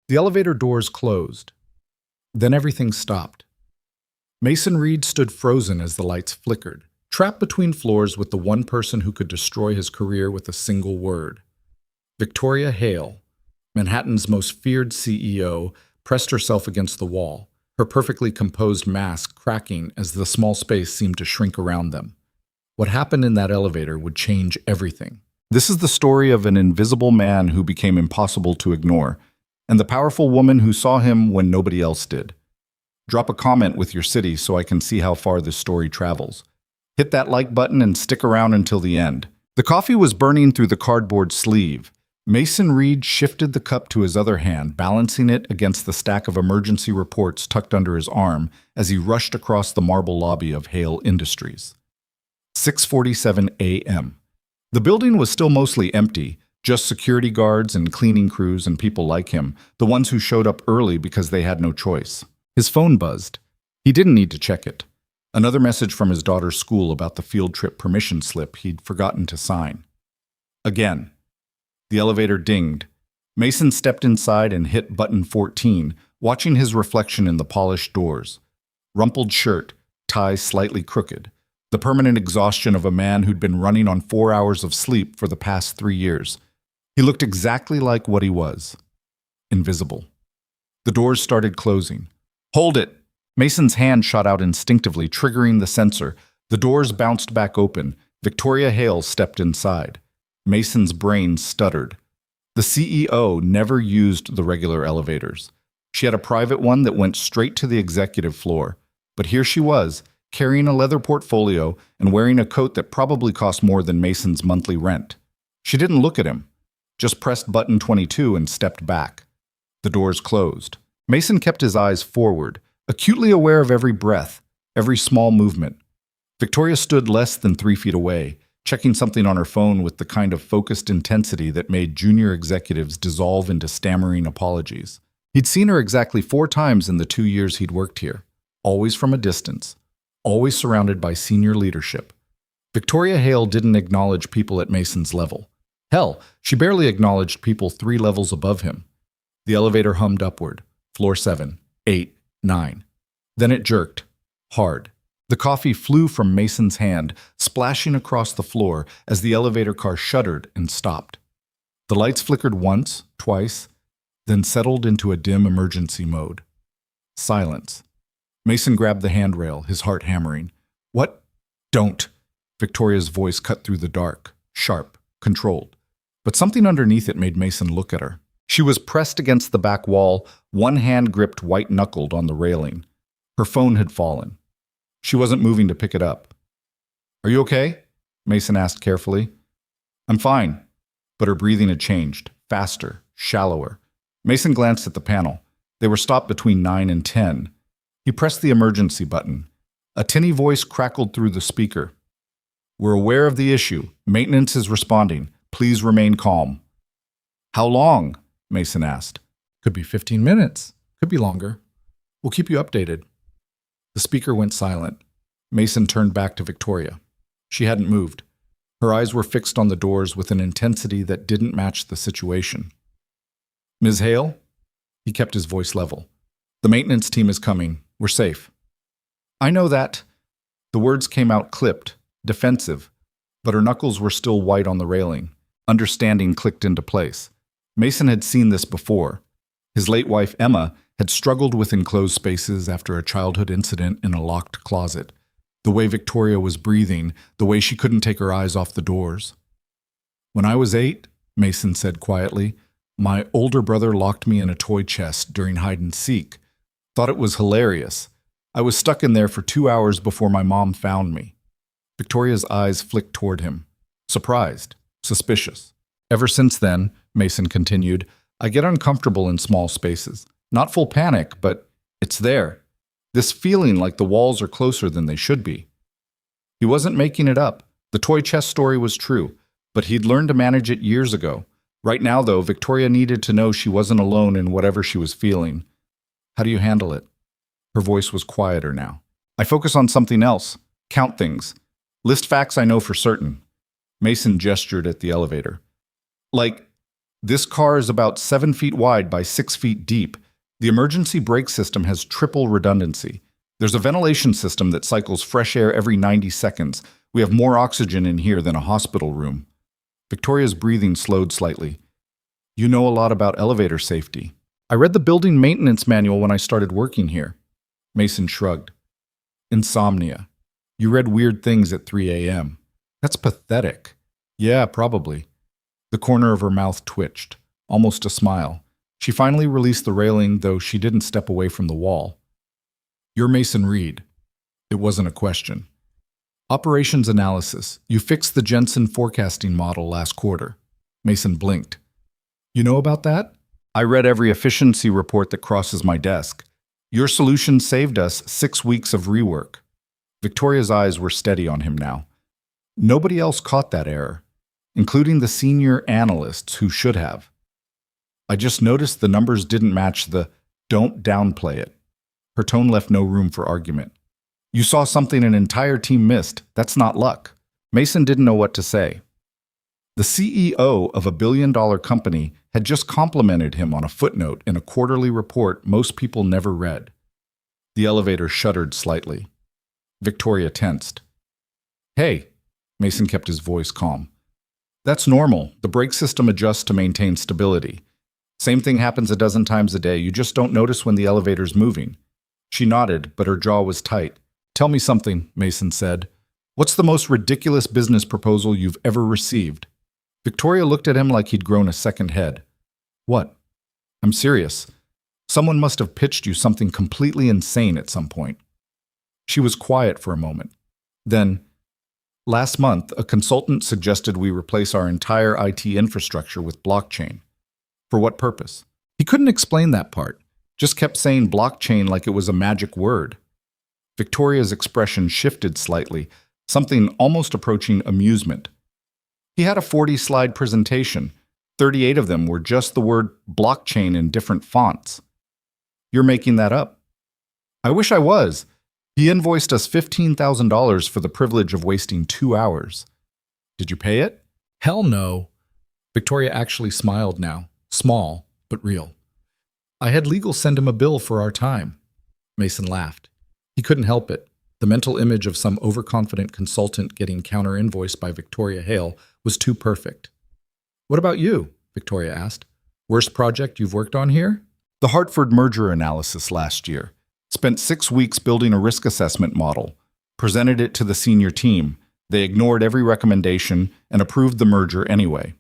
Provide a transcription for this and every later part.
The elevator doors closed. Then everything stopped. Mason Reed stood frozen as the lights flickered, trapped between floors with the one person who could destroy his career with a single word. Victoria Hale, Manhattan's most feared CEO, pressed herself against the wall, her perfectly composed mask cracking as the small space seemed to shrink around them. What happened in that elevator would change everything. This is the story of an invisible man who became impossible to ignore, and the powerful woman who saw him when nobody else did. Drop a comment with your city so I can see how far this story travels. Hit that like button and stick around until the end. The coffee was burning through the cardboard sleeve. Mason Reed shifted the cup to his other hand, balancing it against the stack of emergency reports tucked under his arm as he rushed across the marble lobby of Hale Industries. 6:47 a.m. The building was still mostly empty, just security guards and cleaning crews and people like him, the ones who showed up early because they had no choice. His phone buzzed. He didn't need to check it. Another message from his daughter's school about the field trip permission slip he'd forgotten to sign. Again. The elevator dinged. Mason stepped inside and hit button 14, watching his reflection in the polished doors. Rumpled shirt, tie slightly crooked. The permanent exhaustion of a man who'd been running on 4 hours of sleep for the past 3 years. He looked exactly like what he was. Invisible. The doors started closing. Hold it! Mason's hand shot out instinctively, triggering the sensor. The doors bounced back open. Victoria Hale stepped inside. Mason's brain stuttered. The CEO never used the regular elevators. She had a private one that went straight to the executive floor. But here she was, carrying a leather portfolio and wearing a coat that probably cost more than Mason's monthly rent. She didn't look at him, just pressed button 22 and stepped back. The doors closed. Mason kept his eyes forward, acutely aware of every breath, every small movement. Victoria stood less than 3 feet away, checking something on her phone with the kind of focused intensity that made junior executives dissolve into stammering apologies. He'd seen her exactly 4 times in the 2 years he'd worked here, always from a distance, always surrounded by senior leadership. Victoria Hale didn't acknowledge people at Mason's level. Hell, she barely acknowledged people 3 levels above him. The elevator hummed upward, floor 7, 8, 9. Then it jerked, hard. The coffee flew from Mason's hand, splashing across the floor as the elevator car shuddered and stopped. The lights flickered once, twice, then settled into a dim emergency mode. Silence. Mason grabbed the handrail, his heart hammering. What? Don't. Victoria's voice cut through the dark, sharp, controlled. But something underneath it made Mason look at her. She was pressed against the back wall, one hand gripped white-knuckled on the railing. Her phone had fallen. She wasn't moving to pick it up. Are you okay? Mason asked carefully. I'm fine. But her breathing had changed, faster, shallower. Mason glanced at the panel. They were stopped between 9 and 10. He pressed the emergency button. A tinny voice crackled through the speaker. We're aware of the issue. Maintenance is responding. Please remain calm. How long? Mason asked. Could be 15 minutes. Could be longer. We'll keep you updated. The speaker went silent. Mason turned back to Victoria. She hadn't moved. Her eyes were fixed on the doors with an intensity that didn't match the situation. Ms. Hale? He kept his voice level. The maintenance team is coming. We're safe. I know that. The words came out clipped, defensive, but her knuckles were still white on the railing. Understanding clicked into place. Mason had seen this before. His late wife, Emma, had struggled with enclosed spaces after a childhood incident in a locked closet. The way Victoria was breathing, the way she couldn't take her eyes off the doors. When I was 8, Mason said quietly, my older brother locked me in a toy chest during hide and seek. Thought it was hilarious. I was stuck in there for 2 hours before my mom found me. Victoria's eyes flicked toward him. Surprised, suspicious. Ever since then, Mason continued, I get uncomfortable in small spaces. Not full panic, but it's there. This feeling like the walls are closer than they should be. He wasn't making it up. The toy chest story was true, but he'd learned to manage it years ago. Right now, though, Victoria needed to know she wasn't alone in whatever she was feeling. How do you handle it? Her voice was quieter now. I focus on something else. Count things. List facts I know for certain. Mason gestured at the elevator. Like, This car is about 7 feet wide by 6 feet deep. The emergency brake system has triple redundancy. There's a ventilation system that cycles fresh air every 90 seconds. We have more oxygen in here than a hospital room. Victoria's breathing slowed slightly. You know a lot about elevator safety. I read the building maintenance manual when I started working here. Mason shrugged. Insomnia. You read weird things at 3 a.m. That's pathetic. Yeah, probably. The corner of her mouth twitched, almost a smile. She finally released the railing, though she didn't step away from the wall. You're Mason Reed. It wasn't a question. Operations analysis. You fixed the Jensen forecasting model last quarter. Mason blinked. You know about that? I read every efficiency report that crosses my desk. Your solution saved us 6 weeks of rework. Victoria's eyes were steady on him now. Nobody else caught that error, including the senior analysts who should have. I just noticed the numbers didn't match the "don't downplay it." Her tone left no room for argument. You saw something an entire team missed. That's not luck. Mason didn't know what to say. The CEO of a billion-dollar company had just complimented him on a footnote in a quarterly report most people never read. The elevator shuddered slightly. Victoria tensed. Hey, Mason kept his voice calm. That's normal. The brake system adjusts to maintain stability. Same thing happens a dozen times a day. You just don't notice when the elevator's moving. She nodded, but her jaw was tight. Tell me something, Mason said. What's the most ridiculous business proposal you've ever received? Victoria looked at him like he'd grown a second head. What? I'm serious. Someone must have pitched you something completely insane at some point. She was quiet for a moment. Then, last month, a consultant suggested we replace our entire IT infrastructure with blockchain. For what purpose? He couldn't explain that part, just kept saying blockchain like it was a magic word. Victoria's expression shifted slightly, something almost approaching amusement. He had a 40-slide presentation. 38 of them were just the word blockchain in different fonts. You're making that up. I wish I was. He invoiced us $15,000 for the privilege of wasting 2 hours. Did you pay it? Hell no. Victoria actually smiled now, small but real. I had legal send him a bill for our time. Mason laughed. He couldn't help it. The mental image of some overconfident consultant getting counter-invoiced by Victoria Hale was too perfect. What about you? Victoria asked. Worst project you've worked on here? The Hartford merger analysis last year. Spent 6 weeks building a risk assessment model. Presented it to the senior team. They ignored every recommendation and approved the merger anyway.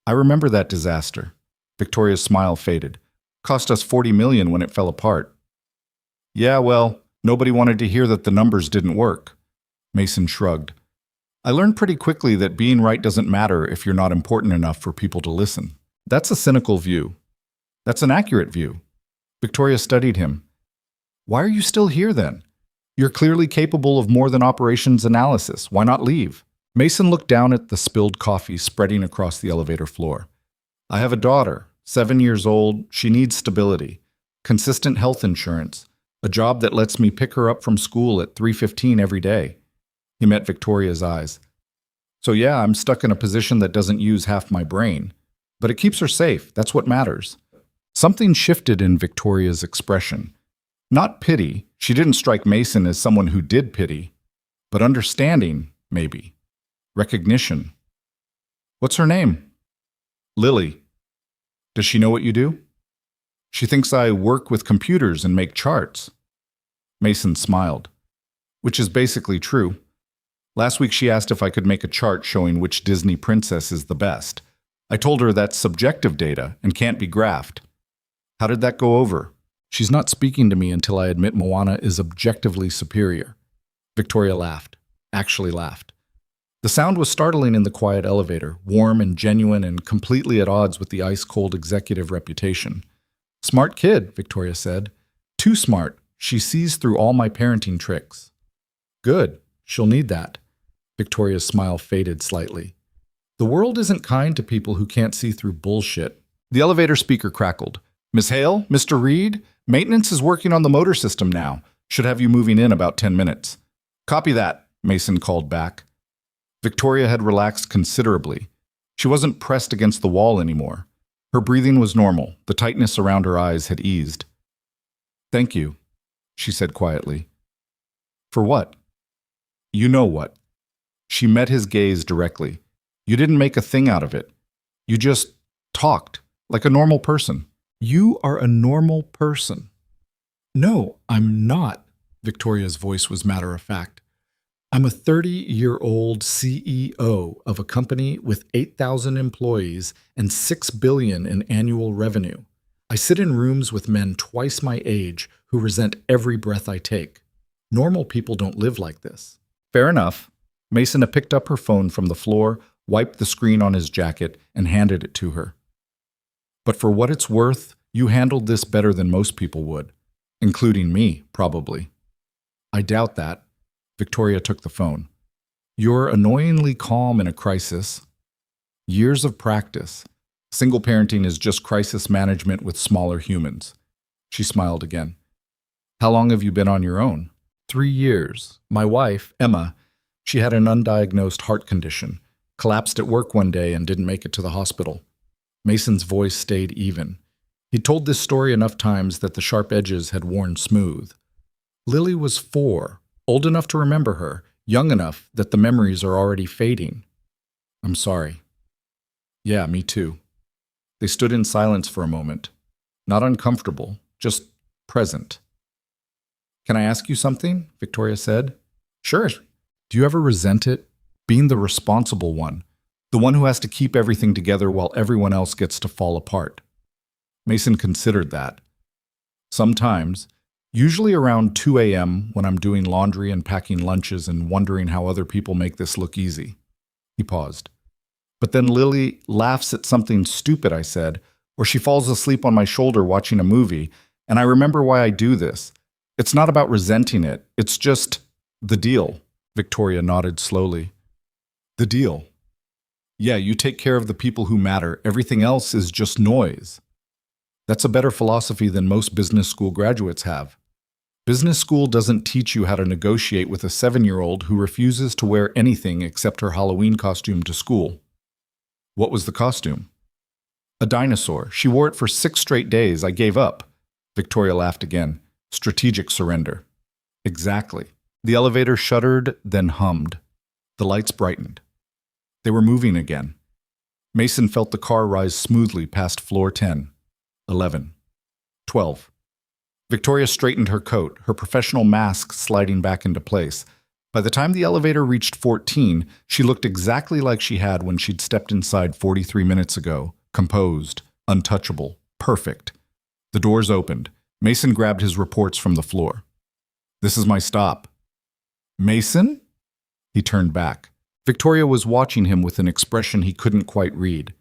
I remember that disaster. Victoria's smile faded. Cost us $40 million when it fell apart. Yeah, well, nobody wanted to hear that the numbers didn't work. Mason shrugged. I learned pretty quickly that being right doesn't matter if you're not important enough for people to listen. That's a cynical view. That's an accurate view. Victoria studied him. Why are you still here then? You're clearly capable of more than operations analysis. Why not leave? Mason looked down at the spilled coffee spreading across the elevator floor. I have a daughter, 7 years old. She needs stability, consistent health insurance, a job that lets me pick her up from school at 3:15 every day. He met Victoria's eyes. So yeah, I'm stuck in a position that doesn't use half my brain, but it keeps her safe. That's what matters. Something shifted in Victoria's expression. Not pity. She didn't strike Mason as someone who did pity, but understanding, maybe. Recognition. What's her name? Lily. Does she know what you do? She thinks I work with computers and make charts. Mason smiled. Which is basically true. Last week she asked if I could make a chart showing which Disney princess is the best. I told her that's subjective data and can't be graphed. How did that go over? She's not speaking to me until I admit Moana is objectively superior. Victoria laughed. Actually laughed. The sound was startling in the quiet elevator, warm and genuine and completely at odds with the ice-cold executive reputation. Smart kid, Victoria said. Too smart. She sees through all my parenting tricks. Good. She'll need that. Victoria's smile faded slightly. The world isn't kind to people who can't see through bullshit. The elevator speaker crackled. Miss Hale, Mr. Reed, maintenance is working on the motor system now. Should have you moving in about 10 minutes. Copy that, Mason called back. Victoria had relaxed considerably. She wasn't pressed against the wall anymore. Her breathing was normal. The tightness around her eyes had eased. "Thank you," she said quietly. "For what?" "You know what." She met his gaze directly. "You didn't make a thing out of it. You just talked, like a normal person." "You are a normal person." "No, I'm not." Victoria's voice was matter of fact. "I'm a 30-year-old CEO of a company with 8,000 employees and $6 billion in annual revenue. I sit in rooms with men twice my age who resent every breath I take. Normal people don't live like this." "Fair enough." Mason had picked up her phone from the floor, wiped the screen on his jacket, and handed it to her. "But for what it's worth, you handled this better than most people would, including me, probably." "I doubt that." Victoria took the phone. "You're annoyingly calm in a crisis." "Years of practice. Single parenting is just crisis management with smaller humans." She smiled again. "How long have you been on your own?" 3 years. My wife, Emma, she had an undiagnosed heart condition, collapsed at work one day and didn't make it to the hospital." Mason's voice stayed even. He'd told this story enough times that the sharp edges had worn smooth. Lily was 4, old enough to remember her, young enough that the memories are already fading. "I'm sorry." "Yeah, me too." They stood in silence for a moment. Not uncomfortable, just present. "Can I ask you something?" Victoria said. "Sure." "Do you ever resent it? Being the responsible one, the one who has to keep everything together while everyone else gets to fall apart?" Mason considered that. "Sometimes, usually around 2 a.m. when I'm doing laundry and packing lunches and wondering how other people make this look easy." He paused. "But then Lily laughs at something stupid I said, or she falls asleep on my shoulder watching a movie, and I remember why I do this. It's not about resenting it. It's just the deal." Victoria nodded slowly. "The deal. Yeah, you take care of the people who matter. Everything else is just noise." That's a better philosophy than most business school graduates have. Business school doesn't teach you how to negotiate with a 7-year-old who refuses to wear anything except her Halloween costume to school. "What was the costume?" "A dinosaur. She wore it for 6 straight days. I gave up." Victoria laughed again. Strategic surrender. "Exactly." The elevator shuddered, then hummed. The lights brightened. They were moving again. Mason felt the car rise smoothly past floor 10, 11, 12. Victoria straightened her coat, her professional mask sliding back into place. By the time the elevator reached 14, she looked exactly like she had when she'd stepped inside 43 minutes ago. Composed, untouchable, perfect. The doors opened. Mason grabbed his reports from the floor. "This is my stop." "Mason?" He turned back. Victoria was watching him with an expression he couldn't quite read.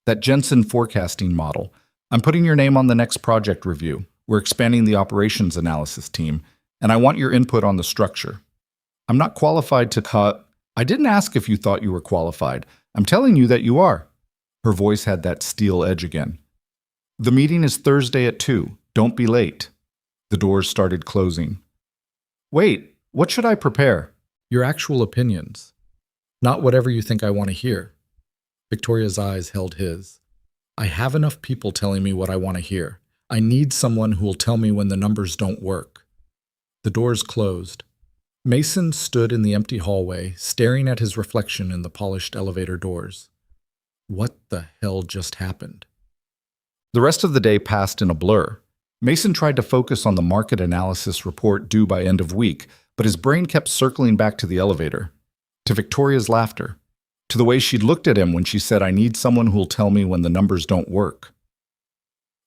"That Jensen forecasting model. I'm putting your name on the next project review. We're expanding the operations analysis team, and I want your input on the structure. I'm not qualified to cut. I didn't ask if you thought you were qualified. I'm telling you that you are." Her voice had that steel edge again. "The meeting is Thursday at 2. Don't be late." The doors started closing. "Wait, what should I prepare?" "Your actual opinions. Not whatever you think I want to hear." Victoria's eyes held his. "I have enough people telling me what I want to hear. I need someone who will tell me when the numbers don't work." The doors closed. Mason stood in the empty hallway, staring at his reflection in the polished elevator doors. What the hell just happened? The rest of the day passed in a blur. Mason tried to focus on the market analysis report due by end of week, but his brain kept circling back to the elevator, to Victoria's laughter, to the way she'd looked at him when she said, "I need someone who'll tell me when the numbers don't work."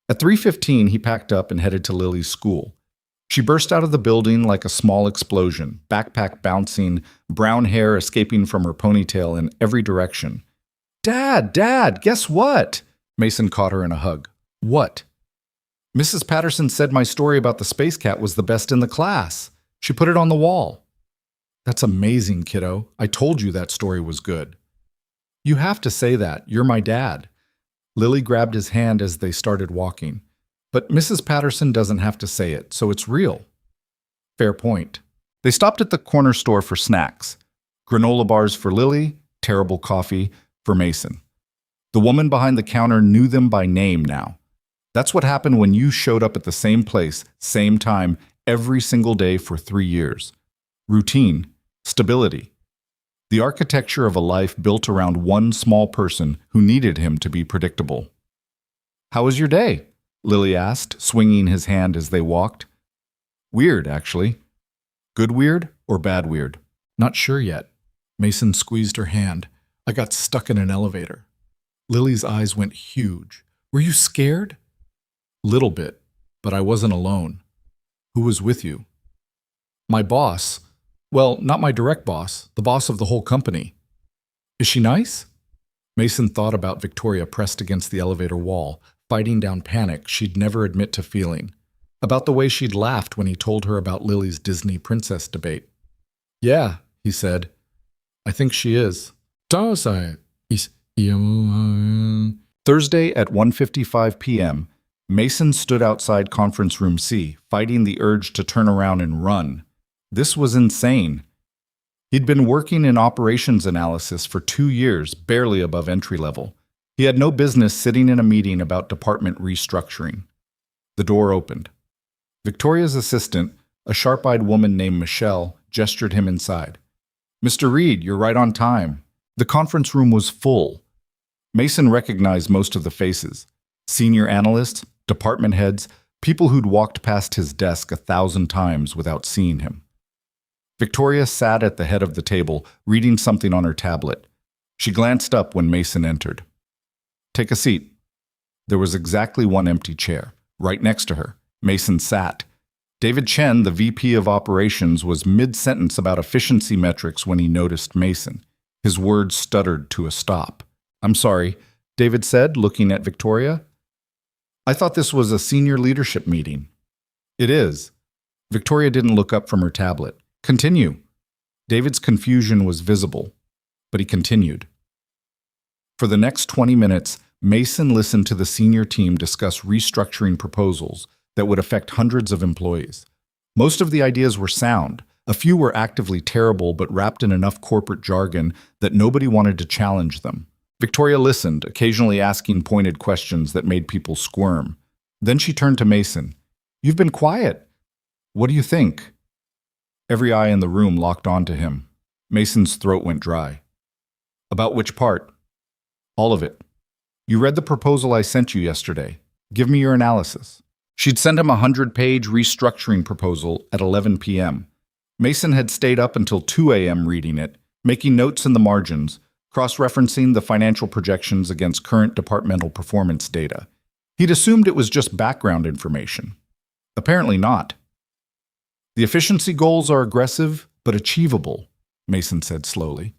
At 3:15, he packed up and headed to Lily's school. She burst out of the building like a small explosion, backpack bouncing, brown hair escaping from her ponytail in every direction. Dad, guess what?" Mason caught her in a hug. "What?" "Mrs. Patterson said my story about the space cat was the best in the class. She put it on the wall." "That's amazing, kiddo. I told you that story was good." "You have to say that. You're my dad." Lily grabbed his hand as they started walking. "But Mrs. Patterson doesn't have to say it, so it's real." Fair point. They stopped at the corner store for snacks. Granola bars for Lily, terrible coffee for Mason. The woman behind the counter knew them by name now. That's what happened when you showed up at the same place, same time, every single day for 3 years. Routine, stability. The architecture of a life built around one small person who needed him to be predictable. "How was your day?" Lily asked, swinging his hand as they walked. "Weird, actually." "Good weird or bad weird?" "Not sure yet." Mason squeezed her hand. "I got stuck in an elevator." Lily's eyes went huge. "Were you scared?" "Little bit, but I wasn't alone." "Who was with you?" "My boss. Well, not my direct boss, the boss of the whole company." "Is she nice?" Mason thought about Victoria pressed against the elevator wall, fighting down panic she'd never admit to feeling. About the way she'd laughed when he told her about Lily's Disney princess debate. "Yeah," he said. "I think she is." Thursday at 1:55 p.m., Mason stood outside conference room C, fighting the urge to turn around and run. This was insane. He'd been working in operations analysis for 2 years, barely above entry level. He had no business sitting in a meeting about department restructuring. The door opened. Victoria's assistant, a sharp-eyed woman named Michelle, gestured him inside. "Mr. Reed, you're right on time." The conference room was full. Mason recognized most of the faces. Senior analysts, department heads, people who'd walked past his desk 1,000 times without seeing him. Victoria sat at the head of the table, reading something on her tablet. She glanced up when Mason entered. "Take a seat." There was exactly one empty chair. Right next to her, Mason sat. David Chen, the VP of Operations, was mid-sentence about efficiency metrics when he noticed Mason. His words stuttered to a stop. "I'm sorry," David said, looking at Victoria. "I thought this was a senior leadership meeting." "It is." Victoria didn't look up from her tablet. "Continue." David's confusion was visible, but he continued. For the next 20 minutes, Mason listened to the senior team discuss restructuring proposals that would affect hundreds of employees. Most of the ideas were sound. A few were actively terrible but wrapped in enough corporate jargon that nobody wanted to challenge them. Victoria listened, occasionally asking pointed questions that made people squirm. Then she turned to Mason. "You've been quiet. What do you think?" Every eye in the room locked onto him. Mason's throat went dry. "About which part?" "All of it. You read the proposal I sent you yesterday. Give me your analysis." She'd sent him a 100-page restructuring proposal at 11 p.m. Mason had stayed up until 2 a.m. reading it, making notes in the margins, cross-referencing the financial projections against current departmental performance data. He'd assumed it was just background information. Apparently not. "The efficiency goals are aggressive, but achievable," Mason said slowly.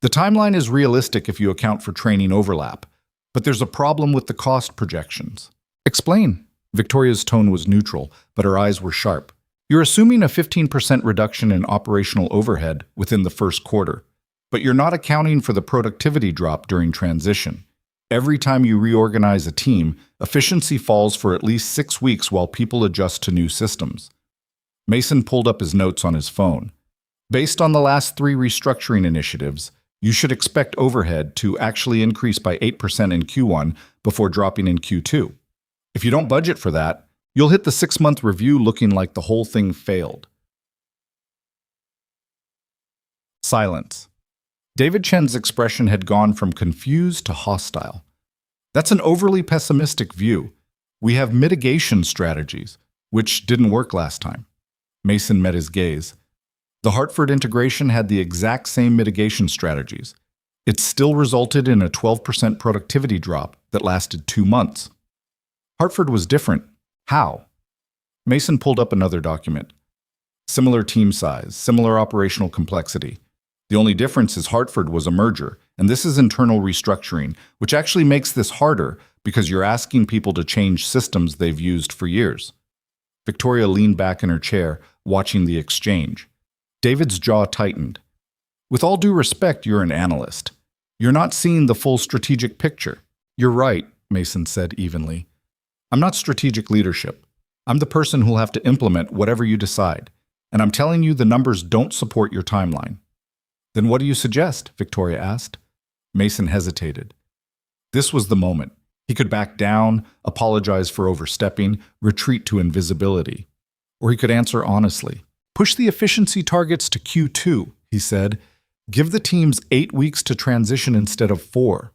"The timeline is realistic if you account for training overlap, but there's a problem with the cost projections." "Explain." Victoria's tone was neutral, but her eyes were sharp. "You're assuming a 15% reduction in operational overhead within the first quarter, but you're not accounting for the productivity drop during transition. Every time you reorganize a team, efficiency falls for at least 6 weeks while people adjust to new systems." Mason pulled up his notes on his phone. "Based on the last 3 restructuring initiatives, you should expect overhead to actually increase by 8% in Q1 before dropping in Q2. If you don't budget for that, you'll hit the 6-month review looking like the whole thing failed." Silence. David Chen's expression had gone from confused to hostile. "That's an overly pessimistic view. We have mitigation strategies, which didn't work last time." Mason met his gaze. The Hartford integration had the exact same mitigation strategies. It still resulted in a 12% productivity drop that lasted 2 months. Hartford was different. How? Mason pulled up another document. Similar team size, similar operational complexity. The only difference is Hartford was a merger, and this is internal restructuring, which actually makes this harder because you're asking people to change systems they've used for years. Victoria leaned back in her chair, watching the exchange. David's jaw tightened. "With all due respect, you're an analyst. You're not seeing the full strategic picture." "You're right," Mason said evenly. "I'm not strategic leadership. I'm the person who'll have to implement whatever you decide. And I'm telling you the numbers don't support your timeline." "Then what do you suggest?" Victoria asked. Mason hesitated. This was the moment. He could back down, apologize for overstepping, retreat to invisibility. Or he could answer honestly. Push the efficiency targets to Q2, he said. Give the teams 8 weeks to transition instead of 4.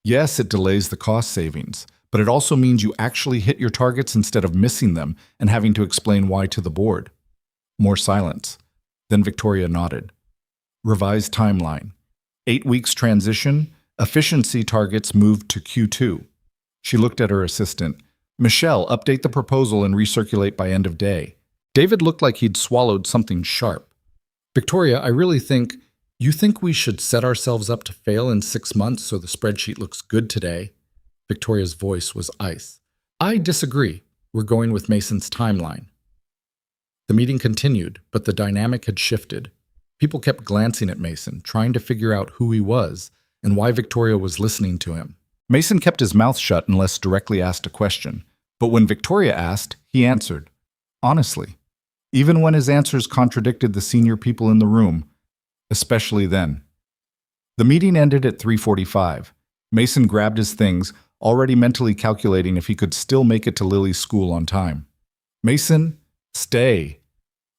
Yes, it delays the cost savings, but it also means you actually hit your targets instead of missing them and having to explain why to the board. More silence. Then Victoria nodded. Revised timeline. 8 weeks transition, efficiency targets moved to Q2. She looked at her assistant. Michelle, update the proposal and recirculate by end of day. David looked like he'd swallowed something sharp. Victoria, I really think, you think we should set ourselves up to fail in 6 months so the spreadsheet looks good today? Victoria's voice was ice. I disagree. We're going with Mason's timeline. The meeting continued, but the dynamic had shifted. People kept glancing at Mason, trying to figure out who he was and why Victoria was listening to him. Mason kept his mouth shut unless directly asked a question, but when Victoria asked, he answered. Honestly, even when his answers contradicted the senior people in the room, especially then. The meeting ended at 3:45. Mason grabbed his things, already mentally calculating if he could still make it to Lily's school on time. Mason, stay.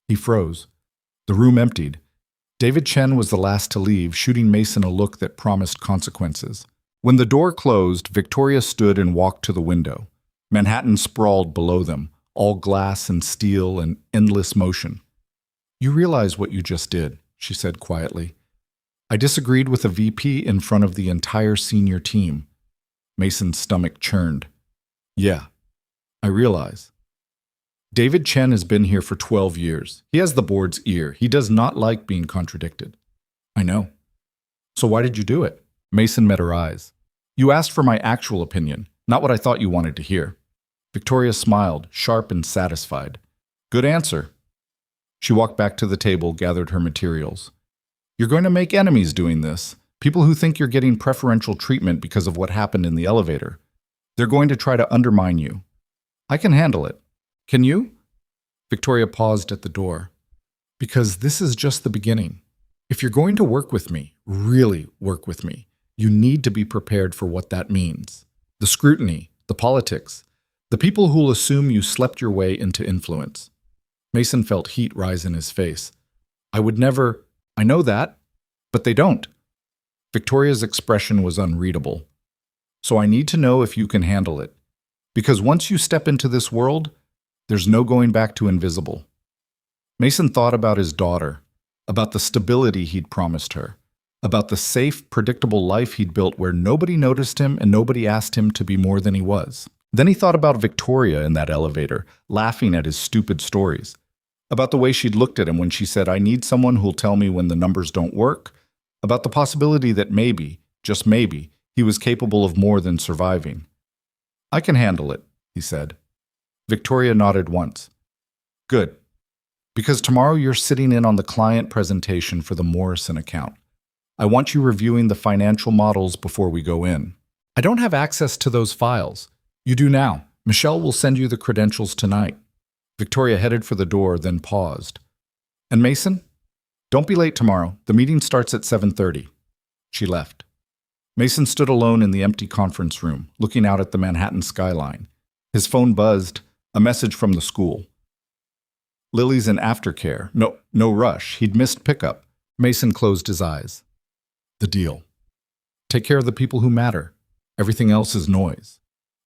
He froze. The room emptied. David Chen was the last to leave, shooting Mason a look that promised consequences. When the door closed, Victoria stood and walked to the window. Manhattan sprawled below them, all glass and steel and endless motion. You realize what you just did, she said quietly. I disagreed with a VP in front of the entire senior team. Mason's stomach churned. Yeah, I realize. David Chen has been here for 12 years. He has the board's ear. He does not like being contradicted. I know. So why did you do it? Mason met her eyes. You asked for my actual opinion, not what I thought you wanted to hear. Victoria smiled, sharp and satisfied. Good answer. She walked back to the table, gathered her materials. You're going to make enemies doing this. People who think you're getting preferential treatment because of what happened in the elevator. They're going to try to undermine you. I can handle it. Can you? Victoria paused at the door. Because this is just the beginning. If you're going to work with me, really work with me, you need to be prepared for what that means. The scrutiny, the politics, the people who'll assume you slept your way into influence. Mason felt heat rise in his face. I would never... I know that, but they don't. Victoria's expression was unreadable. So I need to know if you can handle it. Because once you step into this world, there's no going back to invisible. Mason thought about his daughter, about the stability he'd promised her, about the safe, predictable life he'd built where nobody noticed him and nobody asked him to be more than he was. Then he thought about Victoria in that elevator, laughing at his stupid stories, about the way she'd looked at him when she said, I need someone who'll tell me when the numbers don't work, about the possibility that maybe, just maybe, he was capable of more than surviving. I can handle it, he said. Victoria nodded once. Good. Because tomorrow you're sitting in on the client presentation for the Morrison account. I want you reviewing the financial models before we go in. I don't have access to those files. You do now. Michelle will send you the credentials tonight. Victoria headed for the door, then paused. And Mason? Don't be late tomorrow. The meeting starts at 7:30. She left. Mason stood alone in the empty conference room, looking out at the Manhattan skyline. His phone buzzed, a message from the school. Lily's in aftercare. No rush. He'd missed pickup. Mason closed his eyes. The deal. Take care of the people who matter. Everything else is noise.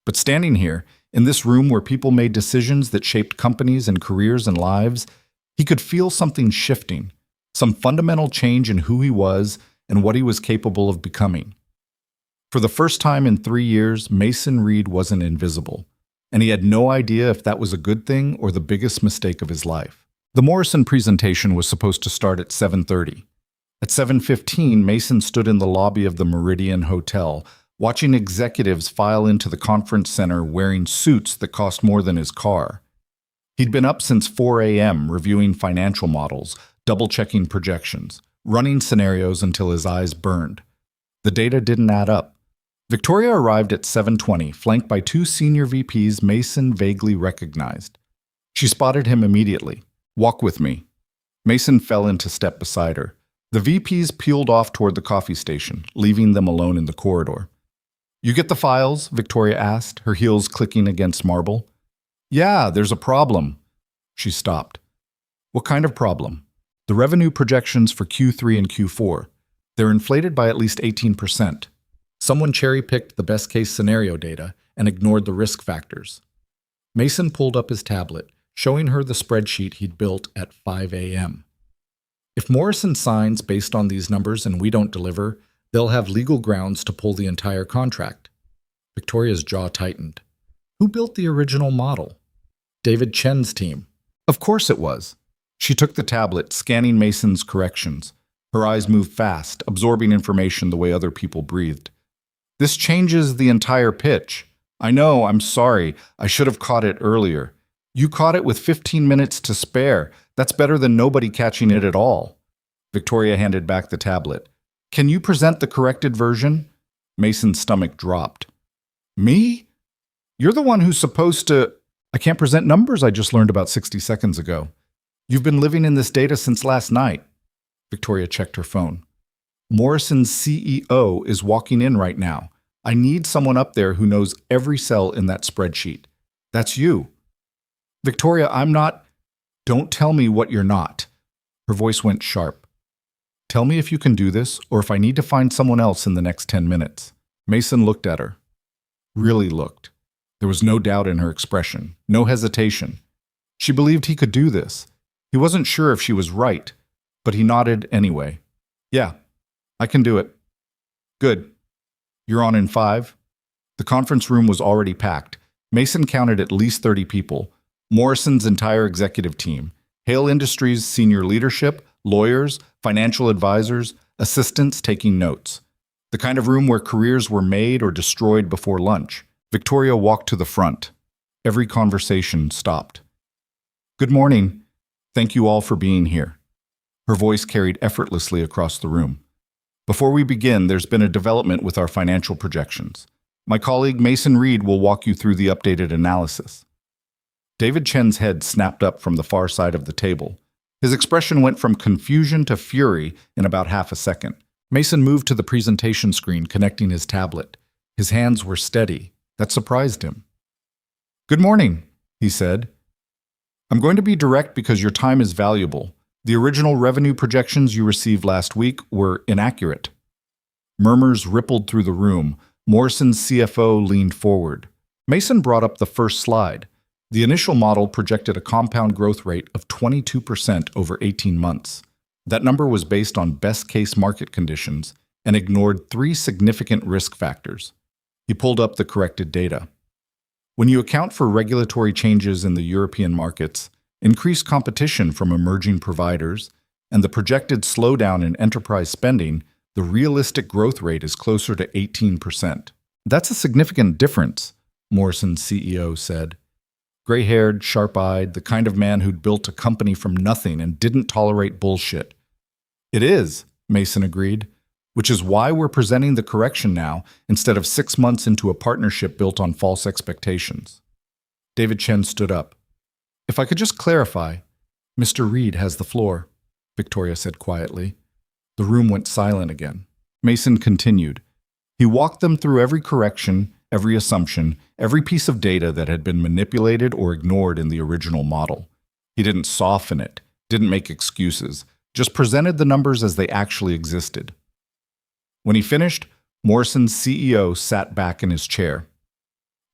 But standing here, in this room where people made decisions that shaped companies and careers and lives, he could feel something shifting, some fundamental change in who he was and what he was capable of becoming. For the first time in 3 years, Mason Reed wasn't invisible, and he had no idea if that was a good thing or the biggest mistake of his life. The Morrison presentation was supposed to start at 7:30. At 7:15, Mason stood in the lobby of the Meridian Hotel, watching executives file into the conference center wearing suits that cost more than his car. He'd been up since 4 a.m. reviewing financial models, double-checking projections, running scenarios until his eyes burned. The data didn't add up. Victoria arrived at 7:20, flanked by 2 senior VPs Mason vaguely recognized. She spotted him immediately. Walk with me. Mason fell into step beside her. The VPs peeled off toward the coffee station, leaving them alone in the corridor. You get the files? Victoria asked, her heels clicking against marble. Yeah, there's a problem. She stopped. What kind of problem? The revenue projections for Q3 and Q4. They're inflated by at least 18%. Someone cherry-picked the best-case scenario data and ignored the risk factors. Mason pulled up his tablet, showing her the spreadsheet he'd built at 5 a.m. If Morrison signs based on these numbers and we don't deliver, they'll have legal grounds to pull the entire contract. Victoria's jaw tightened. Who built the original model? David Chen's team. Of course it was. She took the tablet, scanning Mason's corrections. Her eyes moved fast, absorbing information the way other people breathed. This changes the entire pitch. I know, I'm sorry. I should have caught it earlier. You caught it with 15 minutes to spare. That's better than nobody catching it at all. Victoria handed back the tablet. Can you present the corrected version? Mason's stomach dropped. Me? You're the one who's supposed to… I can't present numbers I just learned about 60 seconds ago. You've been living in this data since last night. Victoria checked her phone. Morrison's CEO is walking in right now. I need someone up there who knows every cell in that spreadsheet. That's you. Victoria, I'm not… Don't tell me what you're not. Her voice went sharp. Tell me if you can do this, or if I need to find someone else in the next 10 minutes. Mason looked at her. Really looked. There was no doubt in her expression, no hesitation. She believed he could do this. He wasn't sure if she was right, but he nodded anyway. Yeah, I can do it. Good. You're on in 5. The conference room was already packed. Mason counted at least 30 people. Morrison's entire executive team. Hale Industries' senior leadership, lawyers, financial advisors, assistants taking notes. The kind of room where careers were made or destroyed before lunch. Victoria walked to the front. Every conversation stopped. Good morning. Thank you all for being here. Her voice carried effortlessly across the room. Before we begin, there's been a development with our financial projections. My colleague Mason Reed will walk you through the updated analysis. David Chen's head snapped up from the far side of the table. His expression went from confusion to fury in about half a second. Mason moved to the presentation screen, connecting his tablet. His hands were steady. That surprised him. Good morning, he said. I'm going to be direct because your time is valuable. The original revenue projections you received last week were inaccurate. Murmurs rippled through the room. Morrison's CFO leaned forward. Mason brought up the first slide. The initial model projected a compound growth rate of 22% over 18 months. That number was based on best-case market conditions and ignored 3 significant risk factors. He pulled up the corrected data. When you account for regulatory changes in the European markets, increased competition from emerging providers, and the projected slowdown in enterprise spending, the realistic growth rate is closer to 18%. That's a significant difference, Morrison's CEO said. Gray-haired, sharp-eyed, the kind of man who'd built a company from nothing and didn't tolerate bullshit. It is, Mason agreed, which is why we're presenting the correction now instead of 6 months into a partnership built on false expectations. David Chen stood up. If I could just clarify, Mr. Reed has the floor, Victoria said quietly. The room went silent again. Mason continued. He walked them through every correction, every assumption, every piece of data that had been manipulated or ignored in the original model. He didn't soften it, didn't make excuses, just presented the numbers as they actually existed. When he finished, Morrison's CEO sat back in his chair.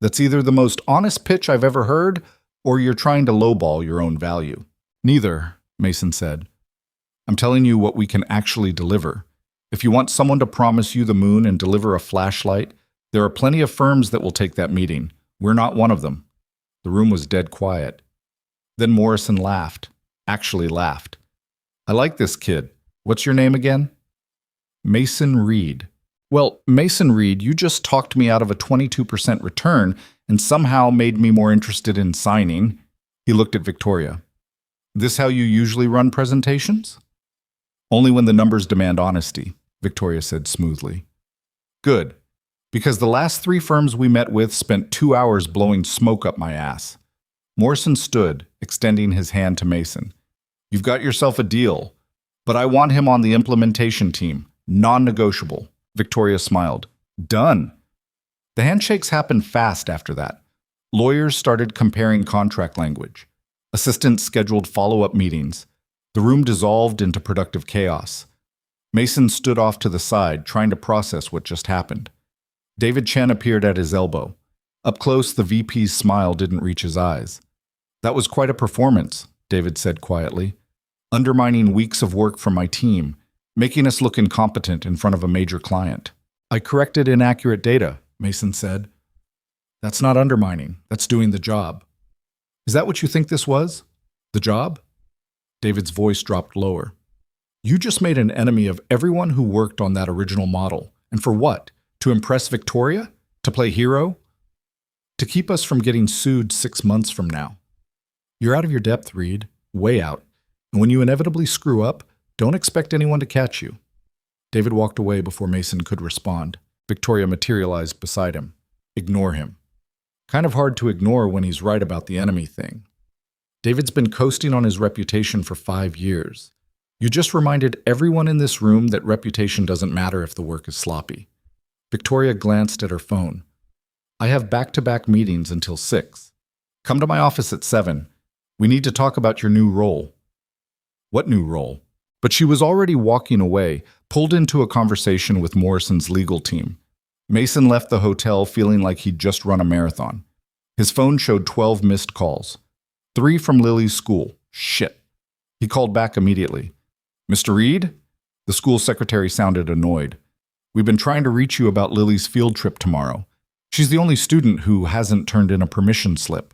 That's either the most honest pitch I've ever heard, or you're trying to lowball your own value. Neither, Mason said. I'm telling you what we can actually deliver. If you want someone to promise you the moon and deliver a flashlight, there are plenty of firms that will take that meeting. We're not one of them. The room was dead quiet. Then Morrison laughed. Actually laughed. I like this kid. What's your name again? Mason Reed. Well, Mason Reed, you just talked me out of a 22% return and somehow made me more interested in signing. He looked at Victoria. This how you usually run presentations? Only when the numbers demand honesty, Victoria said smoothly. Good, because the last 3 firms we met with spent 2 hours blowing smoke up my ass. Morrison stood, extending his hand to Mason. You've got yourself a deal, but I want him on the implementation team, non-negotiable. Victoria smiled. Done. The handshakes happened fast after that. Lawyers started comparing contract language. Assistants scheduled follow-up meetings. The room dissolved into productive chaos. Mason stood off to the side, trying to process what just happened. David Chen appeared at his elbow. Up close, the VP's smile didn't reach his eyes. "That was quite a performance," David said quietly. "Undermining weeks of work from my team, making us look incompetent in front of a major client." "I corrected inaccurate data," Mason said. "That's not undermining. That's doing the job." "Is that what you think this was? The job?" David's voice dropped lower. "You just made an enemy of everyone who worked on that original model. And for what? To impress Victoria? To play hero? To keep us from getting sued 6 months from now. You're out of your depth, Reed. Way out. And when you inevitably screw up, don't expect anyone to catch you." David walked away before Mason could respond. Victoria materialized beside him. "Ignore him." Kind of hard to ignore when he's right about the enemy thing. David's been coasting on his reputation for 5 years. You just reminded everyone in this room that reputation doesn't matter if the work is sloppy. Victoria glanced at her phone. "I have back-to-back meetings until 6. Come to my office at 7. We need to talk about your new role." "What new role?" But she was already walking away, pulled into a conversation with Morrison's legal team. Mason left the hotel feeling like he'd just run a marathon. His phone showed 12 missed calls. 3 from Lily's school. Shit. He called back immediately. "Mr. Reed?" The school secretary sounded annoyed. "We've been trying to reach you about Lily's field trip tomorrow. She's the only student who hasn't turned in a permission slip."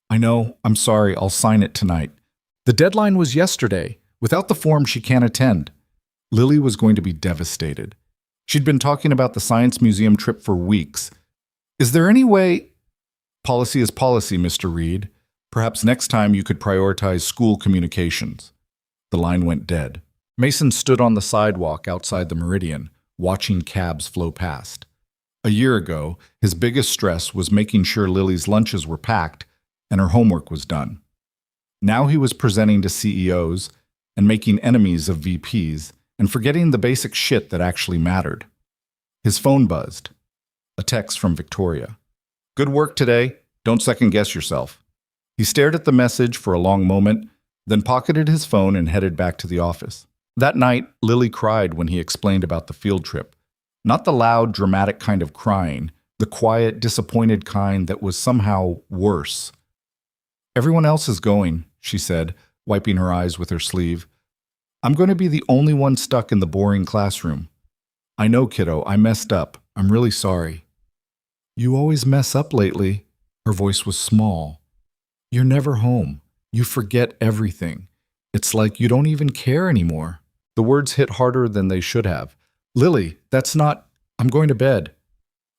"I know. I'm sorry. I'll sign it tonight." "The deadline was yesterday. Without the form, she can't attend." Lily was going to be devastated. She'd been talking about the Science Museum trip for weeks. "Is there any way—" "Policy is policy, Mr. Reed. Perhaps next time you could prioritize school communications." The line went dead. Mason stood on the sidewalk outside the Meridian, watching cabs flow past. A year ago, his biggest stress was making sure Lily's lunches were packed and her homework was done. Now he was presenting to CEOs and making enemies of VPs and forgetting the basic shit that actually mattered. His phone buzzed. A text from Victoria. "Good work today. Don't second-guess yourself." He stared at the message for a long moment, then pocketed his phone and headed back to the office. That night, Lily cried when he explained about the field trip. Not the loud, dramatic kind of crying, the quiet, disappointed kind that was somehow worse. "Everyone else is going," she said, wiping her eyes with her sleeve. "I'm going to be the only one stuck in the boring classroom. I know, kiddo, I messed up. I'm really sorry." "You always mess up lately." Her voice was small. "You're never home. You forget everything. It's like you don't even care anymore." The words hit harder than they should have. "Lily, that's not— I'm going to bed."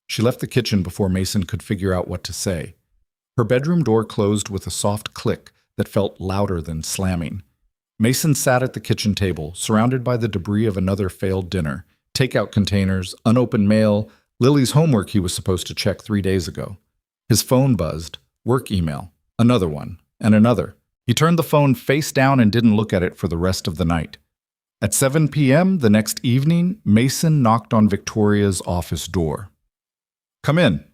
She left the kitchen before Mason could figure out what to say. Her bedroom door closed with a soft click that felt louder than slamming. Mason sat at the kitchen table, surrounded by the debris of another failed dinner, takeout containers, unopened mail, Lily's homework he was supposed to check 3 days ago. His phone buzzed. Work email. Another one. And another. He turned the phone face down and didn't look at it for the rest of the night. At 7 p.m. the next evening, Mason knocked on Victoria's office door. "Come in."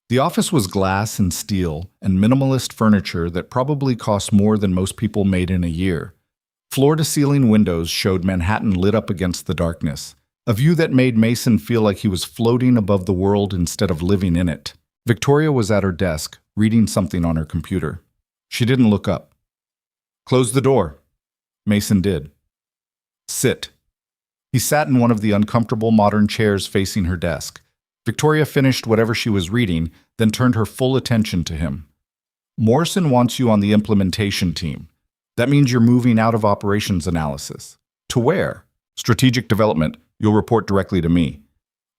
The office was glass and steel and minimalist furniture that probably cost more than most people made in a year. Floor-to-ceiling windows showed Manhattan lit up against the darkness, a view that made Mason feel like he was floating above the world instead of living in it. Victoria was at her desk, reading something on her computer. She didn't look up. "Close the door." Mason did. "Sit." He sat in one of the uncomfortable modern chairs facing her desk. Victoria finished whatever she was reading, then turned her full attention to him. "Morrison wants you on the implementation team. That means you're moving out of operations analysis." "To where?" "Strategic development. You'll report directly to me."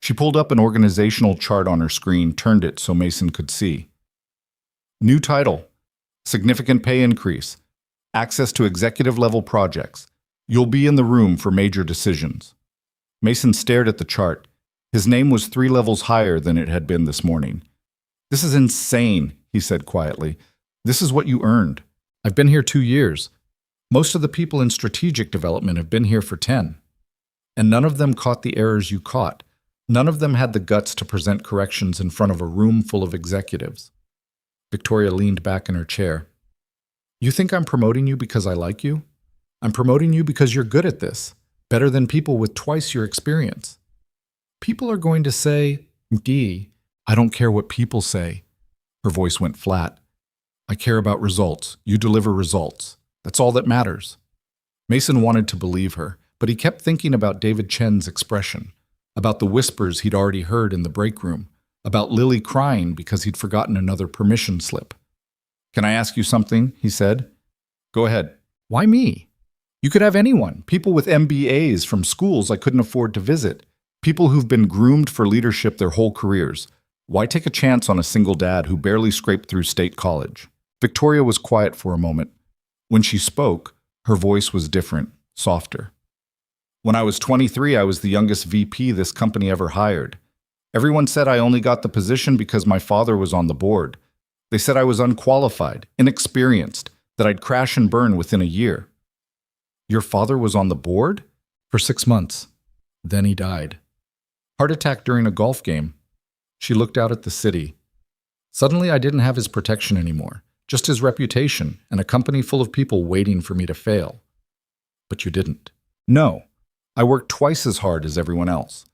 She pulled up an organizational chart on her screen, turned it so Mason could see. "New title. Significant pay increase. Access to executive-level projects. You'll be in the room for major decisions." Mason stared at the chart. His name was 3 levels higher than it had been this morning. "This is insane," he said quietly. "This is what you earned. I've been here 2 years. Most of the people in strategic development have been here for 10. And none of them caught the errors you caught. None of them had the guts to present corrections in front of a room full of executives. Victoria leaned back in her chair. You think I'm promoting you because I like you? I'm promoting you because you're good at this, better than people with twice your experience. People are going to say, Dee, I don't care what people say. Her voice went flat. I care about results. You deliver results. That's all that matters. Mason wanted to believe her, but he kept thinking about David Chen's expression, about the whispers he'd already heard in the break room, about Lily crying because he'd forgotten another permission slip. Can I ask you something? He said. Go ahead. Why me? You could have anyone, people with MBAs from schools I couldn't afford to visit, people who've been groomed for leadership their whole careers. Why take a chance on a single dad who barely scraped through state college? Victoria was quiet for a moment. When she spoke, her voice was different, softer. When I was 23, I was the youngest VP this company ever hired. Everyone said I only got the position because my father was on the board. They said I was unqualified, inexperienced, that I'd crash and burn within a year. Your father was on the board? For 6 months. Then he died. Heart attack during a golf game. She looked out at the city. Suddenly I didn't have his protection anymore, just his reputation and a company full of people waiting for me to fail. But you didn't. No, I worked twice as hard as everyone else.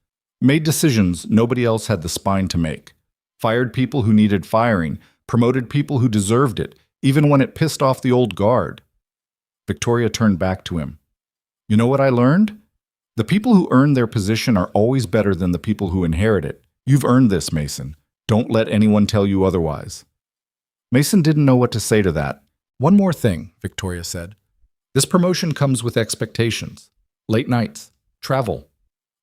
Made decisions nobody else had the spine to make. Fired people who needed firing, promoted people who deserved it, even when it pissed off the old guard. Victoria turned back to him. You know what I learned? The people who earn their position are always better than the people who inherit it. You've earned this, Mason. Don't let anyone tell you otherwise. Mason didn't know what to say to that. One more thing, Victoria said. This promotion comes with expectations. Late nights, travel,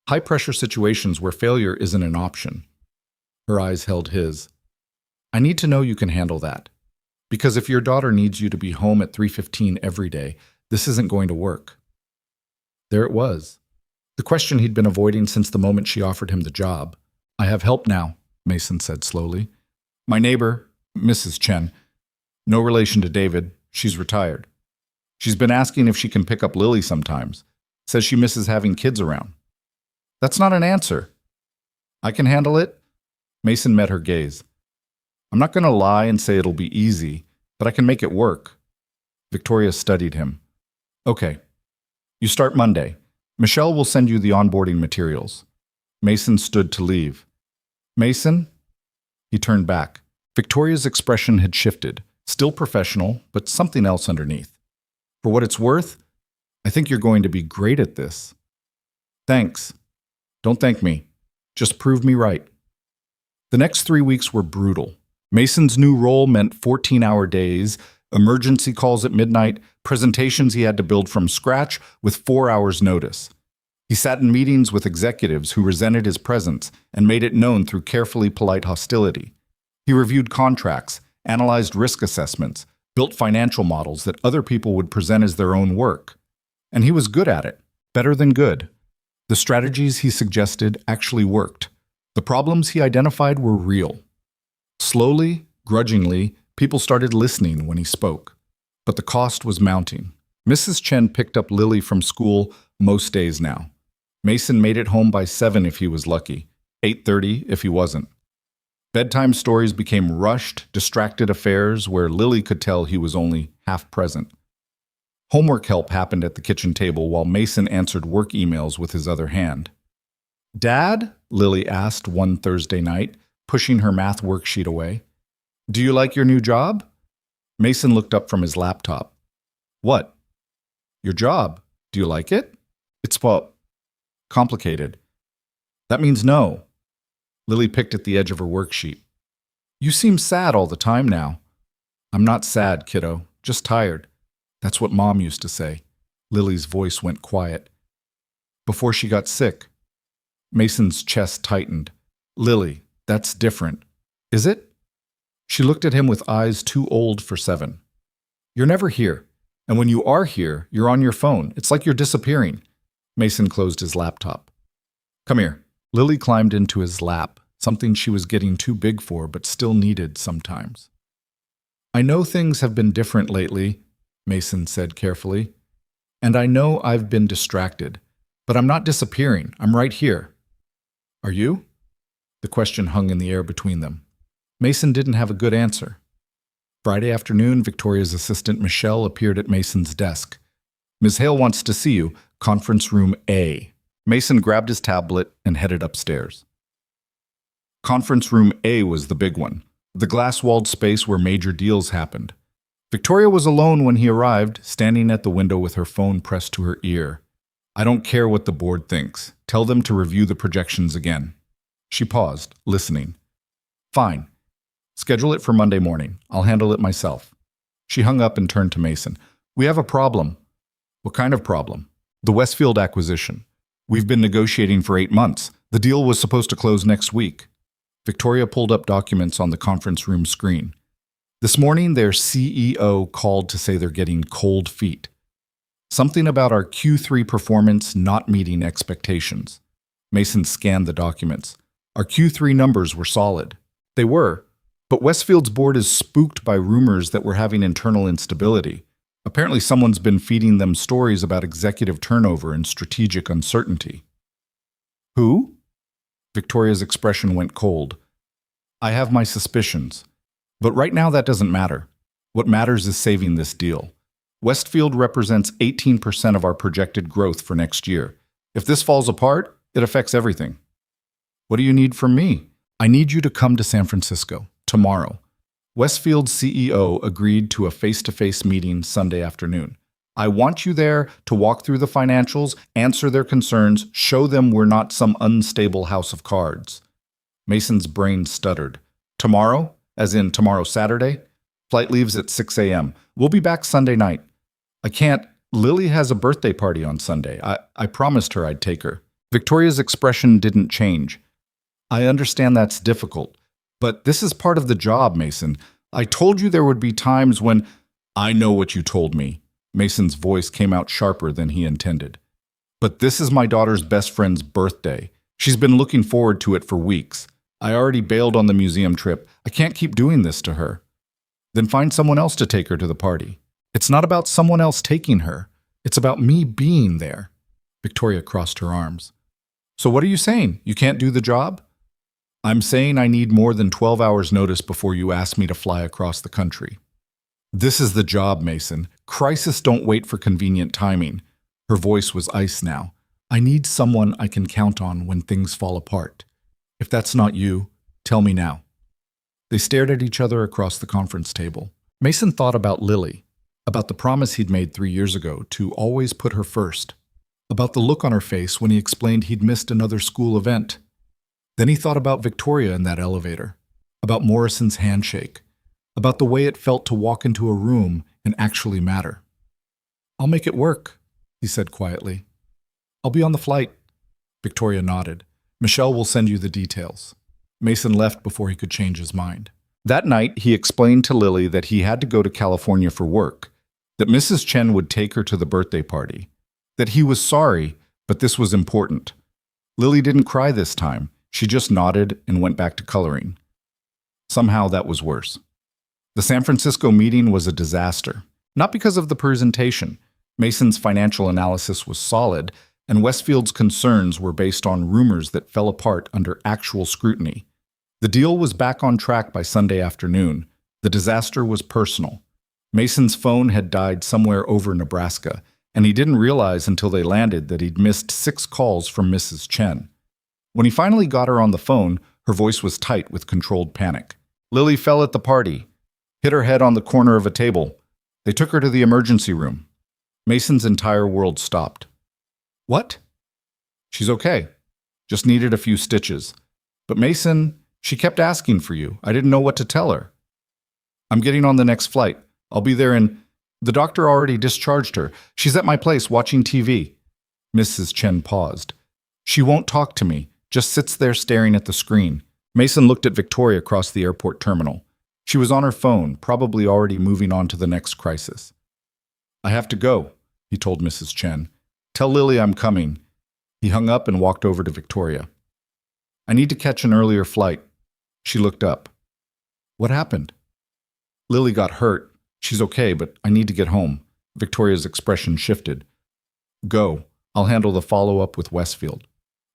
high-pressure situations where failure isn't an option. Her eyes held his. I need to know you can handle that. Because if your daughter needs you to be home at 3:15 every day, this isn't going to work. There it was. The question he'd been avoiding since the moment she offered him the job. I have help now, Mason said slowly. My neighbor, Mrs. Chen, no relation to David, she's retired. She's been asking if she can pick up Lily sometimes. Says she misses having kids around. That's not an answer. I can handle it. Mason met her gaze. I'm not going to lie and say it'll be easy, but I can make it work. Victoria studied him. Okay. You start Monday. Michelle will send you the onboarding materials. Mason stood to leave. Mason? He turned back. Victoria's expression had shifted, still professional, but something else underneath. For what it's worth, I think you're going to be great at this. Thanks. Don't thank me. Just prove me right. The next 3 weeks were brutal. Mason's new role meant 14-hour days, emergency calls at midnight, presentations he had to build from scratch with 4 hours' notice. He sat in meetings with executives who resented his presence and made it known through carefully polite hostility. He reviewed contracts, analyzed risk assessments, built financial models that other people would present as their own work. And he was good at it, better than good. The strategies he suggested actually worked. The problems he identified were real. Slowly, grudgingly, people started listening when he spoke. But the cost was mounting. Mrs. Chen picked up Lily from school most days now. Mason made it home by 7 if he was lucky, 8:30 if he wasn't. Bedtime stories became rushed, distracted affairs where Lily could tell he was only half present. Homework help happened at the kitchen table while Mason answered work emails with his other hand. Dad? Lily asked one Thursday night, pushing her math worksheet away. Do you like your new job? Mason looked up from his laptop. What? Your job. Do you like it? It's, well, complicated. That means no. Lily picked at the edge of her worksheet. You seem sad all the time now. I'm not sad, kiddo, just tired. That's what Mom used to say. Lily's voice went quiet. Before she got sick. Mason's chest tightened. Lily, that's different. Is it? She looked at him with eyes too old for 7. You're never here. And when you are here, you're on your phone. It's like you're disappearing. Mason closed his laptop. Come here. Lily climbed into his lap, something she was getting too big for but still needed sometimes. I know things have been different lately, Mason said carefully. And I know I've been distracted. But I'm not disappearing. I'm right here. Are you? The question hung in the air between them. Mason didn't have a good answer. Friday afternoon, Victoria's assistant Michelle appeared at Mason's desk. Ms. Hale wants to see you, conference room A. Mason grabbed his tablet and headed upstairs. Conference room A was the big one, the glass-walled space where major deals happened. Victoria was alone when he arrived, standing at the window with her phone pressed to her ear. I don't care what the board thinks. Tell them to review the projections again. She paused, listening. Fine. Schedule it for Monday morning. I'll handle it myself. She hung up and turned to Mason. We have a problem. What kind of problem? The Westfield acquisition. We've been negotiating for 8 months. The deal was supposed to close next week. Victoria pulled up documents on the conference room screen. This morning, their CEO called to say they're getting cold feet. Something about our Q3 performance not meeting expectations. Mason scanned the documents. Our Q3 numbers were solid. They were, but Westfield's board is spooked by rumors that we're having internal instability. Apparently someone's been feeding them stories about executive turnover and strategic uncertainty. Who? Victoria's expression went cold. I have my suspicions. But right now that doesn't matter. What matters is saving this deal. Westfield represents 18% of our projected growth for next year. If this falls apart, it affects everything. What do you need from me? I need you to come to San Francisco, tomorrow. Westfield's CEO agreed to a face-to-face meeting Sunday afternoon. I want you there to walk through the financials, answer their concerns, show them we're not some unstable house of cards. Mason's brain stuttered. Tomorrow? As in tomorrow Saturday? Flight leaves at 6 a.m. We'll be back Sunday night. I can't. Lily has a birthday party on Sunday. I promised her I'd take her. Victoria's expression didn't change. I understand that's difficult, but this is part of the job, Mason. I told you there would be times when... I know what you told me. Mason's voice came out sharper than he intended. But this is my daughter's best friend's birthday. She's been looking forward to it for weeks. I already bailed on the museum trip. I can't keep doing this to her. Then find someone else to take her to the party. It's not about someone else taking her. It's about me being there. Victoria crossed her arms. So what are you saying? You can't do the job? I'm saying I need more than 12 hours notice before you ask me to fly across the country. This is the job, Mason. Crises don't wait for convenient timing. Her voice was ice now. I need someone I can count on when things fall apart. If that's not you, tell me now. They stared at each other across the conference table. Mason thought about Lily, about the promise he'd made 3 years ago to always put her first, about the look on her face when he explained he'd missed another school event. Then he thought about Victoria in that elevator, about Morrison's handshake, about the way it felt to walk into a room and actually matter. I'll make it work, he said quietly. I'll be on the flight. Victoria nodded. Michelle will send you the details. Mason left before he could change his mind. That night, he explained to Lily that he had to go to California for work, that Mrs. Chen would take her to the birthday party, that he was sorry, but this was important. Lily didn't cry this time. She just nodded and went back to coloring. Somehow that was worse. The San Francisco meeting was a disaster, not because of the presentation. Mason's financial analysis was solid, and Westfield's concerns were based on rumors that fell apart under actual scrutiny. The deal was back on track by Sunday afternoon. The disaster was personal. Mason's phone had died somewhere over Nebraska, and he didn't realize until they landed that he'd missed 6 calls from Mrs. Chen. When he finally got her on the phone, her voice was tight with controlled panic. Lily fell at the party, hit her head on the corner of a table. They took her to the emergency room. Mason's entire world stopped. What? She's okay. Just needed a few stitches. But Mason, she kept asking for you. I didn't know what to tell her. I'm getting on the next flight. I'll be there in... The doctor already discharged her. She's at my place watching TV. Mrs. Chen paused. She won't talk to me, just sits there staring at the screen. Mason looked at Victoria across the airport terminal. She was on her phone, probably already moving on to the next crisis. I have to go, he told Mrs. Chen. Tell Lily I'm coming. He hung up and walked over to Victoria. I need to catch an earlier flight. She looked up. What happened? Lily got hurt. She's okay, but I need to get home. Victoria's expression shifted. Go. I'll handle the follow-up with Westfield.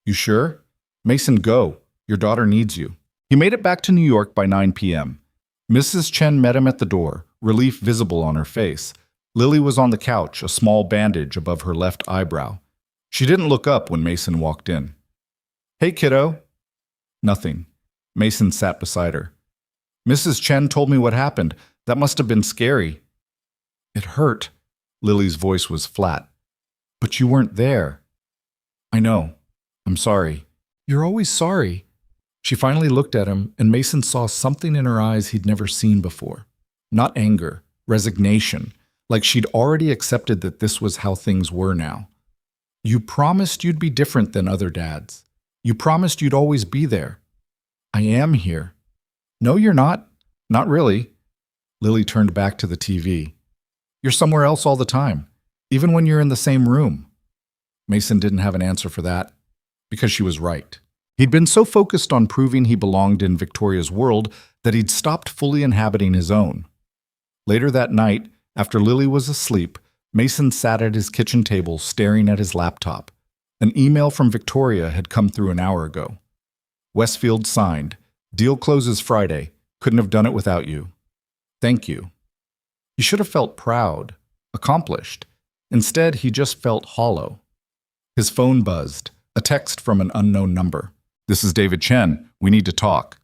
You sure? Mason, go. Your daughter needs you. He made it back to New York by 9 p.m. Mrs. Chen met him at the door, relief visible on her face. Lily was on the couch, a small bandage above her left eyebrow. She didn't look up when Mason walked in. Hey, kiddo. Nothing. Mason sat beside her. Mrs. Chen told me what happened. That must have been scary. It hurt. Lily's voice was flat. But you weren't there. I know. I'm sorry. You're always sorry. She finally looked at him, and Mason saw something in her eyes he'd never seen before. Not anger, resignation, like she'd already accepted that this was how things were now. You promised you'd be different than other dads. You promised you'd always be there. I am here. No, you're not. Not really. Lily turned back to the TV. You're somewhere else all the time, even when you're in the same room. Mason didn't have an answer for that, because she was right. He'd been so focused on proving he belonged in Victoria's world that he'd stopped fully inhabiting his own. Later that night, after Lily was asleep, Mason sat at his kitchen table staring at his laptop. An email from Victoria had come through an hour ago. Westfield signed. Deal closes Friday. Couldn't have done it without you. Thank you. He should have felt proud, accomplished. Instead, he just felt hollow. His phone buzzed, a text from an unknown number. This is David Chen. We need to talk.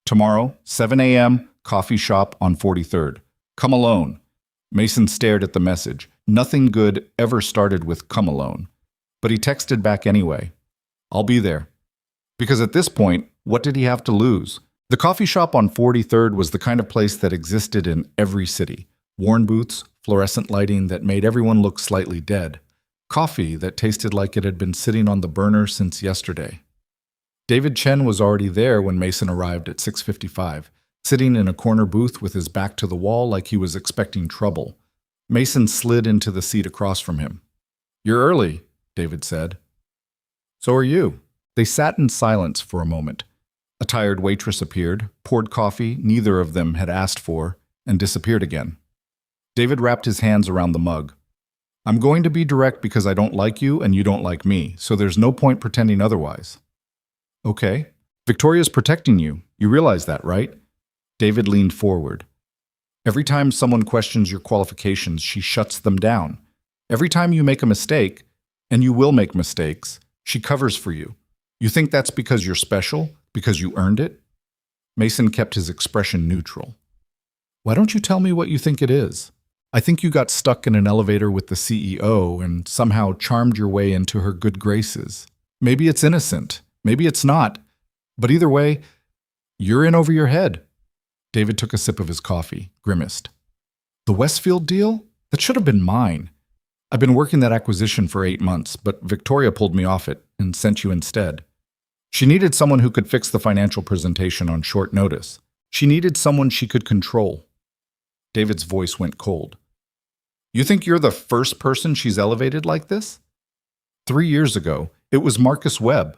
Tomorrow, 7 a.m., coffee shop on 43rd. Come alone. Mason stared at the message. Nothing good ever started with come alone. But he texted back anyway. I'll be there. Because at this point, what did he have to lose? The coffee shop on 43rd was the kind of place that existed in every city. Worn booths, fluorescent lighting that made everyone look slightly dead. Coffee that tasted like it had been sitting on the burner since yesterday. David Chen was already there when Mason arrived at 6:55, sitting in a corner booth with his back to the wall like he was expecting trouble. Mason slid into the seat across from him. You're early, David said. So are you. They sat in silence for a moment. A tired waitress appeared, poured coffee neither of them had asked for, and disappeared again. David wrapped his hands around the mug. I'm going to be direct because I don't like you and you don't like me, so there's no point pretending otherwise. Okay. Victoria's protecting you. You realize that, right? David leaned forward. Every time someone questions your qualifications, she shuts them down. Every time you make a mistake, and you will make mistakes, she covers for you. You think that's because you're special? Because you earned it? Mason kept his expression neutral. Why don't you tell me what you think it is? I think you got stuck in an elevator with the CEO and somehow charmed your way into her good graces. Maybe it's innocent. Maybe it's not. But either way, you're in over your head. David took a sip of his coffee, grimaced. The Westfield deal? That should have been mine. I've been working that acquisition for 8 months, but Victoria pulled me off it and sent you instead. She needed someone who could fix the financial presentation on short notice. She needed someone she could control. David's voice went cold. You think you're the first person she's elevated like this? 3 years ago, it was Marcus Webb.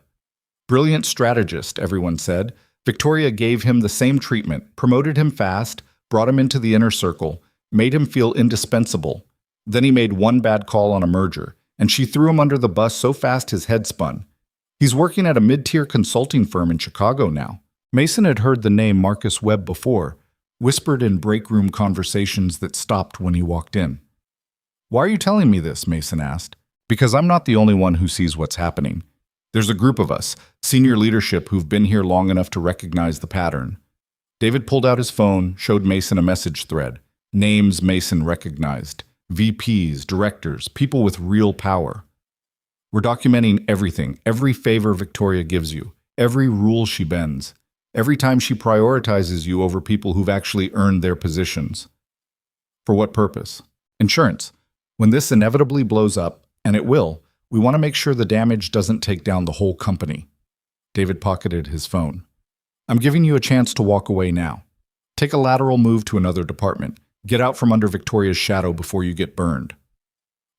Brilliant strategist, everyone said. Victoria gave him the same treatment, promoted him fast, brought him into the inner circle, made him feel indispensable. Then he made one bad call on a merger, and she threw him under the bus so fast his head spun. He's working at a mid-tier consulting firm in Chicago now. Mason had heard the name Marcus Webb before, whispered in break-room conversations that stopped when he walked in. Why are you telling me this? Mason asked. Because I'm not the only one who sees what's happening. There's a group of us, senior leadership, who've been here long enough to recognize the pattern. David pulled out his phone, showed Mason a message thread. Names Mason recognized. VPs, directors, people with real power. We're documenting everything, every favor Victoria gives you, every rule she bends, every time she prioritizes you over people who've actually earned their positions. For what purpose? Insurance. When this inevitably blows up, and it will, we want to make sure the damage doesn't take down the whole company. David pocketed his phone. I'm giving you a chance to walk away now. Take a lateral move to another department. Get out from under Victoria's shadow before you get burned.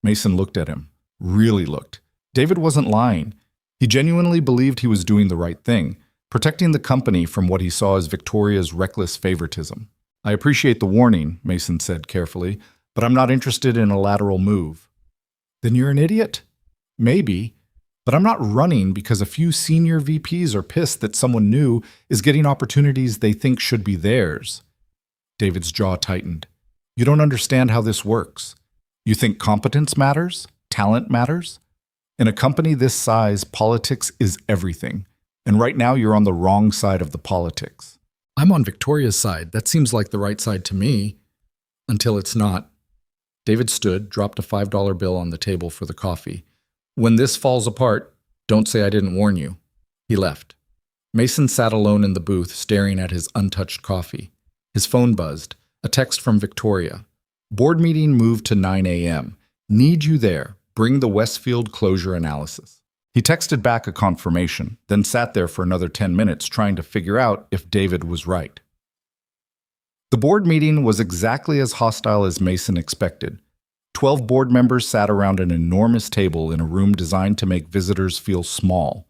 Mason looked at him. Really looked. David wasn't lying. He genuinely believed he was doing the right thing, protecting the company from what he saw as Victoria's reckless favoritism. I appreciate the warning, Mason said carefully, but I'm not interested in a lateral move. Then you're an idiot? Maybe, But I'm not running because a few senior VPs are pissed that someone new is getting opportunities they think should be theirs. David's jaw tightened. You don't understand how this works. You think competence matters? Talent matters? In a company this size, politics is everything. And right now you're on the wrong side of the politics. I'm on Victoria's side. That seems like the right side to me. Until it's not. David stood, dropped a $5 bill on the table for the coffee. When this falls apart, don't say I didn't warn you. He left. Mason sat alone in the booth, staring at his untouched coffee. His phone buzzed. A text from Victoria. Board meeting moved to 9 a.m. Need you there. Bring the Westfield closure analysis. He texted back a confirmation, then sat there for another 10 minutes trying to figure out if David was right. The board meeting was exactly as hostile as Mason expected. 12 board members sat around an enormous table in a room designed to make visitors feel small.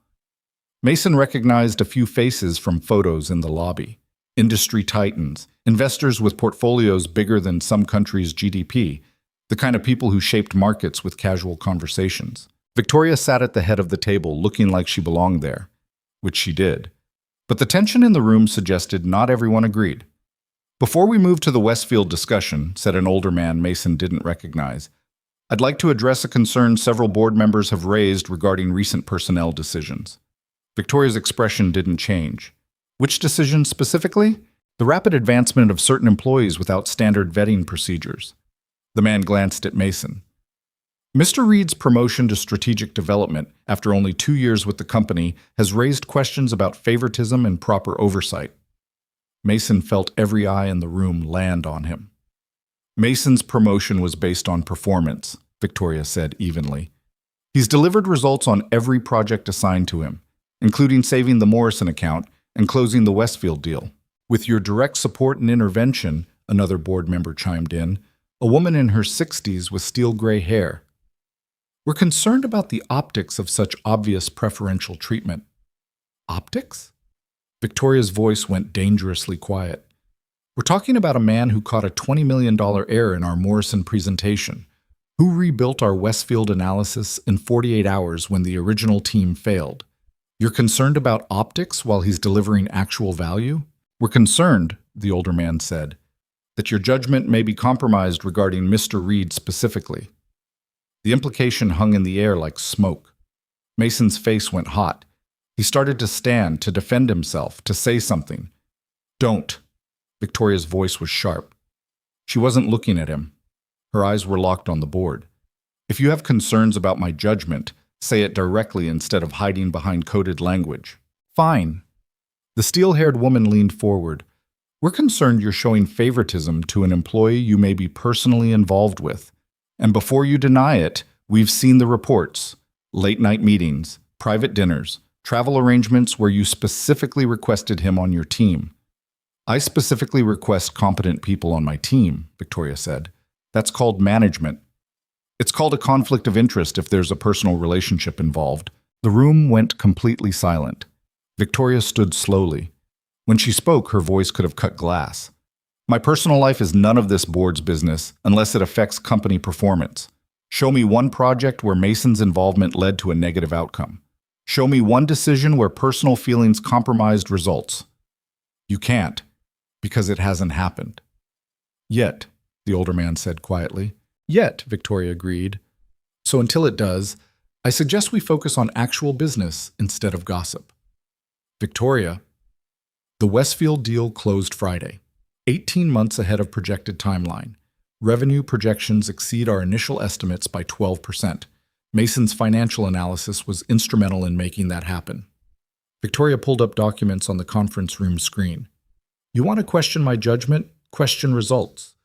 Mason recognized a few faces from photos in the lobby. Industry titans, investors with portfolios bigger than some countries' GDP, the kind of people who shaped markets with casual conversations. Victoria sat at the head of the table looking like she belonged there, which she did. But the tension in the room suggested not everyone agreed. Before we move to the Westfield discussion, said an older man Mason didn't recognize, I'd like to address a concern several board members have raised regarding recent personnel decisions. Victoria's expression didn't change. Which decisions specifically? The rapid advancement of certain employees without standard vetting procedures. The man glanced at Mason. Mr. Reed's promotion to strategic development after only 2 years with the company has raised questions about favoritism and proper oversight. Mason felt every eye in the room land on him. Mason's promotion was based on performance, Victoria said evenly. He's delivered results on every project assigned to him, including saving the Morrison account and closing the Westfield deal. With your direct support and intervention, another board member chimed in, a woman in her 60s with steel gray hair. We're concerned about the optics of such obvious preferential treatment. Optics? Victoria's voice went dangerously quiet. We're talking about a man who caught a $20 million error in our Morrison presentation, who rebuilt our Westfield analysis in 48 hours when the original team failed. You're concerned about optics while he's delivering actual value? We're concerned, the older man said, that your judgment may be compromised regarding Mr. Reed specifically. The implication hung in the air like smoke. Mason's face went hot. He started to stand, to defend himself, to say something. Don't. Victoria's voice was sharp. She wasn't looking at him. Her eyes were locked on the board. If you have concerns about my judgment, say it directly instead of hiding behind coded language. Fine. The steel-haired woman leaned forward. We're concerned you're showing favoritism to an employee you may be personally involved with. And before you deny it, we've seen the reports. Late-night meetings, private dinners, travel arrangements where you specifically requested him on your team. I specifically request competent people on my team, Victoria said. That's called management. It's called a conflict of interest if there's a personal relationship involved. The room went completely silent. Victoria stood slowly. When she spoke, her voice could have cut glass. My personal life is none of this board's business unless it affects company performance. Show me one project where Mason's involvement led to a negative outcome. Show me one decision where personal feelings compromised results. You can't, because it hasn't happened. Yet, the older man said quietly. Yet, Victoria agreed. So until it does, I suggest we focus on actual business instead of gossip. Victoria, the Westfield deal closed Friday, 18 months ahead of projected timeline. Revenue projections exceed our initial estimates by 12%. Mason's financial analysis was instrumental in making that happen. Victoria pulled up documents on the conference room screen. You want to question my judgment? Question results.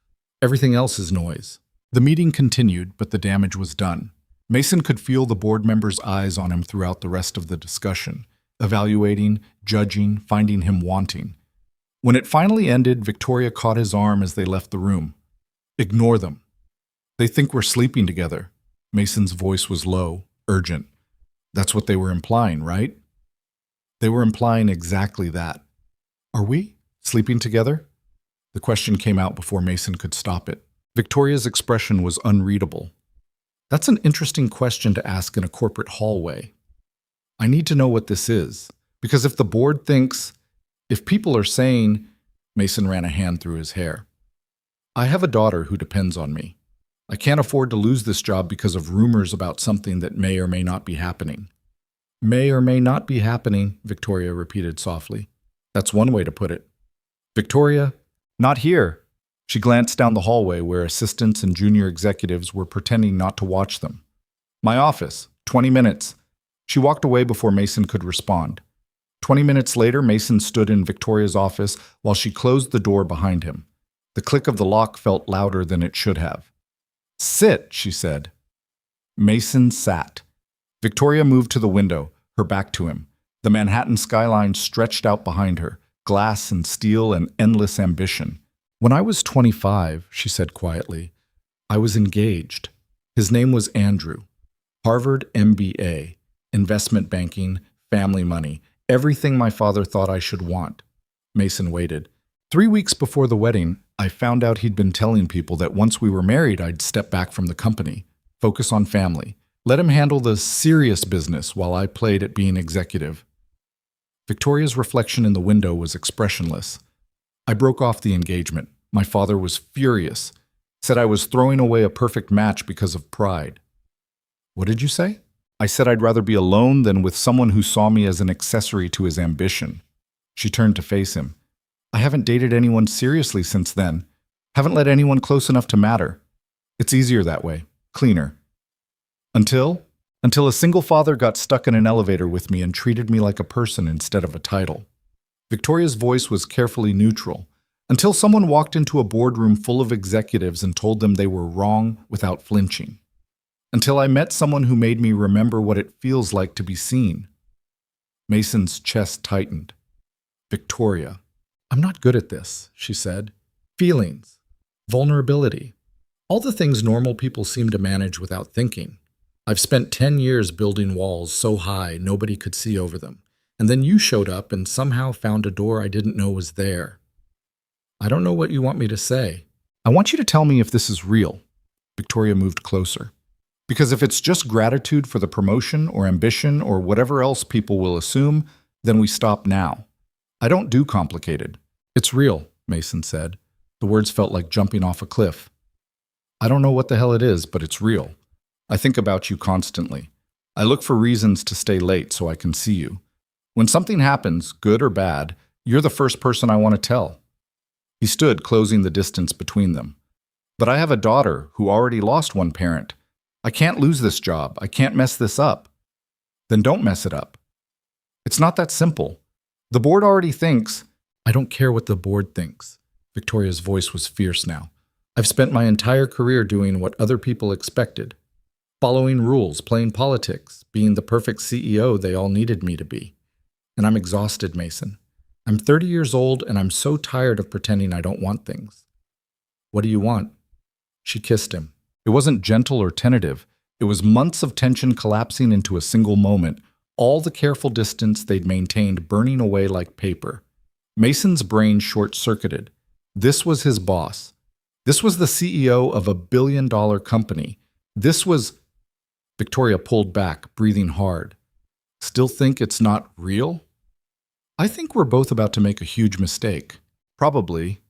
Everything else is noise. The meeting continued, but the damage was done. Mason could feel the board members' eyes on him throughout the rest of the discussion, evaluating, judging, finding him wanting. When it finally ended, Victoria caught his arm as they left the room. Ignore them. They think we're sleeping together. Mason's voice was low, urgent. That's what they were implying, right? They were implying exactly that. Are we sleeping together? The question came out before Mason could stop it. Victoria's expression was unreadable. That's an interesting question to ask in a corporate hallway. I need to know what this is. Because if the board thinks, if people are saying, Mason ran a hand through his hair. I have a daughter who depends on me. I can't afford to lose this job because of rumors about something that may or may not be happening. May or may not be happening, Victoria repeated softly. That's one way to put it. Victoria, not here. She glanced down the hallway where assistants and junior executives were pretending not to watch them. My office, 20 minutes. She walked away before Mason could respond. 20 minutes later, Mason stood in Victoria's office while she closed the door behind him. The click of the lock felt louder than it should have. Sit, she said. Mason sat. Victoria moved to the window, her back to him. The Manhattan skyline stretched out behind her, glass and steel and endless ambition. When I was 25, she said quietly, I was engaged. His name was Andrew. Harvard MBA, investment banking, family money, everything my father thought I should want. Mason waited. 3 weeks before the wedding, I found out he'd been telling people that once we were married, I'd step back from the company, focus on family, let him handle the serious business while I played at being executive. Victoria's reflection in the window was expressionless. I broke off the engagement. My father was furious, said I was throwing away a perfect match because of pride. What did you say? I said I'd rather be alone than with someone who saw me as an accessory to his ambition. She turned to face him. I haven't dated anyone seriously since then. Haven't let anyone close enough to matter. It's easier that way, cleaner. Until a single father got stuck in an elevator with me and treated me like a person instead of a title. Victoria's voice was carefully neutral. Until someone walked into a boardroom full of executives and told them they were wrong without flinching. Until I met someone who made me remember what it feels like to be seen. Mason's chest tightened. Victoria. I'm not good at this, she said. Feelings. Vulnerability. All the things normal people seem to manage without thinking. I've spent 10 years building walls so high nobody could see over them. And then you showed up and somehow found a door I didn't know was there. I don't know what you want me to say. I want you to tell me if this is real. Victoria moved closer. Because if it's just gratitude for the promotion or ambition or whatever else people will assume, then we stop now. I don't do complicated. It's real, Mason said. The words felt like jumping off a cliff. I don't know what the hell it is, but it's real. I think about you constantly. I look for reasons to stay late so I can see you. When something happens, good or bad, you're the first person I want to tell. He stood, closing the distance between them. But I have a daughter who already lost one parent. I can't lose this job. I can't mess this up. Then don't mess it up. It's not that simple. The board already thinks. I don't care what the board thinks. Victoria's voice was fierce now. I've spent my entire career doing what other people expected. Following rules, playing politics, being the perfect CEO they all needed me to be. And I'm exhausted, Mason. I'm 30 years old and I'm so tired of pretending I don't want things. What do you want? She kissed him. It wasn't gentle or tentative. It was months of tension collapsing into a single moment, all the careful distance they'd maintained burning away like paper. Mason's brain short-circuited. This was his boss. This was the CEO of a billion-dollar company. This was... Victoria pulled back, breathing hard. Still think it's not real? I think we're both about to make a huge mistake. Probably.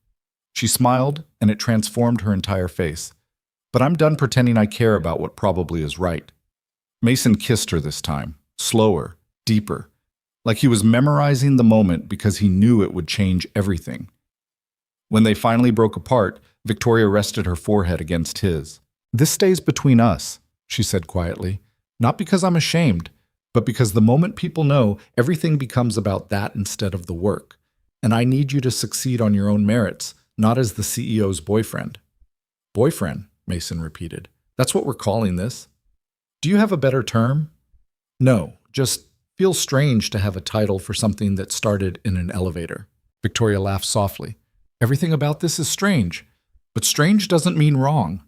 She smiled, and it transformed her entire face. But I'm done pretending I care about what probably is right. Mason kissed her this time, slower, deeper, like he was memorizing the moment because he knew it would change everything. When they finally broke apart, Victoria rested her forehead against his. This stays between us, she said quietly, not because I'm ashamed, but because the moment people know, everything becomes about that instead of the work. And I need you to succeed on your own merits, not as the CEO's boyfriend. Boyfriend, Mason repeated. That's what we're calling this. Do you have a better term? No, just feels strange to have a title for something that started in an elevator. Victoria laughed softly. Everything about this is strange, but strange doesn't mean wrong.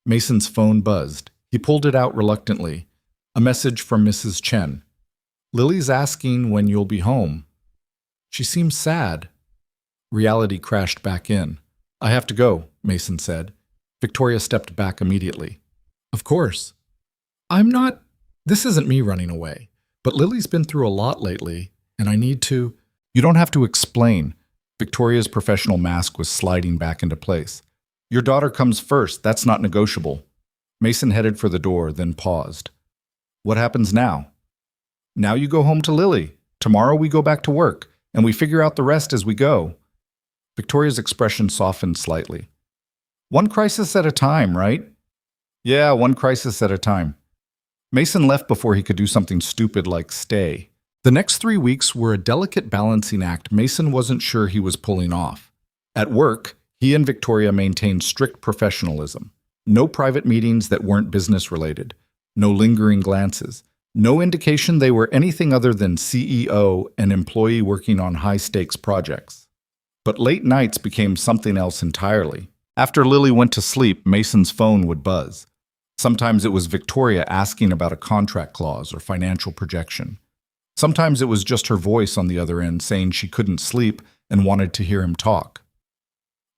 Mason's phone buzzed. He pulled it out reluctantly. A message from Mrs. Chen. Lily's asking when you'll be home. She seems sad. Reality crashed back in. I have to go, Mason said. Victoria stepped back immediately. Of course. I'm not... This isn't me running away. But Lily's been through a lot lately, and I need to... You don't have to explain. Victoria's professional mask was sliding back into place. Your daughter comes first. That's not negotiable. Mason headed for the door, then paused. What happens now? Now you go home to Lily. Tomorrow we go back to work, and we figure out the rest as we go. Victoria's expression softened slightly. One crisis at a time, right? Yeah, one crisis at a time. Mason left before he could do something stupid like stay. The next 3 weeks were a delicate balancing act Mason wasn't sure he was pulling off. At work, he and Victoria maintained strict professionalism. No private meetings that weren't business-related. No lingering glances. No indication they were anything other than CEO and employee working on high-stakes projects. But late nights became something else entirely. After Lily went to sleep, Mason's phone would buzz. Sometimes it was Victoria asking about a contract clause or financial projection. Sometimes it was just her voice on the other end saying she couldn't sleep and wanted to hear him talk.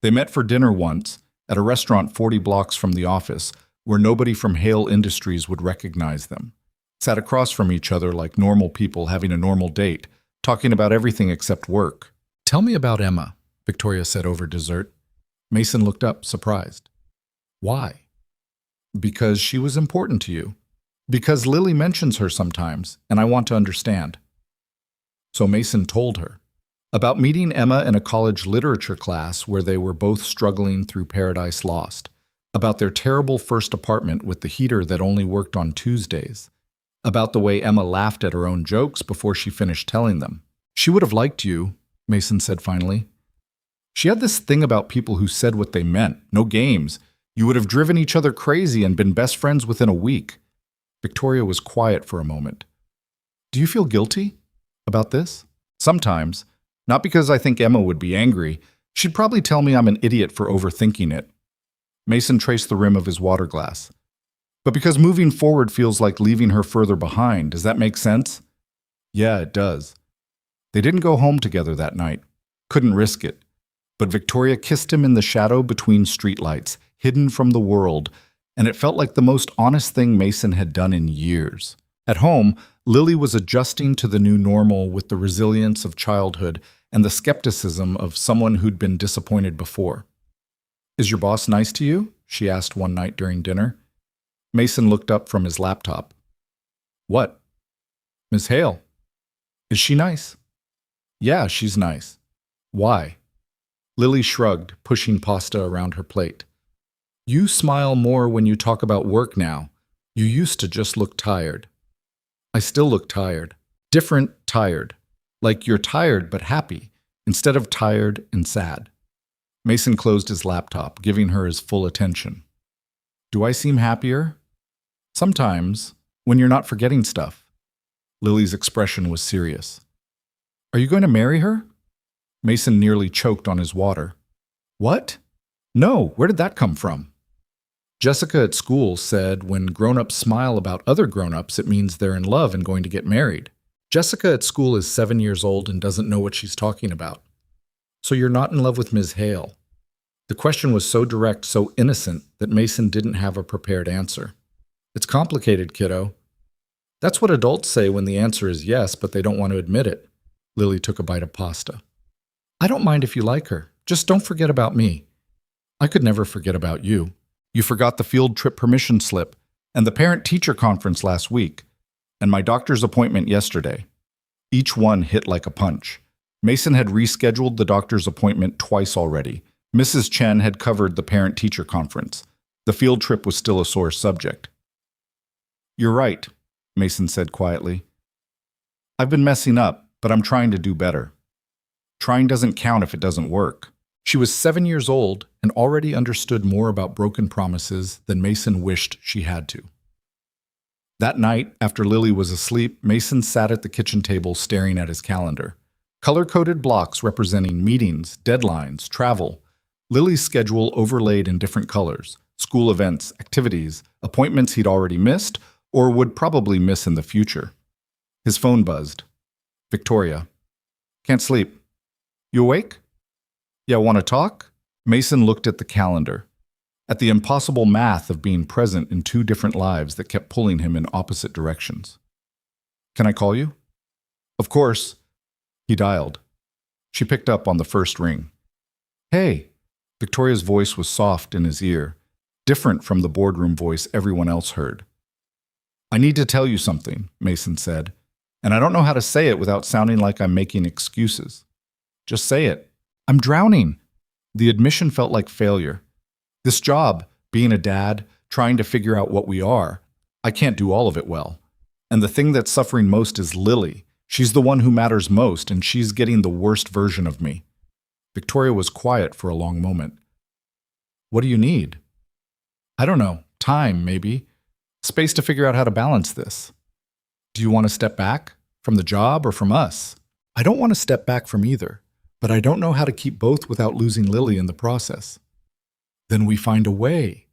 They met for dinner once, at a restaurant 40 blocks from the office, where nobody from Hale Industries would recognize them. Sat across from each other like normal people having a normal date, talking about everything except work. Tell me about Emma, Victoria said over dessert. Mason looked up, surprised. Why? Because she was important to you. Because Lily mentions her sometimes, and I want to understand. So Mason told her about meeting Emma in a college literature class where they were both struggling through Paradise Lost, about their terrible first apartment with the heater that only worked on Tuesdays, about the way Emma laughed at her own jokes before she finished telling them. She would have liked you, Mason said finally. She had this thing about people who said what they meant, no games. You would have driven each other crazy and been best friends within a week. Victoria was quiet for a moment. Do you feel guilty about this? Sometimes. Not because I think Emma would be angry. She'd probably tell me I'm an idiot for overthinking it. Mason traced the rim of his water glass. But because moving forward feels like leaving her further behind. Does that make sense? Yeah, it does. They didn't go home together that night. Couldn't risk it. But Victoria kissed him in the shadow between streetlights, hidden from the world, and it felt like the most honest thing Mason had done in years. At home, Lily was adjusting to the new normal with the resilience of childhood and the skepticism of someone who'd been disappointed before. Is your boss nice to you? She asked one night during dinner. Mason looked up from his laptop. What? Miss Hale. Is she nice? Yeah, she's nice. Why? Lily shrugged, pushing pasta around her plate. You smile more when you talk about work now. You used to just look tired. I still look tired. Different tired. Like you're tired but happy, instead of tired and sad. Mason closed his laptop, giving her his full attention. Do I seem happier? Sometimes, when you're not forgetting stuff. Lily's expression was serious. Are you going to marry her? Mason nearly choked on his water. What? No, where did that come from? Jessica at school said when grown-ups smile about other grown-ups, it means they're in love and going to get married. Jessica at school is 7 years old and doesn't know what she's talking about. So you're not in love with Ms. Hale? The question was so direct, so innocent, that Mason didn't have a prepared answer. It's complicated, kiddo. That's what adults say when the answer is yes, but they don't want to admit it. Lily took a bite of pasta. I don't mind if you like her. Just don't forget about me. I could never forget about you. You forgot the field trip permission slip, and the parent-teacher conference last week, and my doctor's appointment yesterday. Each one hit like a punch. Mason had rescheduled the doctor's appointment twice already. Mrs. Chen had covered the parent-teacher conference. The field trip was still a sore subject. You're right, Mason said quietly. I've been messing up, but I'm trying to do better. Trying doesn't count if it doesn't work. She was 7 years old and already understood more about broken promises than Mason wished she had to. That night, after Lily was asleep, Mason sat at the kitchen table staring at his calendar. Color-coded blocks representing meetings, deadlines, travel. Lily's schedule overlaid in different colors. School events, activities, appointments he'd already missed or would probably miss in the future. His phone buzzed. Victoria. Can't sleep. You awake? Yeah, want to talk? Mason looked at the calendar, at the impossible math of being present in two different lives that kept pulling him in opposite directions. Can I call you? Of course. He dialed. She picked up on the first ring. Hey. Victoria's voice was soft in his ear, different from the boardroom voice everyone else heard. I need to tell you something, Mason said, and I don't know how to say it without sounding like I'm making excuses. Just say it. I'm drowning. The admission felt like failure. This job, being a dad, trying to figure out what we are, I can't do all of it well. And the thing that's suffering most is Lily. She's the one who matters most, and she's getting the worst version of me. Victoria was quiet for a long moment. What do you need? I don't know. Time, maybe. Space to figure out how to balance this. Do you want to step back? From the job or from us? I don't want to step back from either, but I don't know how to keep both without losing Lily in the process. Then we find a way.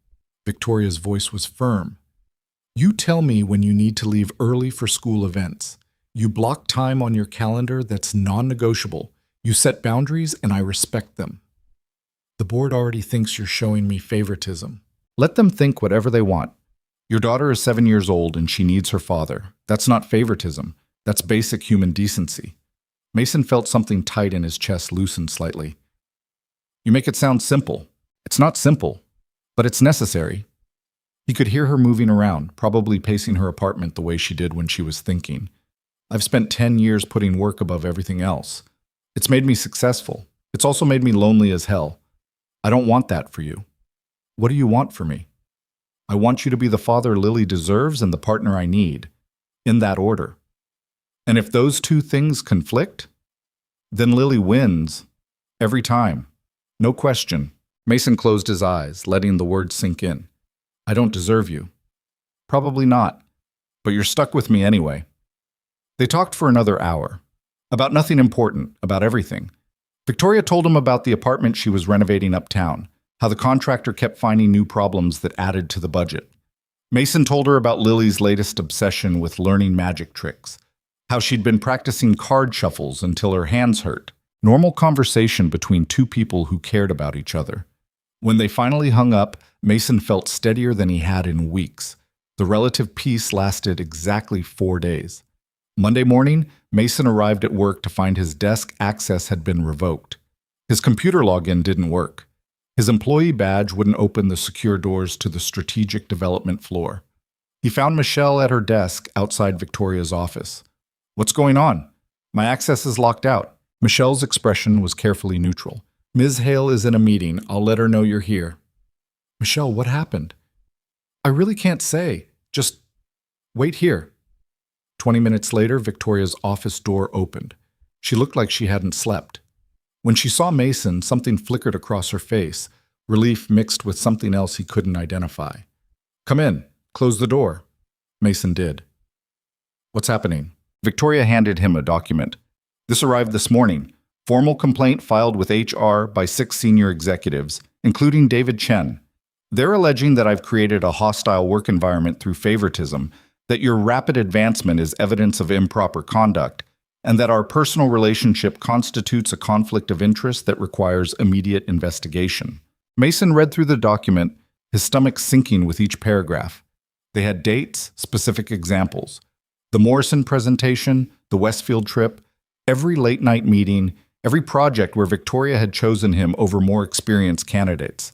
Victoria's voice was firm. You tell me when you need to leave early for school events. You block time on your calendar that's non-negotiable. You set boundaries, and I respect them. The board already thinks you're showing me favoritism. Let them think whatever they want. Your daughter is 7 years old, and she needs her father. That's not favoritism. That's basic human decency. Mason felt something tight in his chest loosen slightly. You make it sound simple. It's not simple, but it's necessary. He could hear her moving around, probably pacing her apartment the way she did when she was thinking. I've spent 10 years putting work above everything else. It's made me successful. It's also made me lonely as hell. I don't want that for you. What do you want for me? I want you to be the father Lily deserves and the partner I need. In that order. And if those two things conflict, then Lily wins. Every time. No question. Mason closed his eyes, letting the words sink in. I don't deserve you. Probably not. But you're stuck with me anyway. They talked for another hour. About nothing important, about everything. Victoria told him about the apartment she was renovating uptown, how the contractor kept finding new problems that added to the budget. Mason told her about Lily's latest obsession with learning magic tricks, how she'd been practicing card shuffles until her hands hurt. Normal conversation between two people who cared about each other. When they finally hung up, Mason felt steadier than he had in weeks. The relative peace lasted exactly 4 days. Monday morning, Mason arrived at work to find his desk access had been revoked. His computer login didn't work. His employee badge wouldn't open the secure doors to the strategic development floor. He found Michelle at her desk outside Victoria's office. What's going on? My access is locked out. Michelle's expression was carefully neutral. Ms. Hale is in a meeting. I'll let her know you're here. Michelle, what happened? I really can't say. Just wait here. 20 minutes later, Victoria's office door opened. She looked like she hadn't slept. When she saw Mason, something flickered across her face, relief mixed with something else he couldn't identify. Come in. Close the door. Mason did. What's happening? Victoria handed him a document. This arrived this morning. Formal complaint filed with HR by 6 senior executives, including David Chen. They're alleging that I've created a hostile work environment through favoritism, that your rapid advancement is evidence of improper conduct, and that our personal relationship constitutes a conflict of interest that requires immediate investigation. Mason read through the document, his stomach sinking with each paragraph. They had dates, specific examples. The Morrison presentation, the Westfield trip, every late-night meeting, every project where Victoria had chosen him over more experienced candidates.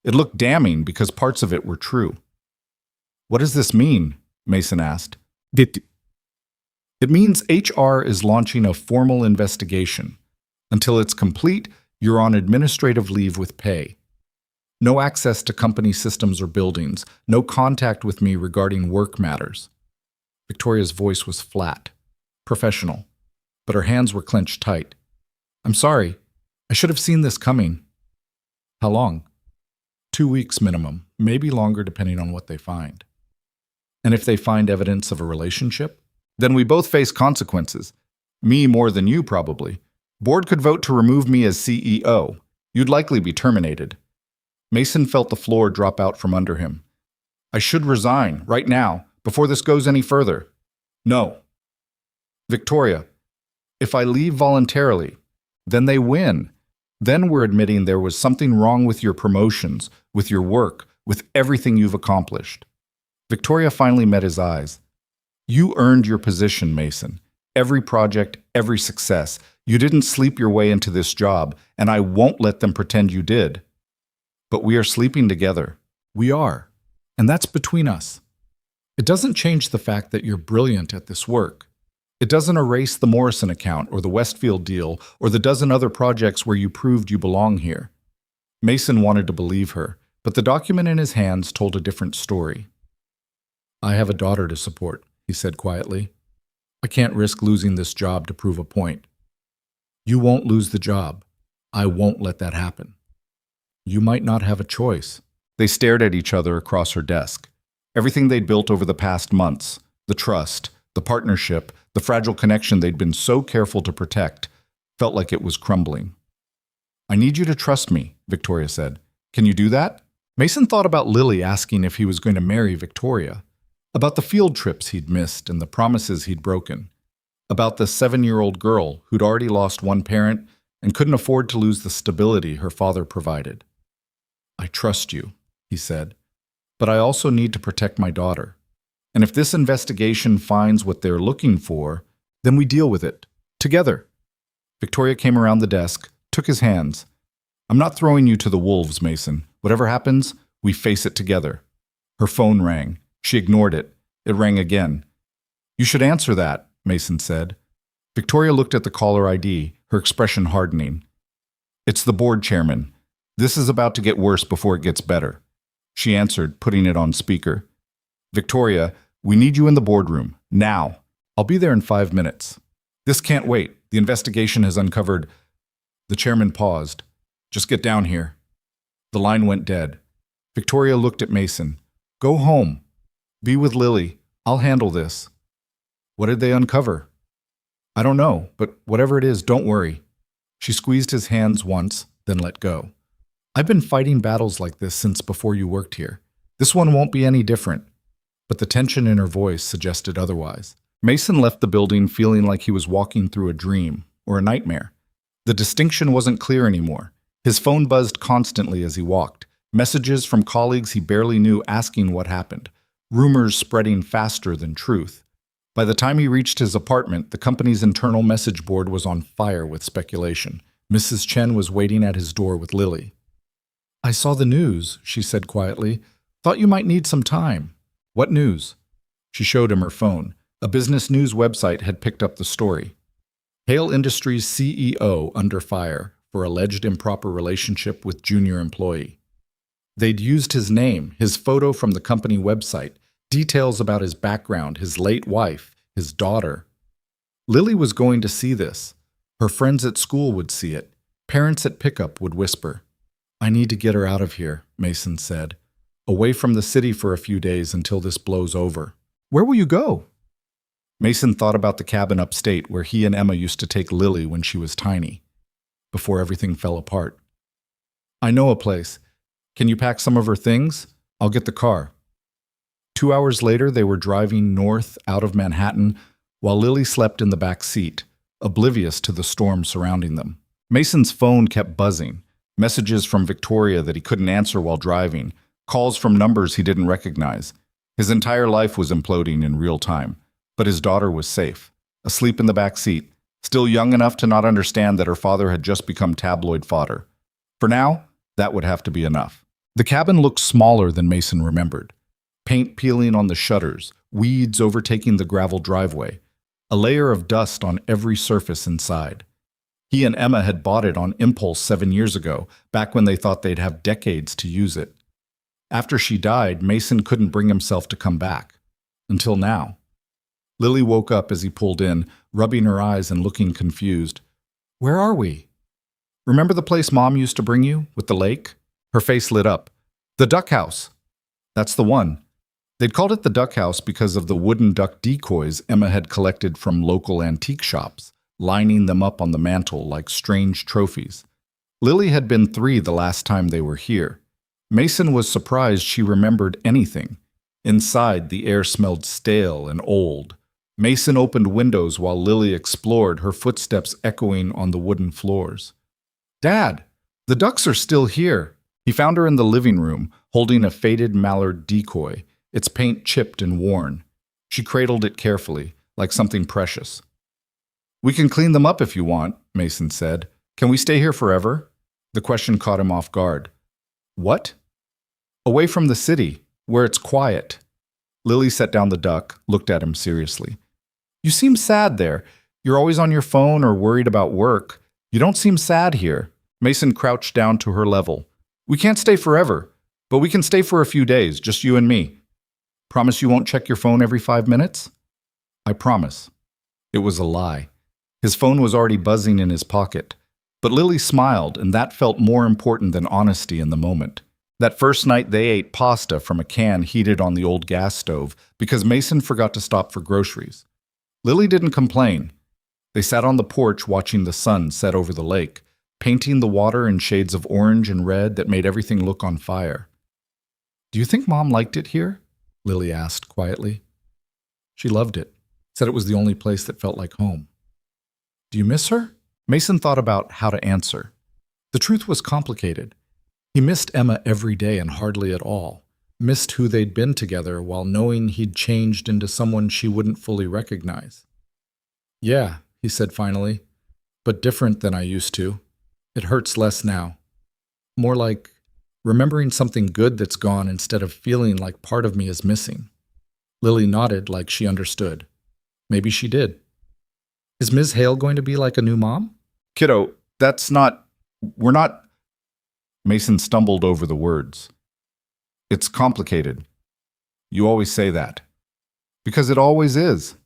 It looked damning because parts of it were true. What does this mean? Mason asked. It means HR is launching a formal investigation. Until it's complete, you're on administrative leave with pay. No access to company systems or buildings, no contact with me regarding work matters. Victoria's voice was flat, professional, but her hands were clenched tight. I'm sorry. I should have seen this coming. How long? 2 weeks minimum, maybe longer depending on what they find. And if they find evidence of a relationship? Then we both face consequences. Me more than you, probably. Board could vote to remove me as CEO. You'd likely be terminated. Mason felt the floor drop out from under him. I should resign, right now, before this goes any further. No. Victoria, if I leave voluntarily, then they win. Then we're admitting there was something wrong with your promotions, with your work, with everything you've accomplished. Victoria finally met his eyes. You earned your position, Mason. Every project, every success. You didn't sleep your way into this job, and I won't let them pretend you did. But we are sleeping together. We are. And that's between us. It doesn't change the fact that you're brilliant at this work. It doesn't erase the Morrison account or the Westfield deal or the dozen other projects where you proved you belong here. Mason wanted to believe her, but the document in his hands told a different story. I have a daughter to support, he said quietly. I can't risk losing this job to prove a point. You won't lose the job. I won't let that happen. You might not have a choice. They stared at each other across her desk. Everything they'd built over the past months, the trust, the partnership, the fragile connection they'd been so careful to protect, felt like it was crumbling. I need you to trust me, Victoria said. Can you do that? Mason thought about Lily asking if he was going to marry Victoria, about the field trips he'd missed and the promises he'd broken, about the 7-year-old girl who'd already lost one parent and couldn't afford to lose the stability her father provided. I trust you, he said, but I also need to protect my daughter. And if this investigation finds what they're looking for, then we deal with it, together. Victoria came around the desk, took his hands. I'm not throwing you to the wolves, Mason. Whatever happens, we face it together. Her phone rang. She ignored it. It rang again. You should answer that, Mason said. Victoria looked at the caller ID, her expression hardening. It's the board chairman. This is about to get worse before it gets better. She answered, putting it on speaker. Victoria, we need you in the boardroom, now. I'll be there in 5 minutes. This can't wait. The investigation has uncovered... The chairman paused. Just get down here. The line went dead. Victoria looked at Mason. Go home. Be with Lily. I'll handle this. What did they uncover? I don't know, but whatever it is, don't worry. She squeezed his hands once, then let go. I've been fighting battles like this since before you worked here. This one won't be any different. But the tension in her voice suggested otherwise. Mason left the building feeling like he was walking through a dream or a nightmare. The distinction wasn't clear anymore. His phone buzzed constantly as he walked, messages from colleagues he barely knew asking what happened, rumors spreading faster than truth. By the time he reached his apartment, the company's internal message board was on fire with speculation. Mrs. Chen was waiting at his door with Lily. I saw the news, she said quietly. Thought you might need some time. What news? She showed him her phone. A business news website had picked up the story. Hale Industries CEO under fire for alleged improper relationship with junior employee. They'd used his name, his photo from the company website, details about his background, his late wife, his daughter. Lily was going to see this. Her friends at school would see it. Parents at pickup would whisper. I need to get her out of here, Mason said. Away from the city for a few days until this blows over. Where will you go? Mason thought about the cabin upstate where he and Emma used to take Lily when she was tiny, before everything fell apart. I know a place. Can you pack some of her things? I'll get the car. 2 hours later, they were driving north out of Manhattan while Lily slept in the back seat, oblivious to the storm surrounding them. Mason's phone kept buzzing, messages from Victoria that he couldn't answer while driving, calls from numbers he didn't recognize. His entire life was imploding in real time, but his daughter was safe, asleep in the back seat, still young enough to not understand that her father had just become tabloid fodder. For now, that would have to be enough. The cabin looked smaller than Mason remembered. Paint peeling on the shutters, weeds overtaking the gravel driveway, a layer of dust on every surface inside. He and Emma had bought it on impulse 7 years ago, back when they thought they'd have decades to use it. After she died, Mason couldn't bring himself to come back. Until now. Lily woke up as he pulled in, rubbing her eyes and looking confused. Where are we? Remember the place Mom used to bring you, with the lake? Her face lit up. The duck house. That's the one. They'd called it the duck house because of the wooden duck decoys Emma had collected from local antique shops, lining them up on the mantel like strange trophies. Lily had been 3 the last time they were here. Mason was surprised she remembered anything. Inside, the air smelled stale and old. Mason opened windows while Lily explored, her footsteps echoing on the wooden floors. Dad, the ducks are still here. He found her in the living room, holding a faded mallard decoy, its paint chipped and worn. She cradled it carefully, like something precious. "We can clean them up if you want," Mason said. "Can we stay here forever?" The question caught him off guard. "What?" "Away from the city, where it's quiet." Lily set down the duck, looked at him seriously. "You seem sad there. You're always on your phone or worried about work. You don't seem sad here." Mason crouched down to her level. "We can't stay forever, but we can stay for a few days, just you and me. Promise you won't check your phone every 5 minutes?" "I promise." It was a lie. His phone was already buzzing in his pocket. But Lily smiled, and that felt more important than honesty in the moment. That first night they ate pasta from a can heated on the old gas stove because Mason forgot to stop for groceries. Lily didn't complain. They sat on the porch watching the sun set over the lake, painting the water in shades of orange and red that made everything look on fire. "Do you think Mom liked it here?" Lily asked quietly. "She loved it. Said it was the only place that felt like home." "Do you miss her?" Mason thought about how to answer. The truth was complicated. He missed Emma every day and hardly at all. Missed who they'd been together while knowing he'd changed into someone she wouldn't fully recognize. "Yeah," he said finally, "but different than I used to. It hurts less now. More like remembering something good that's gone instead of feeling like part of me is missing." Lily nodded like she understood. Maybe she did. "Is Ms. Hale going to be like a new mom?" "Kiddo, we're not..." Mason stumbled over the words. "It's complicated. You always say that." "Because it always is."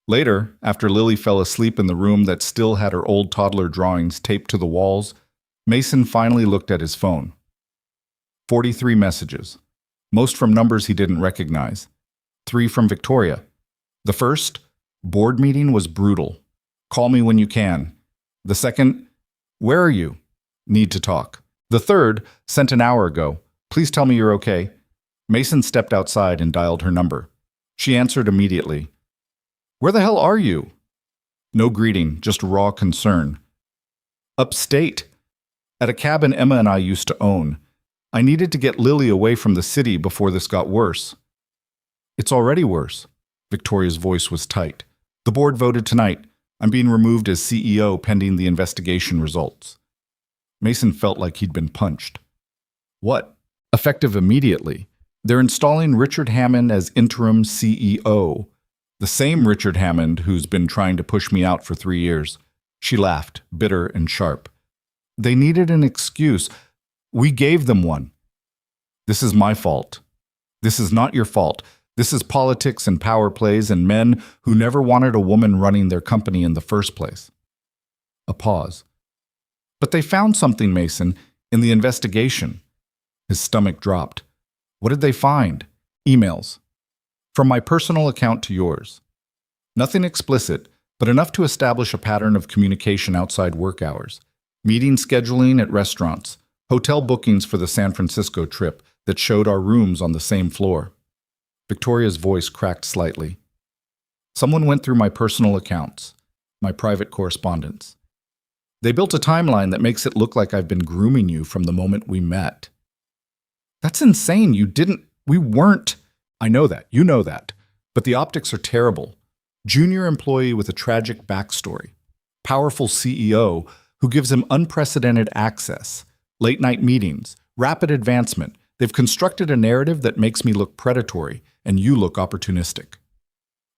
Later, after Lily fell asleep in the room that still had her old toddler drawings taped to the walls, Mason finally looked at his phone. 43 messages, most from numbers he didn't recognize. 3 from Victoria. The first, "Board meeting was brutal. Call me when you can." The second, "Where are you? Need to talk." The third, sent an hour ago. "Please tell me you're okay." Mason stepped outside and dialed her number. She answered immediately. "Where the hell are you?" No greeting, just raw concern. "Upstate. At a cabin Emma and I used to own. I needed to get Lily away from the city before this got worse." "It's already worse." Victoria's voice was tight. "The board voted tonight. I'm being removed as CEO pending the investigation results." Mason felt like he'd been punched. "What?" "Effective immediately. They're installing Richard Hammond as interim CEO. The same Richard Hammond who's been trying to push me out for 3 years." She laughed, bitter and sharp. "They needed an excuse. We gave them one." "This is my fault." "This is not your fault. This is politics and power plays and men who never wanted a woman running their company in the first place." A pause. "But they found something, Mason, in the investigation." His stomach dropped. "What did they find?" "Emails. From my personal account to yours. Nothing explicit, but enough to establish a pattern of communication outside work hours. Meeting scheduling at restaurants, hotel bookings for the San Francisco trip that showed our rooms on the same floor." Victoria's voice cracked slightly. "Someone went through my personal accounts, my private correspondence. They built a timeline that makes it look like I've been grooming you from the moment we met." "That's insane. We weren't..." "I know that. You know that. But the optics are terrible. Junior employee with a tragic backstory. Powerful CEO who gives him unprecedented access. Late-night meetings. Rapid advancement. They've constructed a narrative that makes me look predatory, and you look opportunistic."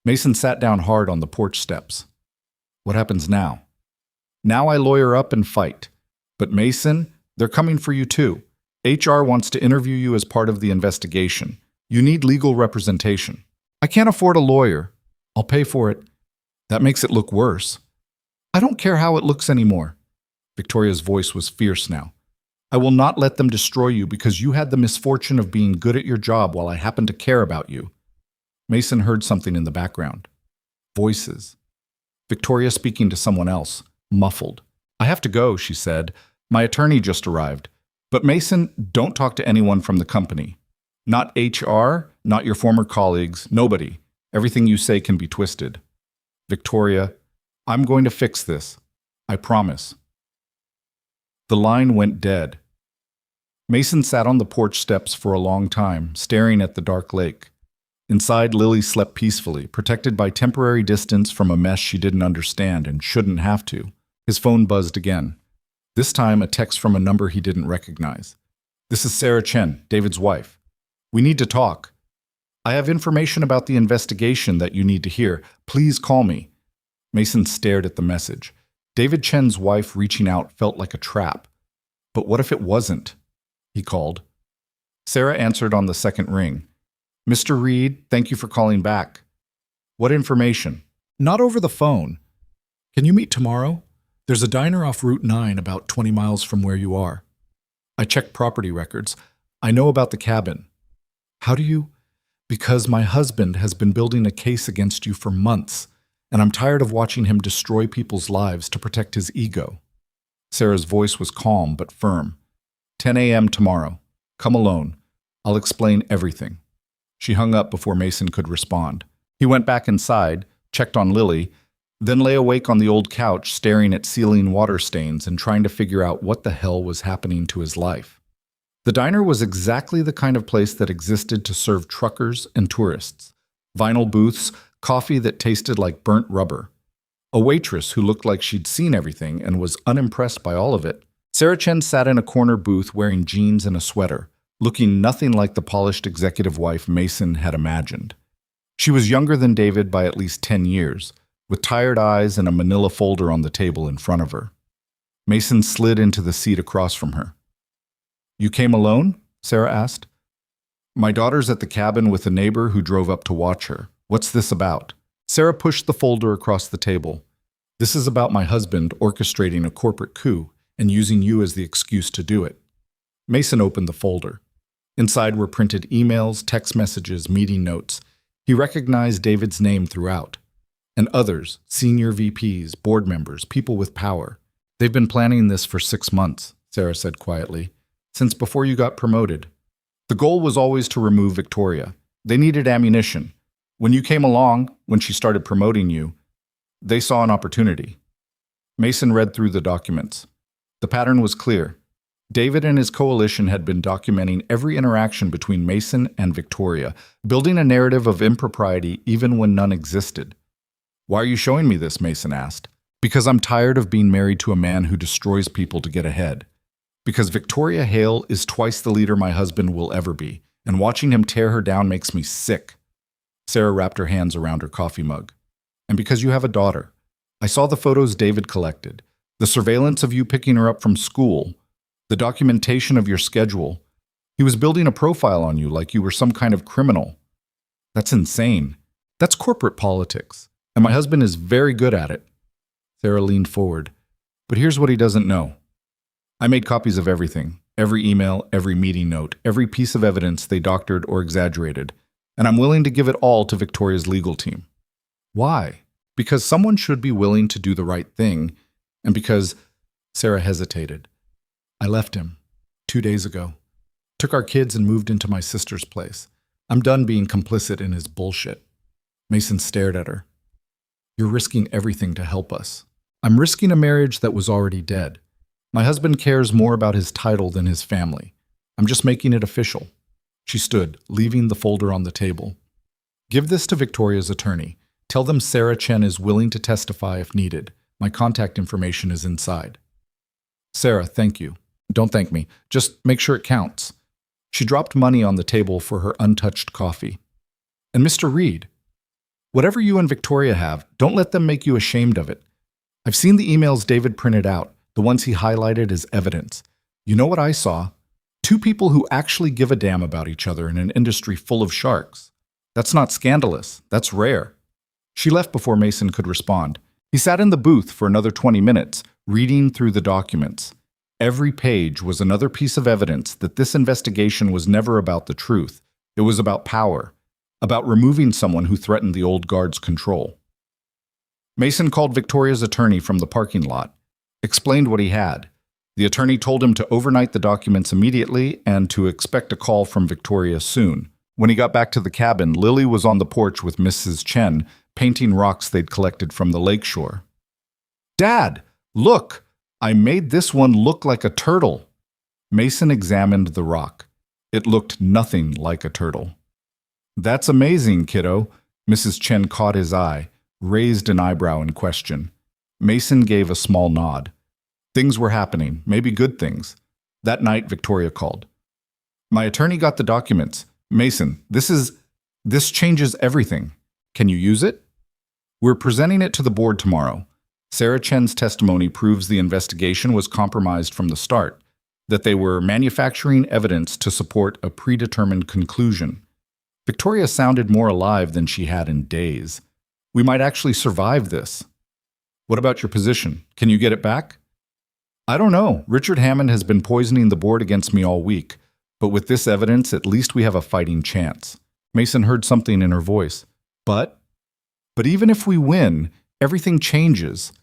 Mason sat down hard on the porch steps. "What happens now?" "Now I lawyer up and fight. But Mason, they're coming for you too. HR wants to interview you as part of the investigation. You need legal representation." "I can't afford a lawyer." "I'll pay for it." "That makes it look worse." "I don't care how it looks anymore." Victoria's voice was fierce now. "I will not let them destroy you because you had the misfortune of being good at your job while I happened to care about you." Mason heard something in the background. Voices. Victoria speaking to someone else, muffled. "I have to go," she said. "My attorney just arrived. But Mason, don't talk to anyone from the company. Not HR, not your former colleagues, nobody. Everything you say can be twisted." "Victoria, I'm going to fix this. I promise." The line went dead. Mason sat on the porch steps for a long time, staring at the dark lake. Inside, Lily slept peacefully, protected by temporary distance from a mess she didn't understand and shouldn't have to. His phone buzzed again. This time, a text from a number he didn't recognize. "This is Sarah Chen, David's wife. We need to talk. I have information about the investigation that you need to hear. Please call me." Mason stared at the message. David Chen's wife reaching out felt like a trap. But what if it wasn't? He called. Sarah answered on the second ring. "Mr. Reed, thank you for calling back. What information?" "Not over the phone. Can you meet tomorrow? There's a diner off Route 9 about 20 miles from where you are. I checked property records. I know about the cabin." "How do you?" "Because my husband has been building a case against you for months, and I'm tired of watching him destroy people's lives to protect his ego." Sarah's voice was calm but firm. 10 a.m. tomorrow. Come alone. I'll explain everything." She hung up before Mason could respond. He went back inside, checked on Lily, then lay awake on the old couch staring at ceiling water stains and trying to figure out what the hell was happening to his life. The diner was exactly the kind of place that existed to serve truckers and tourists. Vinyl booths, coffee that tasted like burnt rubber. A waitress who looked like she'd seen everything and was unimpressed by all of it. Sarah Chen sat in a corner booth wearing jeans and a sweater, looking nothing like the polished executive wife Mason had imagined. She was younger than David by at least 10 years, with tired eyes and a manila folder on the table in front of her. Mason slid into the seat across from her. "You came alone?" Sarah asked. "My daughter's at the cabin with a neighbor who drove up to watch her. What's this about?" Sarah pushed the folder across the table. "This is about my husband orchestrating a corporate coup and using you as the excuse to do it." Mason opened the folder. Inside were printed emails, text messages, meeting notes. He recognized David's name throughout. And others, senior VPs, board members, people with power. "They've been planning this for 6 months," Sarah said quietly, "since before you got promoted. The goal was always to remove Victoria. They needed ammunition. When you came along, when she started promoting you, they saw an opportunity." Mason read through the documents. The pattern was clear. David and his coalition had been documenting every interaction between Mason and Victoria, building a narrative of impropriety even when none existed. "Why are you showing me this?" Mason asked. "Because I'm tired of being married to a man who destroys people to get ahead. Because Victoria Hale is twice the leader my husband will ever be, and watching him tear her down makes me sick." Sarah wrapped her hands around her coffee mug. "And because you have a daughter. I saw the photos David collected, the surveillance of you picking her up from school, the documentation of your schedule. He was building a profile on you like you were some kind of criminal. That's insane. That's corporate politics. And my husband is very good at it." Sarah leaned forward. "But here's what he doesn't know. I made copies of everything, every email, every meeting note, every piece of evidence they doctored or exaggerated, and I'm willing to give it all to Victoria's legal team." "Why?" "Because someone should be willing to do the right thing, and because—" Sarah hesitated. "I left him 2 days ago. Took our kids and moved into my sister's place. I'm done being complicit in his bullshit." Mason stared at her. "You're risking everything to help us." "I'm risking a marriage that was already dead. My husband cares more about his title than his family. I'm just making it official." She stood, leaving the folder on the table. "Give this to Victoria's attorney. Tell them Sarah Chen is willing to testify if needed. My contact information is inside." "Sarah, thank you. Don't thank me. Just make sure it counts." She dropped money on the table for her untouched coffee. "And Mr. Reed, whatever you and Victoria have, don't let them make you ashamed of it. I've seen the emails David printed out, the ones he highlighted as evidence. You know what I saw? 2 people who actually give a damn about each other in an industry full of sharks. That's not scandalous. That's rare." She left before Mason could respond. He sat in the booth for another 20 minutes, reading through the documents. Every page was another piece of evidence that this investigation was never about the truth. It was about power, about removing someone who threatened the old guard's control. Mason called Victoria's attorney from the parking lot, explained what he had. The attorney told him to overnight the documents immediately and to expect a call from Victoria soon. When he got back to the cabin, Lily was on the porch with Mrs. Chen, painting rocks they'd collected from the lakeshore. "Dad, look! I made this one look like a turtle." Mason examined the rock. It looked nothing like a turtle. That's amazing, kiddo. Mrs. Chen caught his eye, raised an eyebrow in question. Mason gave a small nod. Things were happening, maybe good things. That night, Victoria called. My attorney got the documents. Mason, this changes everything. Can you use it? We're presenting it to the board tomorrow. Sarah Chen's testimony proves the investigation was compromised from the start, that they were manufacturing evidence to support a predetermined conclusion. Victoria sounded more alive than she had in days. We might actually survive this. What about your position? Can you get it back? I don't know. Richard Hammond has been poisoning the board against me all week, but with this evidence, at least we have a fighting chance. Mason heard something in her voice. But even if we win, everything changes.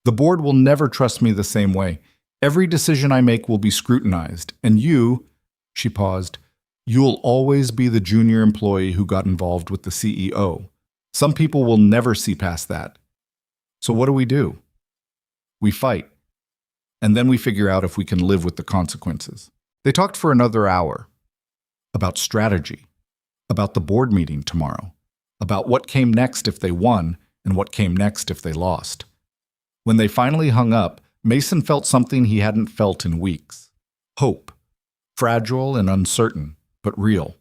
The board will never trust me the same way. Every decision I make will be scrutinized, and you, she paused, you'll always be the junior employee who got involved with the CEO. Some people will never see past that. So what do? We fight. And then we figure out if we can live with the consequences. They talked for another hour. About strategy. About the board meeting tomorrow. About what came next if they won, and what came next if they lost. When they finally hung up, Mason felt something he hadn't felt in weeks. Hope. Fragile and uncertain, but real.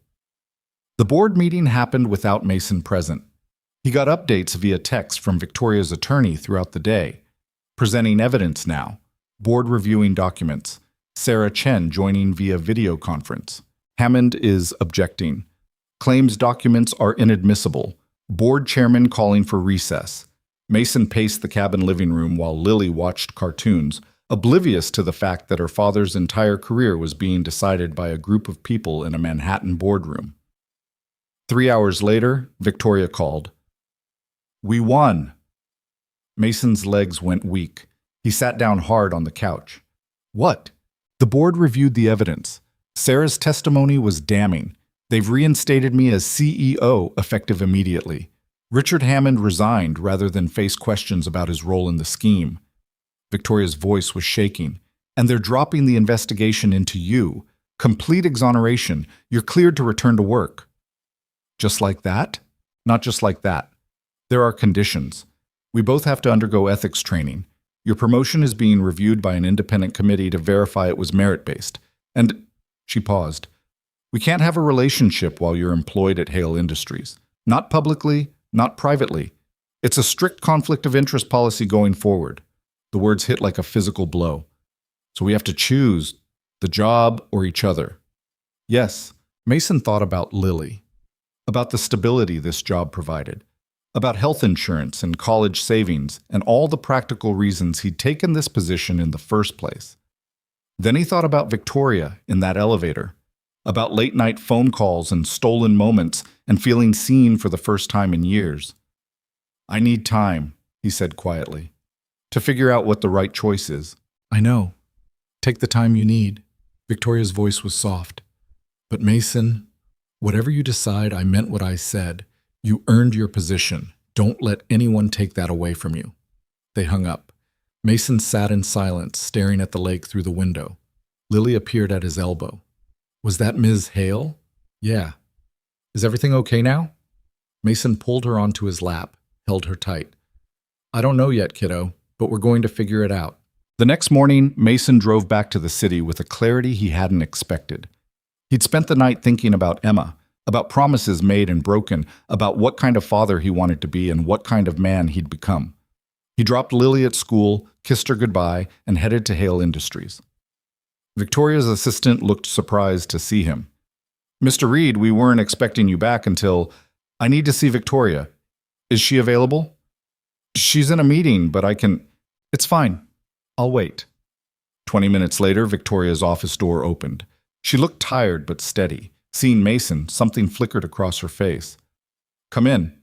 The board meeting happened without Mason present. He got updates via text from Victoria's attorney throughout the day, presenting evidence now, board reviewing documents, Sarah Chen joining via video conference. Hammond is objecting. Claims documents are inadmissible. Board chairman calling for recess. Mason paced the cabin living room while Lily watched cartoons, oblivious to the fact that her father's entire career was being decided by a group of people in a Manhattan boardroom. 3 hours later, Victoria called. We won. Mason's legs went weak. He sat down hard on the couch. What? The board reviewed the evidence. Sarah's testimony was damning. They've reinstated me as CEO effective immediately. Richard Hammond resigned rather than face questions about his role in the scheme. Victoria's voice was shaking. And they're dropping the investigation into you. Complete exoneration. You're cleared to return to work. Just like that? Not just like that. There are conditions. We both have to undergo ethics training. Your promotion is being reviewed by an independent committee to verify it was merit-based. And, she paused, we can't have a relationship while you're employed at Hale Industries. Not publicly, not privately. It's a strict conflict of interest policy going forward. The words hit like a physical blow. So we have to choose the job or each other. Yes, Mason thought about Lily, about the stability this job provided, about health insurance and college savings and all the practical reasons he'd taken this position in the first place. Then he thought about Victoria in that elevator, about late-night phone calls and stolen moments and feeling seen for the first time in years. I need time, he said quietly, to figure out what the right choice is. I know. Take the time you need. Victoria's voice was soft. But Mason, whatever you decide, I meant what I said. You earned your position. Don't let anyone take that away from you. They hung up. Mason sat in silence, staring at the lake through the window. Lily appeared at his elbow. Was that Ms. Hale? Yeah. Is everything okay now? Mason pulled her onto his lap, held her tight. I don't know yet, kiddo, but we're going to figure it out. The next morning, Mason drove back to the city with a clarity he hadn't expected. He'd spent the night thinking about Emma, about promises made and broken, about what kind of father he wanted to be and what kind of man he'd become. He dropped Lily at school, kissed her goodbye, and headed to Hale Industries. Victoria's assistant looked surprised to see him. Mr. Reed, we weren't expecting you back until... I need to see Victoria. Is she available? She's in a meeting, but I can... It's fine. I'll wait. 20 minutes later, Victoria's office door opened. She looked tired but steady. Seeing Mason, something flickered across her face. Come in.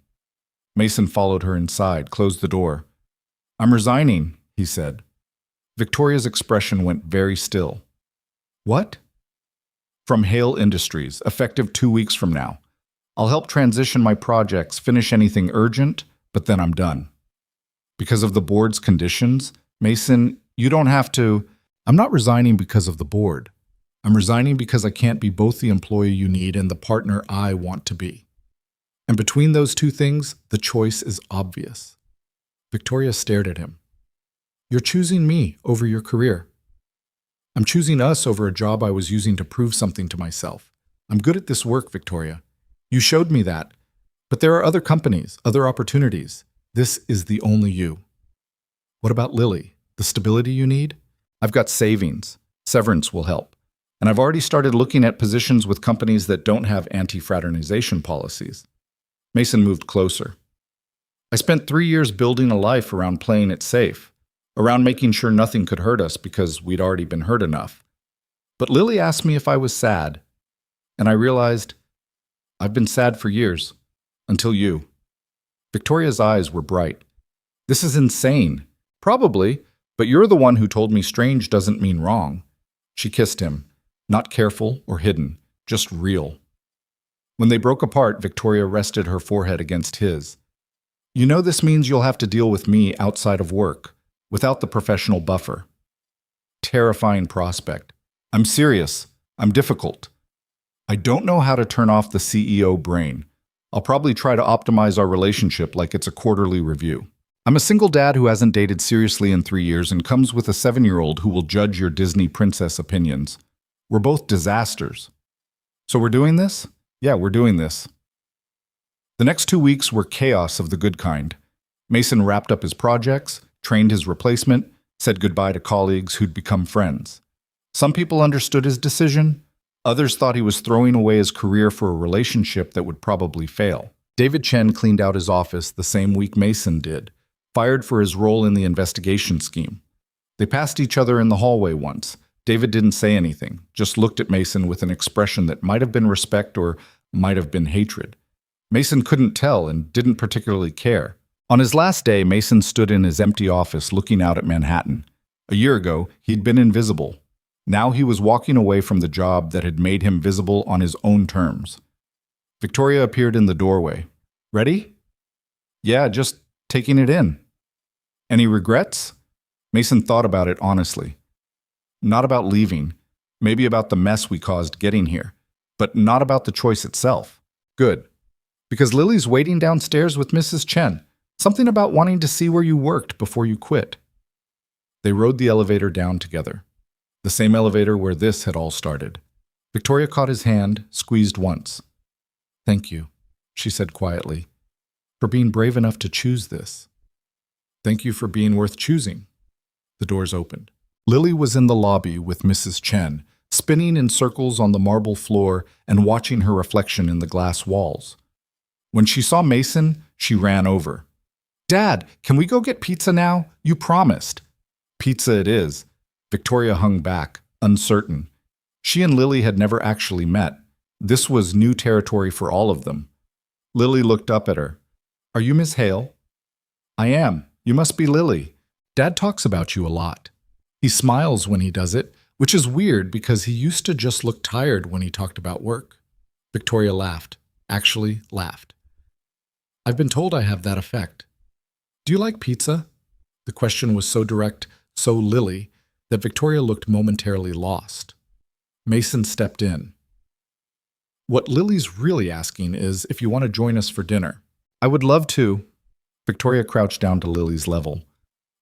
Mason followed her inside, closed the door. I'm resigning, he said. Victoria's expression went very still. What? From Hale Industries, effective 2 weeks from now. I'll help transition my projects, finish anything urgent, but then I'm done. Because of the board's conditions, Mason, you don't have to... I'm not resigning because of the board. I'm resigning because I can't be both the employee you need and the partner I want to be. And between those two things, the choice is obvious. Victoria stared at him. You're choosing me over your career. I'm choosing us over a job I was using to prove something to myself. I'm good at this work, Victoria. You showed me that. But there are other companies, other opportunities. This is the only you. What about Lily? The stability you need? I've got savings. Severance will help. And I've already started looking at positions with companies that don't have anti-fraternization policies. Mason moved closer. I spent 3 years building a life around playing it safe, around making sure nothing could hurt us because we'd already been hurt enough. But Lily asked me if I was sad, and I realized I've been sad for years, until you. Victoria's eyes were bright. This is insane. Probably, but you're the one who told me strange doesn't mean wrong. She kissed him, not careful or hidden, just real. When they broke apart, Victoria rested her forehead against his. You know this means you'll have to deal with me outside of work, without the professional buffer. Terrifying prospect. I'm serious. I'm difficult. I don't know how to turn off the CEO brain. I'll probably try to optimize our relationship like it's a quarterly review. I'm a single dad who hasn't dated seriously in 3 years and comes with a 7-year-old who will judge your Disney princess opinions. We're both disasters. So we're doing this? Yeah, we're doing this. The next 2 weeks were chaos of the good kind. Mason wrapped up his projects, trained his replacement, said goodbye to colleagues who'd become friends. Some people understood his decision. Others thought he was throwing away his career for a relationship that would probably fail. David Chen cleaned out his office the same week Mason did, fired for his role in the investigation scheme. They passed each other in the hallway once. David didn't say anything, just looked at Mason with an expression that might have been respect or might have been hatred. Mason couldn't tell and didn't particularly care. On his last day, Mason stood in his empty office looking out at Manhattan. A year ago, he'd been invisible. Now he was walking away from the job that had made him visible on his own terms. Victoria appeared in the doorway. Ready? Yeah, just taking it in. Any regrets? Mason thought about it honestly. Not about leaving, maybe about the mess we caused getting here, but not about the choice itself. Good. Because Lily's waiting downstairs with Mrs. Chen. Something about wanting to see where you worked before you quit. They rode the elevator down together. The same elevator where this had all started. Victoria caught his hand, squeezed once. Thank you, she said quietly, for being brave enough to choose this. Thank you for being worth choosing. The doors opened. Lily was in the lobby with Mrs. Chen, spinning in circles on the marble floor and watching her reflection in the glass walls. When she saw Mason, she ran over. Dad, can we go get pizza now? You promised. Pizza it is. Victoria hung back, uncertain. She and Lily had never actually met. This was new territory for all of them. Lily looked up at her. Are you Miss Hale? I am. You must be Lily. Dad talks about you a lot. He smiles when he does it, which is weird because he used to just look tired when he talked about work. Victoria laughed. Actually laughed. I've been told I have that effect. Do you like pizza? The question was so direct, so Lily, that Victoria looked momentarily lost. Mason stepped in. What Lily's really asking is if you want to join us for dinner. I would love to. Victoria crouched down to Lily's level.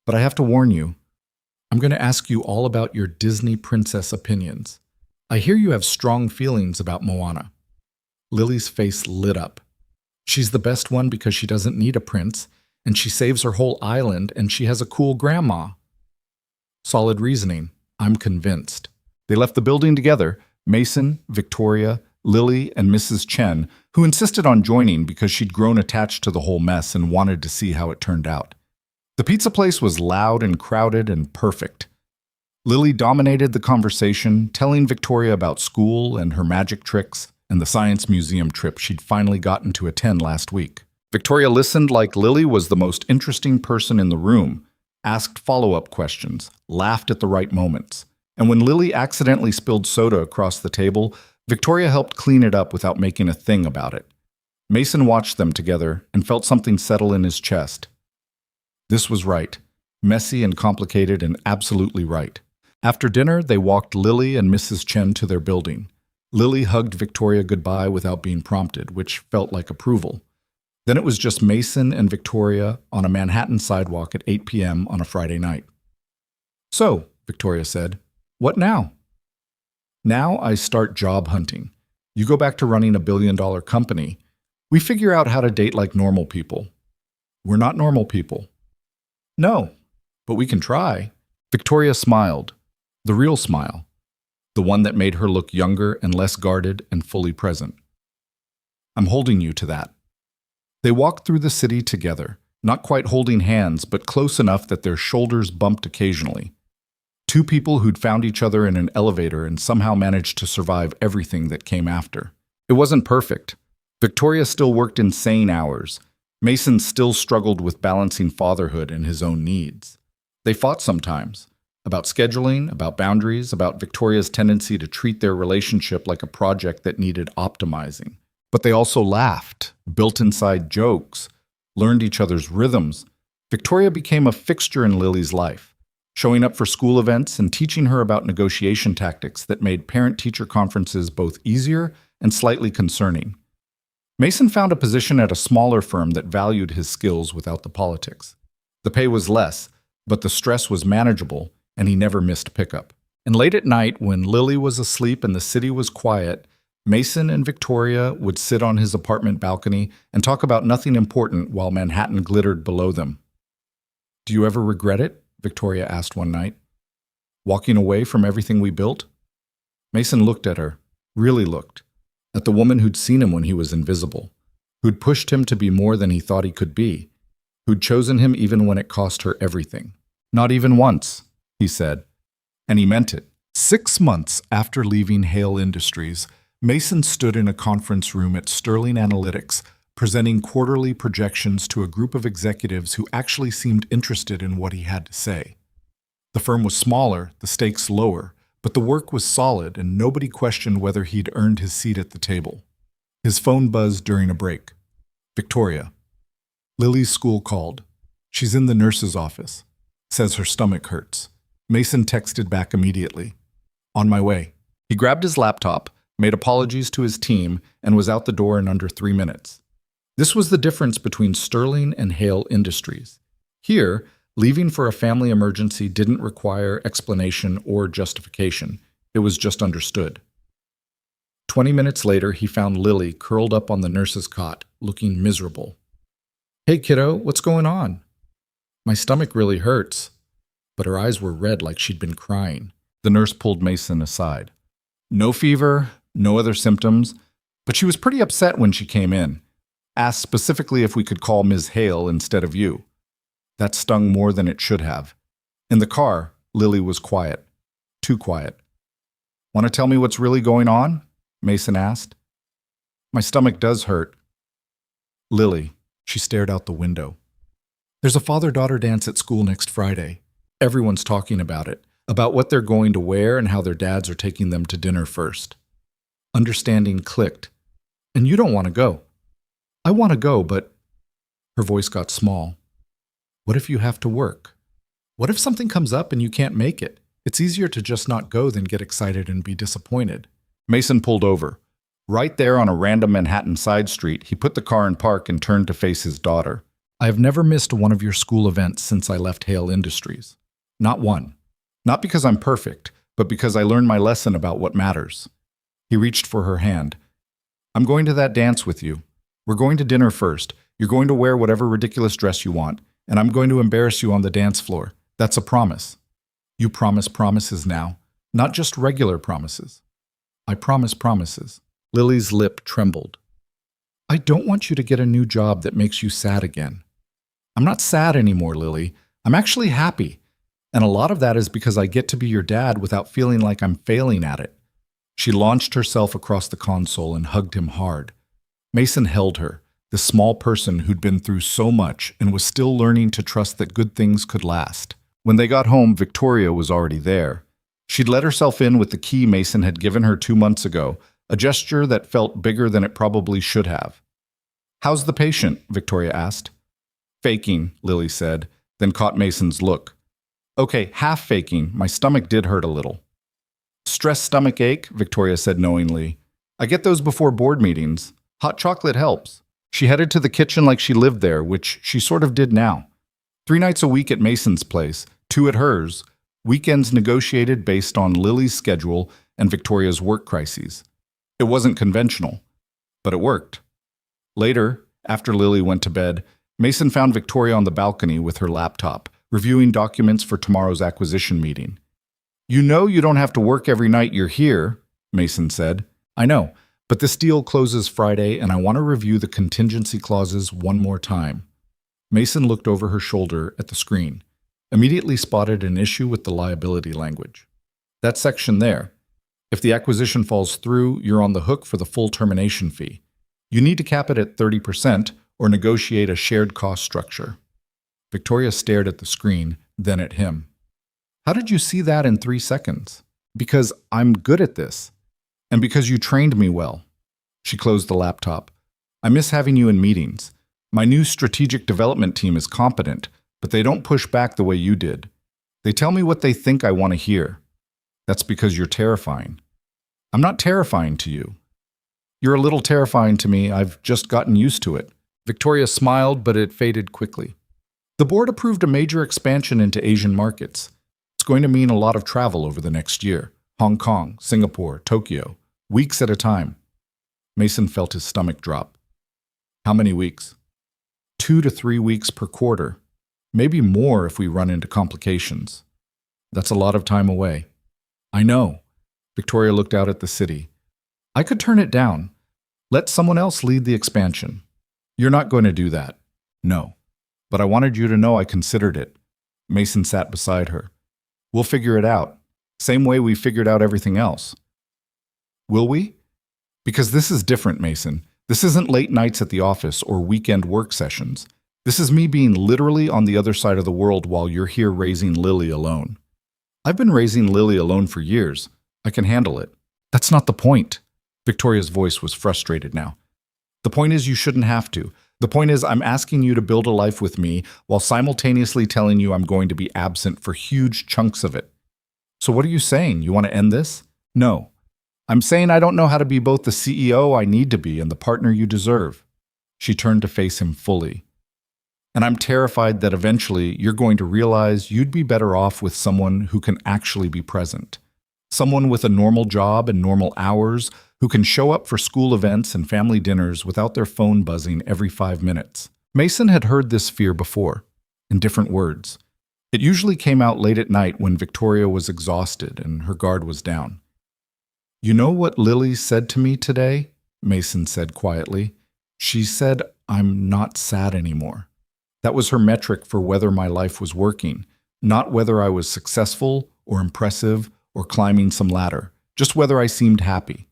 But I have to warn you, I'm going to ask you all about your Disney princess opinions. I hear you have strong feelings about Moana. Lily's face lit up. She's the best one because she doesn't need a prince, and she saves her whole island, and she has a cool grandma. Solid reasoning. I'm convinced. They left the building together, Mason, Victoria, Lily, and Mrs. Chen, who insisted on joining because she'd grown attached to the whole mess and wanted to see how it turned out. The pizza place was loud and crowded and perfect. Lily dominated the conversation, telling Victoria about school and her magic tricks and the science museum trip she'd finally gotten to attend last week. Victoria listened like Lily was the most interesting person in the room, asked follow-up questions, laughed at the right moments. And when Lily accidentally spilled soda across the table, Victoria helped clean it up without making a thing about it. Mason watched them together and felt something settle in his chest. This was right. Messy and complicated and absolutely right. After dinner, they walked Lily and Mrs. Chen to their building. Lily hugged Victoria goodbye without being prompted, which felt like approval. Then it was just Mason and Victoria on a Manhattan sidewalk at 8 p.m. on a Friday night. "So," Victoria said, "what now?" "Now I start job hunting. You go back to running a billion-dollar company. We figure out how to date like normal people." "We're not normal people." "No, but we can try." Victoria smiled, the real smile, the one that made her look younger and less guarded and fully present. "I'm holding you to that." They walked through the city together, not quite holding hands, but close enough that their shoulders bumped occasionally. Two people who'd found each other in an elevator and somehow managed to survive everything that came after. It wasn't perfect. Victoria still worked insane hours. Mason still struggled with balancing fatherhood and his own needs. They fought sometimes, about scheduling, about boundaries, about Victoria's tendency to treat their relationship like a project that needed optimizing. But they also laughed, built inside jokes, learned each other's rhythms. Victoria became a fixture in Lily's life, showing up for school events and teaching her about negotiation tactics that made parent-teacher conferences both easier and slightly concerning. Mason found a position at a smaller firm that valued his skills without the politics. The pay was less, but the stress was manageable, and he never missed pickup. And late at night, when Lily was asleep and the city was quiet, Mason and Victoria would sit on his apartment balcony and talk about nothing important while Manhattan glittered below them. "Do you ever regret it?" Victoria asked one night. "Walking away from everything we built?" Mason looked at her, really looked, at the woman who'd seen him when he was invisible, who'd pushed him to be more than he thought he could be, who'd chosen him even when it cost her everything. "Not even once," he said, and he meant it. 6 months after leaving Hale Industries, Mason stood in a conference room at Sterling Analytics, presenting quarterly projections to a group of executives who actually seemed interested in what he had to say. The firm was smaller, the stakes lower, but the work was solid, and nobody questioned whether he'd earned his seat at the table. His phone buzzed during a break. "Victoria. Lily's school called. She's in the nurse's office. Says her stomach hurts." Mason texted back immediately. "On my way." He grabbed his laptop, made apologies to his team, and was out the door in under 3 minutes. This was the difference between Sterling and Hale Industries. Here, leaving for a family emergency didn't require explanation or justification. It was just understood. 20 minutes later, he found Lily curled up on the nurse's cot, looking miserable. "Hey, kiddo, what's going on?" "My stomach really hurts." But her eyes were red like she'd been crying. The nurse pulled Mason aside. "No fever, no other symptoms, but she was pretty upset when she came in. Asked specifically if we could call Ms. Hale instead of you." That stung more than it should have. In the car, Lily was quiet. Too quiet. "Want to tell me what's really going on?" Mason asked. "My stomach does hurt." "Lily," she stared out the window. "There's a father-daughter dance at school next Friday. Everyone's talking about it, about what they're going to wear and how their dads are taking them to dinner first." Understanding clicked. "And you don't want to go." "I want to go, but—" Her voice got small. "What if you have to work? What if something comes up and you can't make it? It's easier to just not go than get excited and be disappointed." Mason pulled over. Right there on a random Manhattan side street, he put the car in park and turned to face his daughter. "I have never missed one of your school events since I left Hale Industries. Not one. Not because I'm perfect, but because I learned my lesson about what matters." He reached for her hand. "I'm going to that dance with you. We're going to dinner first. You're going to wear whatever ridiculous dress you want, and I'm going to embarrass you on the dance floor. That's a promise." "You promise promises now, not just regular promises." "I promise promises." Lily's lip trembled. "I don't want you to get a new job that makes you sad again." "I'm not sad anymore, Lily. I'm actually happy. And a lot of that is because I get to be your dad without feeling like I'm failing at it." She launched herself across the console and hugged him hard. Mason held her, the small person who'd been through so much and was still learning to trust that good things could last. When they got home, Victoria was already there. She'd let herself in with the key Mason had given her 2 months ago, a gesture that felt bigger than it probably should have. "How's the patient?" Victoria asked. "Faking," Lily said, then caught Mason's look. "Okay, half faking. My stomach did hurt a little." "Stress stomach ache," Victoria said knowingly. "I get those before board meetings. Hot chocolate helps." She headed to the kitchen like she lived there, which she sort of did now. 3 nights a week at Mason's place, 2 at hers, weekends negotiated based on Lily's schedule and Victoria's work crises. It wasn't conventional, but it worked. Later, after Lily went to bed, Mason found Victoria on the balcony with her laptop, reviewing documents for tomorrow's acquisition meeting. "You know you don't have to work every night you're here," Mason said. "I know, but this deal closes Friday and I want to review the contingency clauses one more time." Mason looked over her shoulder at the screen, immediately spotted an issue with the liability language. That section there. If the acquisition falls through, you're on the hook for the full termination fee. You need to cap it at 30% or negotiate a shared cost structure. Victoria stared at the screen, then at him. "How did you see that in 3 seconds?" "Because I'm good at this. And because you trained me well." She closed the laptop. "I miss having you in meetings. My new strategic development team is competent, but they don't push back the way you did. They tell me what they think I want to hear. That's because you're terrifying." "I'm not terrifying to you." "You're a little terrifying to me. I've just gotten used to it." Victoria smiled, but it faded quickly. "The board approved a major expansion into Asian markets. It's going to mean a lot of travel over the next year. Hong Kong, Singapore, Tokyo, weeks at a time." Mason felt his stomach drop. "How many weeks?" 2 to 3 weeks per quarter. Maybe more if we run into complications. That's a lot of time away." "I know." Victoria looked out at the city. "I could turn it down. Let someone else lead the expansion." "You're not going to do that." "No. But I wanted you to know I considered it." Mason sat beside her. "We'll figure it out. Same way we figured out everything else." "Will we?" "Because this is different, Mason. This isn't late nights at the office or weekend work sessions. This is me being literally on the other side of the world while you're here raising Lily alone." "I've been raising Lily alone for years. I can handle it." "That's not the point." Victoria's voice was frustrated now. "The point is you shouldn't have to. The point is I'm asking you to build a life with me while simultaneously telling you I'm going to be absent for huge chunks of it. So what are you saying? You want to end this?" "No. I'm saying I don't know how to be both the CEO I need to be and the partner you deserve." She turned to face him fully. "And I'm terrified that eventually you're going to realize you'd be better off with someone who can actually be present. Someone with a normal job and normal hours who can show up for school events and family dinners without their phone buzzing every 5 minutes." Mason had heard this fear before, in different words. It usually came out late at night when Victoria was exhausted and her guard was down. "You know what Lily said to me today?" Mason said quietly. "She said I'm not sad anymore. That was her metric for whether my life was working, not whether I was successful or impressive or climbing some ladder, just whether I seemed happy."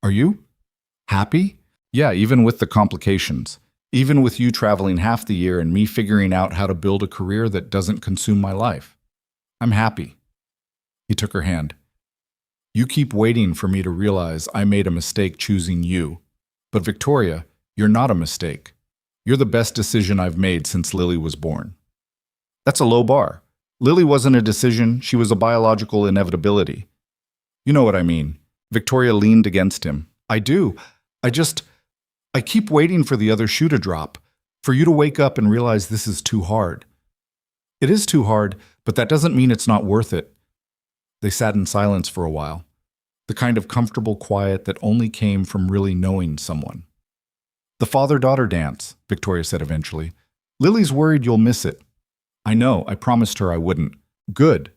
"Are you? Happy?" "Yeah, even with the complications. Even with you traveling half the year and me figuring out how to build a career that doesn't consume my life. I'm happy." He took her hand. "You keep waiting for me to realize I made a mistake choosing you. But Victoria, you're not a mistake. You're the best decision I've made since Lily was born." "That's a low bar. Lily wasn't a decision, she was a biological inevitability." "You know what I mean." Victoria leaned against him. "I do. I keep waiting for the other shoe to drop, for you to wake up and realize this is too hard." "It is too hard, but that doesn't mean it's not worth it." They sat in silence for a while, the kind of comfortable quiet that only came from really knowing someone. "The father-daughter dance," Victoria said eventually. "Lily's worried you'll miss it." "I know, I promised her I wouldn't." "Good,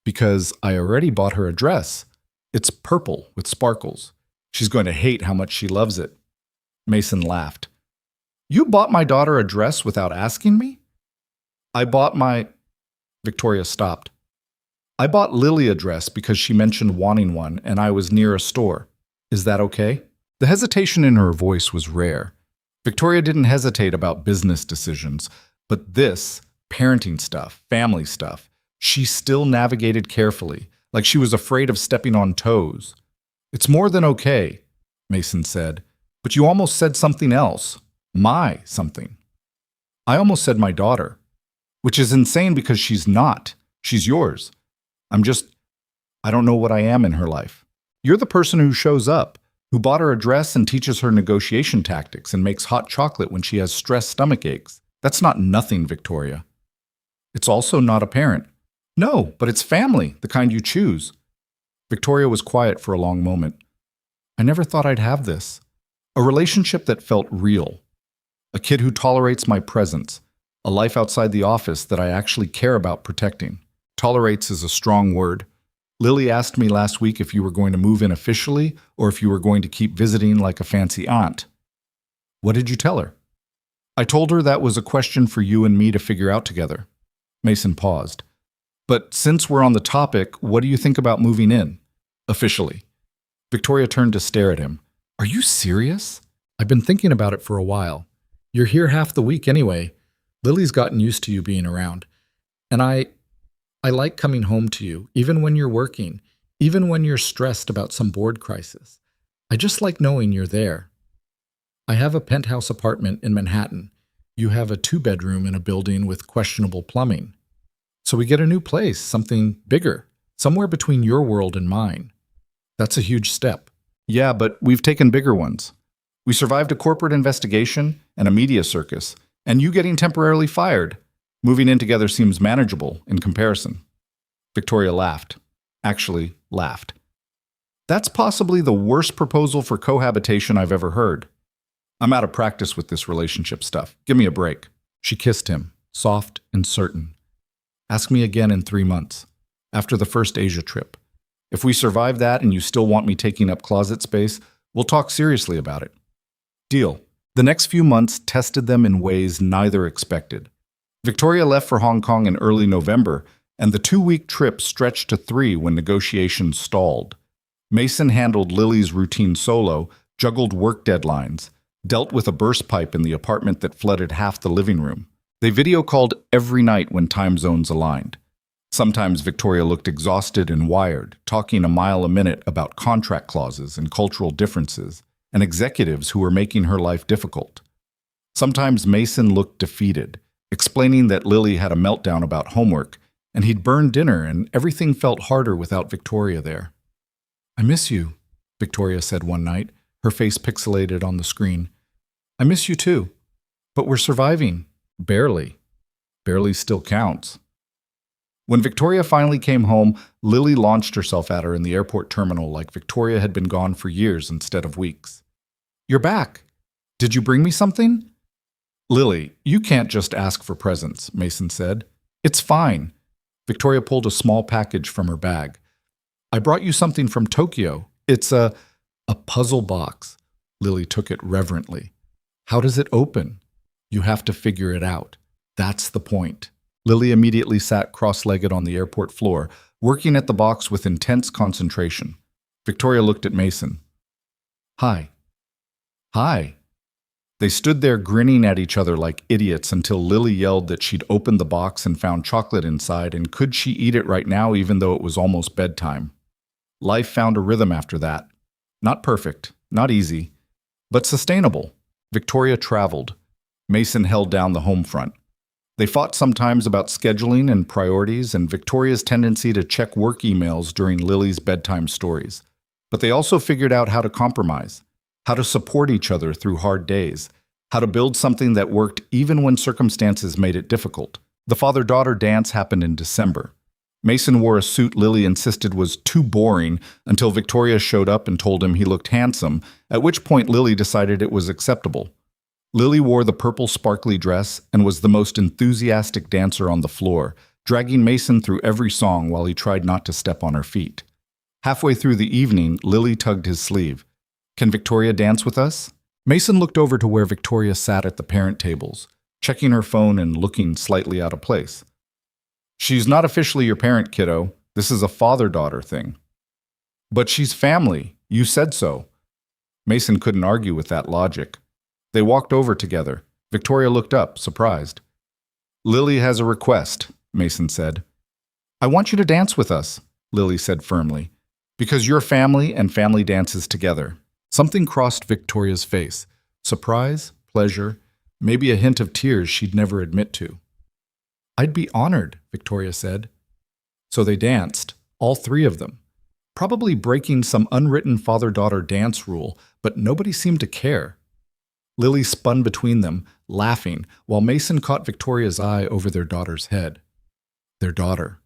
because I already bought her a dress. It's purple with sparkles. She's going to hate how much she loves it." Mason laughed. "You bought my daughter a dress without asking me?" "I bought my—" Victoria stopped. "I bought Lily a dress because she mentioned wanting one and I was near a store. Is that okay?" The hesitation in her voice was rare. Victoria didn't hesitate about business decisions, but this, parenting stuff, family stuff, she still navigated carefully, like she was afraid of stepping on toes. "It's more than okay," Mason said, "but you almost said something else. My something." "I almost said my daughter, which is insane because she's not. She's yours. I don't know what I am in her life. You're the person who shows up, who bought her a dress and teaches her negotiation tactics and makes hot chocolate when she has stress stomach aches. That's not nothing, Victoria. It's also not a parent. No, but it's family, the kind you choose. Victoria was quiet for a long moment. I never thought I'd have this. A relationship that felt real. A kid who tolerates my presence. A life outside the office that I actually care about protecting. Tolerates is a strong word. Lily asked me last week if you were going to move in officially or if you were going to keep visiting like a fancy aunt. What did you tell her? I told her that was a question for you and me to figure out together. Mason paused. But since we're on the topic, what do you think about moving in? Officially. Victoria turned to stare at him. Are you serious? I've been thinking about it for a while. You're here half the week anyway. Lily's gotten used to you being around. And I like coming home to you, even when you're working, even when you're stressed about some board crisis. I just like knowing you're there. I have a penthouse apartment in Manhattan. You have a 2-bedroom in a building with questionable plumbing. So we get a new place, something bigger, somewhere between your world and mine. That's a huge step. Yeah, but we've taken bigger ones. We survived a corporate investigation and a media circus, and you getting temporarily fired. Moving in together seems manageable in comparison. Victoria laughed. Actually, laughed. That's possibly the worst proposal for cohabitation I've ever heard. I'm out of practice with this relationship stuff. Give me a break. She kissed him, soft and certain. Ask me again in 3 months, after the first Asia trip. If we survive that and you still want me taking up closet space, we'll talk seriously about it. Deal. The next few months tested them in ways neither expected. Victoria left for Hong Kong in early November, and the 2-week trip stretched to 3 when negotiations stalled. Mason handled Lily's routine solo, juggled work deadlines, dealt with a burst pipe in the apartment that flooded half the living room. They video called every night when time zones aligned. Sometimes Victoria looked exhausted and wired, talking a mile a minute about contract clauses and cultural differences, and executives who were making her life difficult. Sometimes Mason looked defeated, explaining that Lily had a meltdown about homework, and he'd burned dinner and everything felt harder without Victoria there. I miss you, Victoria said one night, her face pixelated on the screen. I miss you too, but we're surviving. Barely. Barely still counts. When Victoria finally came home, Lily launched herself at her in the airport terminal like Victoria had been gone for years instead of weeks. You're back. Did you bring me something? Lily, you can't just ask for presents, Mason said. It's fine. Victoria pulled a small package from her bag. I brought you something from Tokyo. It's a puzzle box. Lily took it reverently. How does it open? You have to figure it out. That's the point. Lily immediately sat cross-legged on the airport floor, working at the box with intense concentration. Victoria looked at Mason. Hi. Hi. They stood there grinning at each other like idiots until Lily yelled that she'd opened the box and found chocolate inside, and could she eat it right now even though it was almost bedtime. Life found a rhythm after that. Not perfect, not easy, but sustainable. Victoria traveled. Mason held down the home front. They fought sometimes about scheduling and priorities and Victoria's tendency to check work emails during Lily's bedtime stories. But they also figured out how to compromise, how to support each other through hard days, how to build something that worked even when circumstances made it difficult. The father-daughter dance happened in December. Mason wore a suit Lily insisted was too boring until Victoria showed up and told him he looked handsome, at which point Lily decided it was acceptable. Lily wore the purple sparkly dress and was the most enthusiastic dancer on the floor, dragging Mason through every song while he tried not to step on her feet. Halfway through the evening, Lily tugged his sleeve. Can Victoria dance with us? Mason looked over to where Victoria sat at the parent tables, checking her phone and looking slightly out of place. She's not officially your parent, kiddo. This is a father-daughter thing. But she's family. You said so. Mason couldn't argue with that logic. They walked over together. Victoria looked up, surprised. Lily has a request, Mason said. I want you to dance with us, Lily said firmly, because you're family and family dances together. Something crossed Victoria's face. Surprise, pleasure, maybe a hint of tears she'd never admit to. I'd be honored, Victoria said. So they danced, all 3 of them. Probably breaking some unwritten father-daughter dance rule, but nobody seemed to care. Lily spun between them, laughing, while Mason caught Victoria's eye over their daughter's head. Their daughter.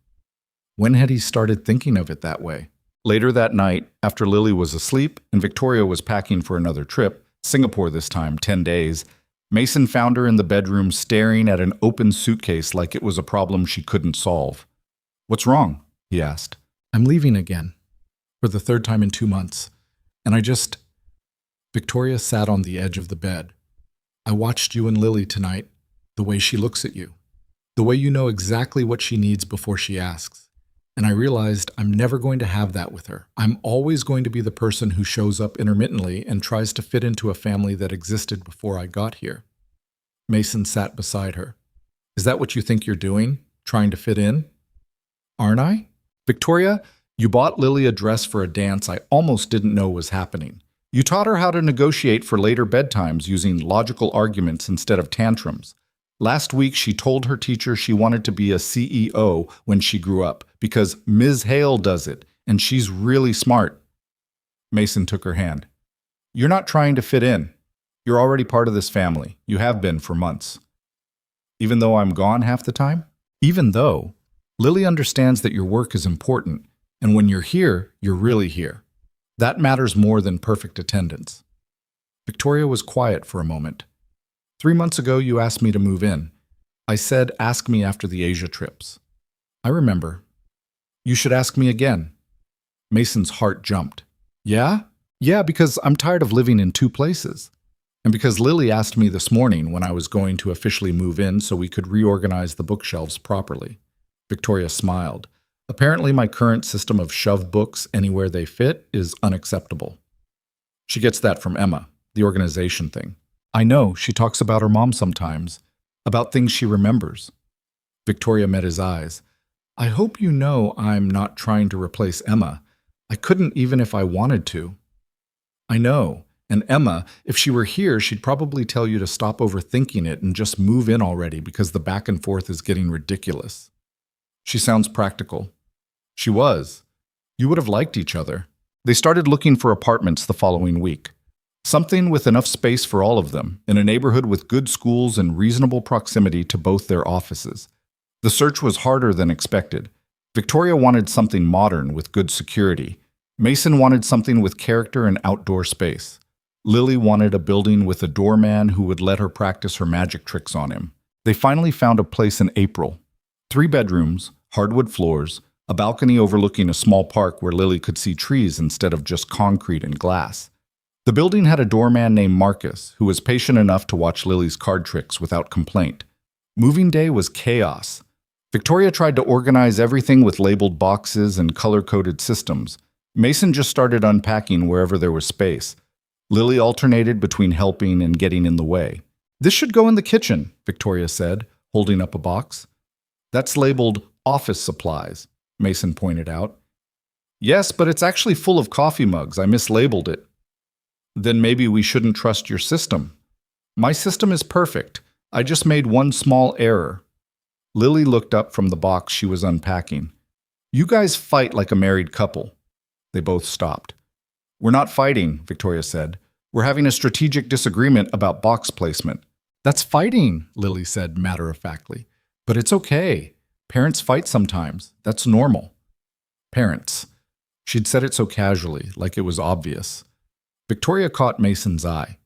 When had he started thinking of it that way? Later that night, after Lily was asleep and Victoria was packing for another trip, Singapore this time, 10 days, Mason found her in the bedroom staring at an open suitcase like it was a problem she couldn't solve. "What's wrong?" he asked. "I'm leaving again. For the third time in 2 months. And Victoria sat on the edge of the bed. "I watched you and Lily tonight, the way she looks at you. The way you know exactly what she needs before she asks. And I realized I'm never going to have that with her. I'm always going to be the person who shows up intermittently and tries to fit into a family that existed before I got here." Mason sat beside her. "Is that what you think you're doing? Trying to fit in?" "Aren't I? Victoria, you bought Lily a dress for a dance I almost didn't know was happening. You taught her how to negotiate for later bedtimes using logical arguments instead of tantrums. Last week, she told her teacher she wanted to be a CEO when she grew up because Ms. Hale does it, and she's really smart." Mason took her hand. "You're not trying to fit in. You're already part of this family. You have been for months." "Even though I'm gone half the time?" "Even though. Lily understands that your work is important, and when you're here, you're really here. That matters more than perfect attendance." Victoria was quiet for a moment. 3 months ago, you asked me to move in. I said, ask me after the Asia trips. I remember. You should ask me again." Mason's heart jumped. "Yeah? Yeah, because I'm tired of living in 2 places. And because Lily asked me this morning when I was going to officially move in so we could reorganize the bookshelves properly." Victoria smiled. "Apparently my current system of shove books anywhere they fit is unacceptable." "She gets that from Emma, the organization thing." "I know, she talks about her mom sometimes, about things she remembers." Victoria met his eyes. "I hope you know I'm not trying to replace Emma. I couldn't even if I wanted to." "I know, and Emma, if she were here, she'd probably tell you to stop overthinking it and just move in already because the back and forth is getting ridiculous." "She sounds practical." "She was. You would have liked each other." They started looking for apartments the following week. Something with enough space for all of them, in a neighborhood with good schools and reasonable proximity to both their offices. The search was harder than expected. Victoria wanted something modern with good security. Mason wanted something with character and outdoor space. Lily wanted a building with a doorman who would let her practice her magic tricks on him. They finally found a place in April. 3 bedrooms, hardwood floors, a balcony overlooking a small park where Lily could see trees instead of just concrete and glass. The building had a doorman named Marcus, who was patient enough to watch Lily's card tricks without complaint. Moving day was chaos. Victoria tried to organize everything with labeled boxes and color-coded systems. Mason just started unpacking wherever there was space. Lily alternated between helping and getting in the way. "This should go in the kitchen," Victoria said, holding up a box. "That's labeled office supplies," Mason pointed out. "Yes, but it's actually full of coffee mugs. I mislabeled it." "Then maybe we shouldn't trust your system." "My system is perfect. I just made one small error." Lily looked up from the box she was unpacking. "You guys fight like a married couple." They both stopped. "We're not fighting," Victoria said. "We're having a strategic disagreement about box placement." "That's fighting," Lily said matter-of-factly. "But it's okay. Parents fight sometimes. That's normal." Parents. She'd said it so casually, like it was obvious. Victoria caught Mason's eye.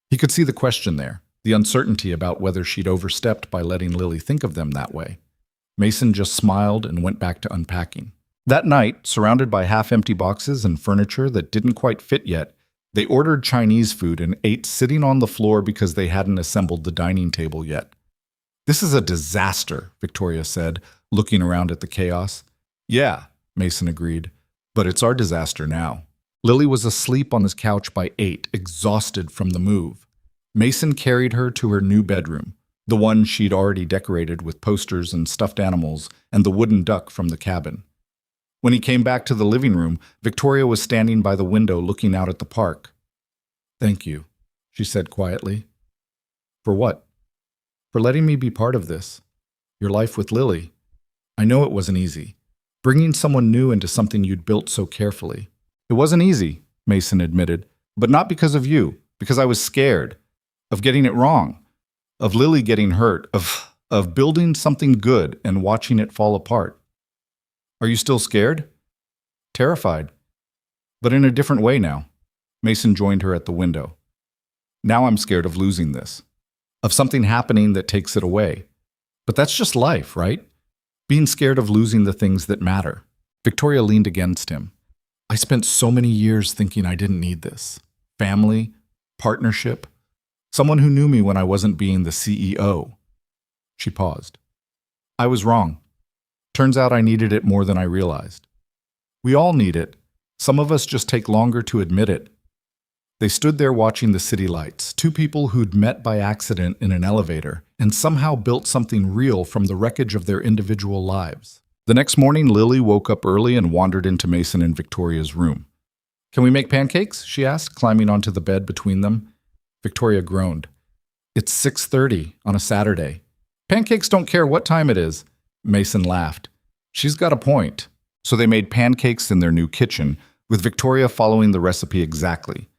He could see the question there, the uncertainty about whether she'd overstepped by letting Lily think of them that way. Mason just smiled and went back to unpacking. That night, surrounded by half-empty boxes and furniture that didn't quite fit yet, they ordered Chinese food and ate sitting on the floor because they hadn't assembled the dining table yet. "This is a disaster," Victoria said, looking around at the chaos. "Yeah," Mason agreed, "but it's our disaster now." Lily was asleep on his couch by 8, exhausted from the move. Mason carried her to her new bedroom, the one she'd already decorated with posters and stuffed animals and the wooden duck from the cabin. When he came back to the living room, Victoria was standing by the window looking out at the park. "Thank you," she said quietly. "For what?" "For letting me be part of this. Your life with Lily. I know it wasn't easy. bringing someone new into something you'd built so carefully. It wasn't easy, Mason admitted, but not because of you, because I was scared of getting it wrong, of Lily getting hurt, of building something good and watching it fall apart. Are you still scared? Terrified, but in a different way now. Mason joined her at the window. Now I'm scared of losing this, of something happening that takes it away. But that's just life, right? Being scared of losing the things that matter. Victoria leaned against him. I spent so many years thinking I didn't need this. Family, partnership, someone who knew me when I wasn't being the CEO. She paused. I was wrong. Turns out I needed it more than I realized. We all need it. Some of us just take longer to admit it. They stood there watching the city lights, two people who'd met by accident in an elevator and somehow built something real from the wreckage of their individual lives. The next morning, Lily woke up early and wandered into Mason and Victoria's room. Can we make pancakes? She asked, climbing onto the bed between them. Victoria groaned. It's 6:30 on a Saturday. Pancakes don't care what time it is. Mason laughed. She's got a point. So they made pancakes in their new kitchen, with Victoria following the recipe exactly.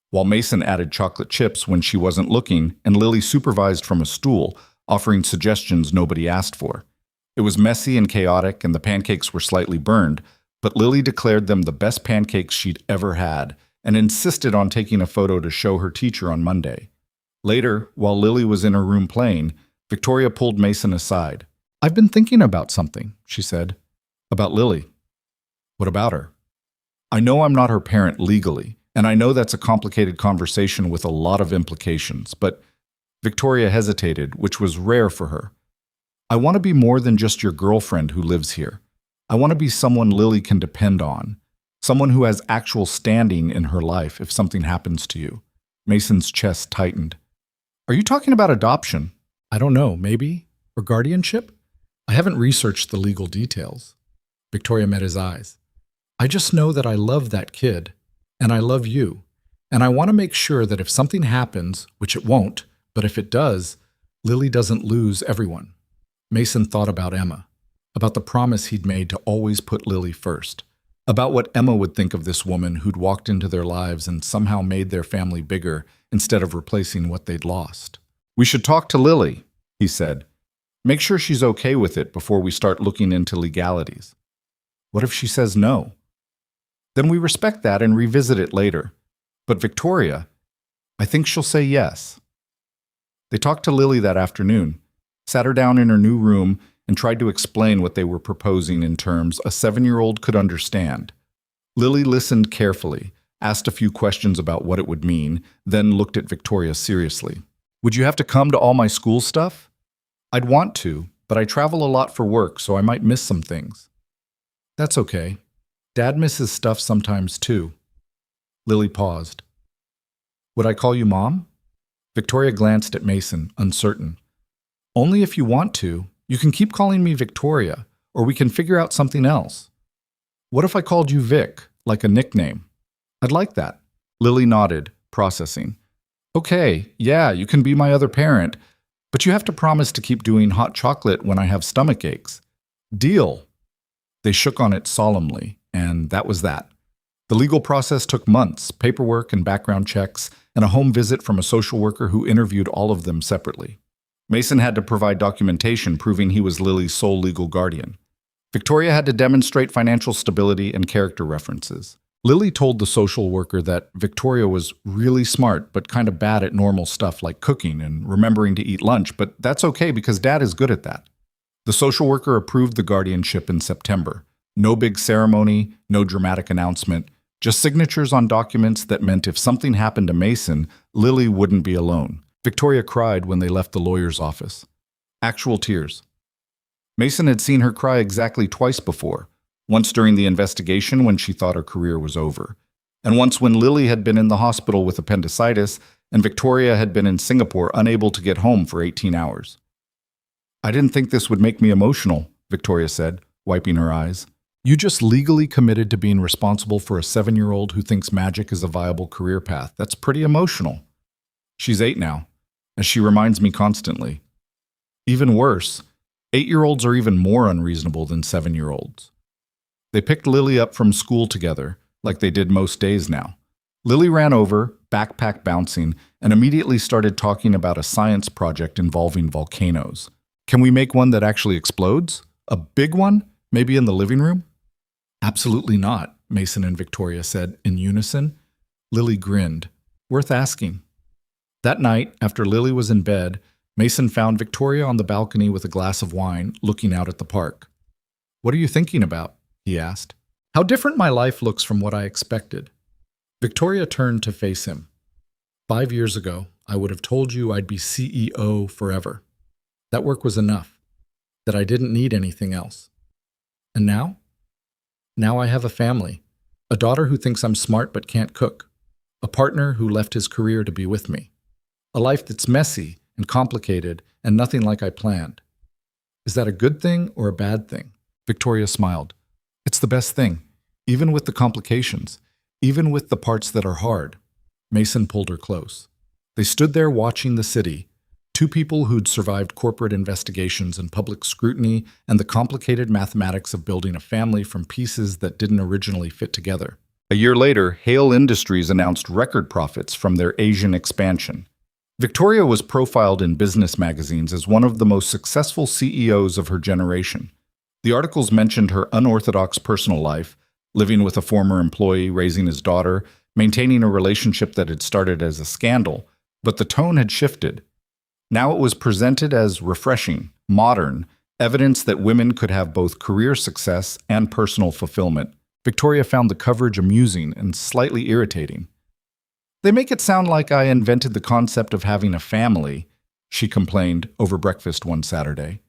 While Mason added chocolate chips when she wasn't looking, and Lily supervised from a stool, offering suggestions nobody asked for. It was messy and chaotic, and the pancakes were slightly burned, but Lily declared them the best pancakes she'd ever had, and insisted on taking a photo to show her teacher on Monday. Later, while Lily was in her room playing, Victoria pulled Mason aside. I've been thinking about something, she said. About Lily. What about her? I know I'm not her parent legally, and I know that's a complicated conversation with a lot of implications, but Victoria hesitated, which was rare for her. I want to be more than just your girlfriend who lives here. I want to be someone Lily can depend on, someone who has actual standing in her life if something happens to you. Mason's chest tightened. Are you talking about adoption? I don't know, maybe? Or guardianship? I haven't researched the legal details. Victoria met his eyes. I just know that I love that kid, and I love you, and I want to make sure that if something happens, which it won't, but if it does, Lily doesn't lose everyone. Mason thought about Emma, about the promise he'd made to always put Lily first, about what Emma would think of this woman who'd walked into their lives and somehow made their family bigger instead of replacing what they'd lost. We should talk to Lily, he said. Make sure she's okay with it before we start looking into legalities. What if she says no? Then we respect that and revisit it later. But Victoria, I think she'll say yes. They talked to Lily that afternoon, sat her down in her new room, and tried to explain what they were proposing in terms a 7-year-old could understand. Lily listened carefully, asked a few questions about what it would mean, then looked at Victoria seriously. Would you have to come to all my school stuff? I'd want to, but I travel a lot for work, so I might miss some things. That's okay. Dad misses stuff sometimes too. Lily paused. Would I call you Mom? Victoria glanced at Mason, uncertain. Only if you want to. You can keep calling me Victoria, or we can figure out something else. What if I called you Vic, like a nickname? I'd like that. Lily nodded, processing. Okay, yeah, you can be my other parent, but you have to promise to keep doing hot chocolate when I have stomach aches. Deal. They shook on it solemnly, and that was that. The legal process took months, paperwork and background checks, and a home visit from a social worker who interviewed all of them separately. Mason had to provide documentation proving he was Lily's sole legal guardian. Victoria had to demonstrate financial stability and character references. Lily told the social worker that Victoria was really smart but kind of bad at normal stuff like cooking and remembering to eat lunch, but that's okay because Dad is good at that. The social worker approved the guardianship in September. No big ceremony, no dramatic announcement, just signatures on documents that meant if something happened to Mason, Lily wouldn't be alone. Victoria cried when they left the lawyer's office. Actual tears. Mason had seen her cry exactly twice before, once during the investigation when she thought her career was over, and once when Lily had been in the hospital with appendicitis and Victoria had been in Singapore unable to get home for 18 hours. I didn't think this would make me emotional, Victoria said, wiping her eyes. You just legally committed to being responsible for a 7-year-old who thinks magic is a viable career path. That's pretty emotional. She's 8 now, as she reminds me constantly. Even worse, 8-year-olds are even more unreasonable than 7-year-olds. They picked Lily up from school together, like they did most days now. Lily ran over, backpack bouncing, and immediately started talking about a science project involving volcanoes. Can we make one that actually explodes? A big one? Maybe in the living room? Absolutely not, Mason and Victoria said in unison. Lily grinned. Worth asking. That night, after Lily was in bed, Mason found Victoria on the balcony with a glass of wine, looking out at the park. "What are you thinking about?" he asked. "How different my life looks from what I expected." Victoria turned to face him. 5 years ago, I would have told you I'd be CEO forever. That work was enough, that I didn't need anything else. And now? Now I have a family, a daughter who thinks I'm smart but can't cook, a partner who left his career to be with me, a life that's messy and complicated and nothing like I planned. Is that a good thing or a bad thing? Victoria smiled. It's the best thing, even with the complications, even with the parts that are hard. Mason pulled her close. They stood there watching the city, two people who'd survived corporate investigations and public scrutiny and the complicated mathematics of building a family from pieces that didn't originally fit together. A year later, Hale Industries announced record profits from their Asian expansion. Victoria was profiled in business magazines as one of the most successful CEOs of her generation. The articles mentioned her unorthodox personal life, living with a former employee, raising his daughter, maintaining a relationship that had started as a scandal, but the tone had shifted. Now it was presented as refreshing, modern, evidence that women could have both career success and personal fulfillment. Victoria found the coverage amusing and slightly irritating. "They make it sound like I invented the concept of having a family," she complained over breakfast one Saturday.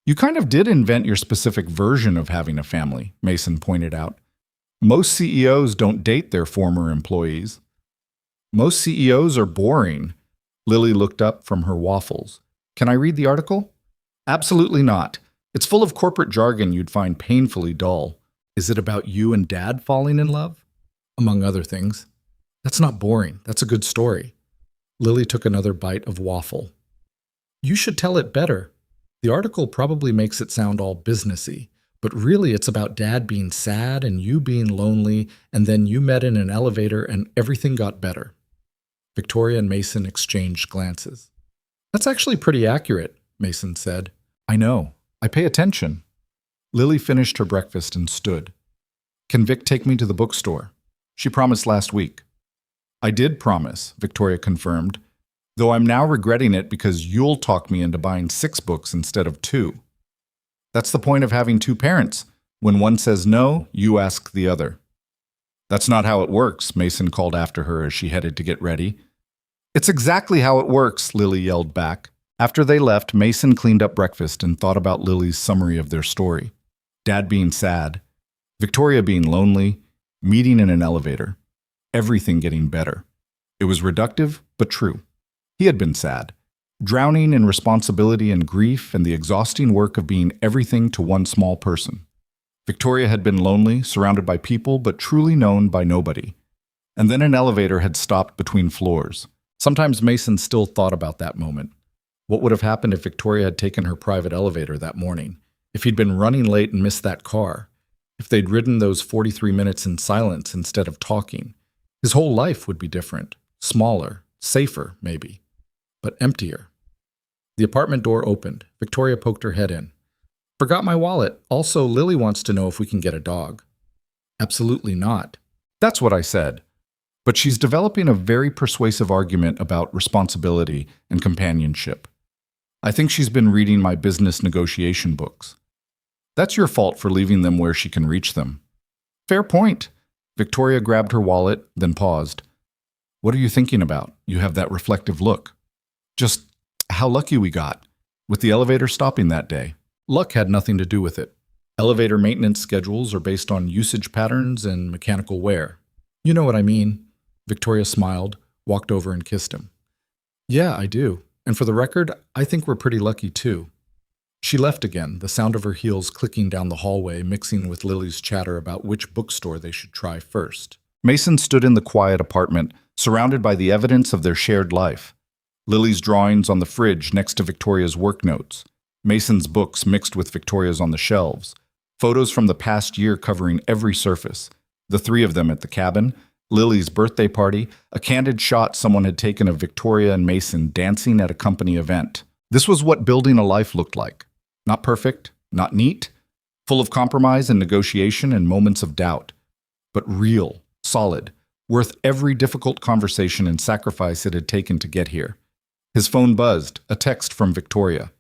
"You kind of did invent your specific version of having a family," Mason pointed out. "Most CEOs don't date their former employees." "Most CEOs are boring." Lily looked up from her waffles. "Can I read the article?" "Absolutely not. It's full of corporate jargon you'd find painfully dull. Is it about you and Dad falling in love?" "Among other things." "That's not boring. That's a good story." Lily took another bite of waffle. "You should tell it better. The article probably makes it sound all businessy, but really it's about Dad being sad and you being lonely, and then you met in an elevator and everything got better." Victoria and Mason exchanged glances. "That's actually pretty accurate," Mason said. "I know. I pay attention." Lily finished her breakfast and stood. "Can Vic take me to the bookstore? She promised last week." "I did promise," Victoria confirmed, "though I'm now regretting it because you'll talk me into buying 6 books instead of 2. That's the point of having 2 parents. When one says no, you ask the other." "That's not how it works," Mason called after her as she headed to get ready. "It's exactly how it works," Lily yelled back. After they left, Mason cleaned up breakfast and thought about Lily's summary of their story. Dad being sad, Victoria being lonely, meeting in an elevator, everything getting better. It was reductive, but true. He had been sad, drowning in responsibility and grief and the exhausting work of being everything to one small person. Victoria had been lonely, surrounded by people, but truly known by nobody. And then an elevator had stopped between floors. Sometimes Mason still thought about that moment. What would have happened if Victoria had taken her private elevator that morning? If he'd been running late and missed that car? If they'd ridden those 43 minutes in silence instead of talking? His whole life would be different, smaller, safer, maybe, but emptier. The apartment door opened. Victoria poked her head in. "Forgot my wallet. Also, Lily wants to know if we can get a dog." "Absolutely not." "That's what I said. But she's developing a very persuasive argument about responsibility and companionship. I think she's been reading my business negotiation books." "That's your fault for leaving them where she can reach them." "Fair point." Victoria grabbed her wallet, then paused. "What are you thinking about? You have that reflective look." "Just how lucky we got, with the elevator stopping that day." "Luck had nothing to do with it. Elevator maintenance schedules are based on usage patterns and mechanical wear. You know what I mean." Victoria smiled, walked over and kissed him. "Yeah, I do. And for the record, I think we're pretty lucky too." She left again, the sound of her heels clicking down the hallway, mixing with Lily's chatter about which bookstore they should try first. Mason stood in the quiet apartment, surrounded by the evidence of their shared life. Lily's drawings on the fridge next to Victoria's work notes. Mason's books mixed with Victoria's on the shelves. Photos from the past year covering every surface. The three of them at the cabin, Lily's birthday party, a candid shot someone had taken of Victoria and Mason dancing at a company event. This was what building a life looked like. Not perfect, not neat, full of compromise and negotiation and moments of doubt, but real, solid, worth every difficult conversation and sacrifice it had taken to get here. His phone buzzed, a text from Victoria.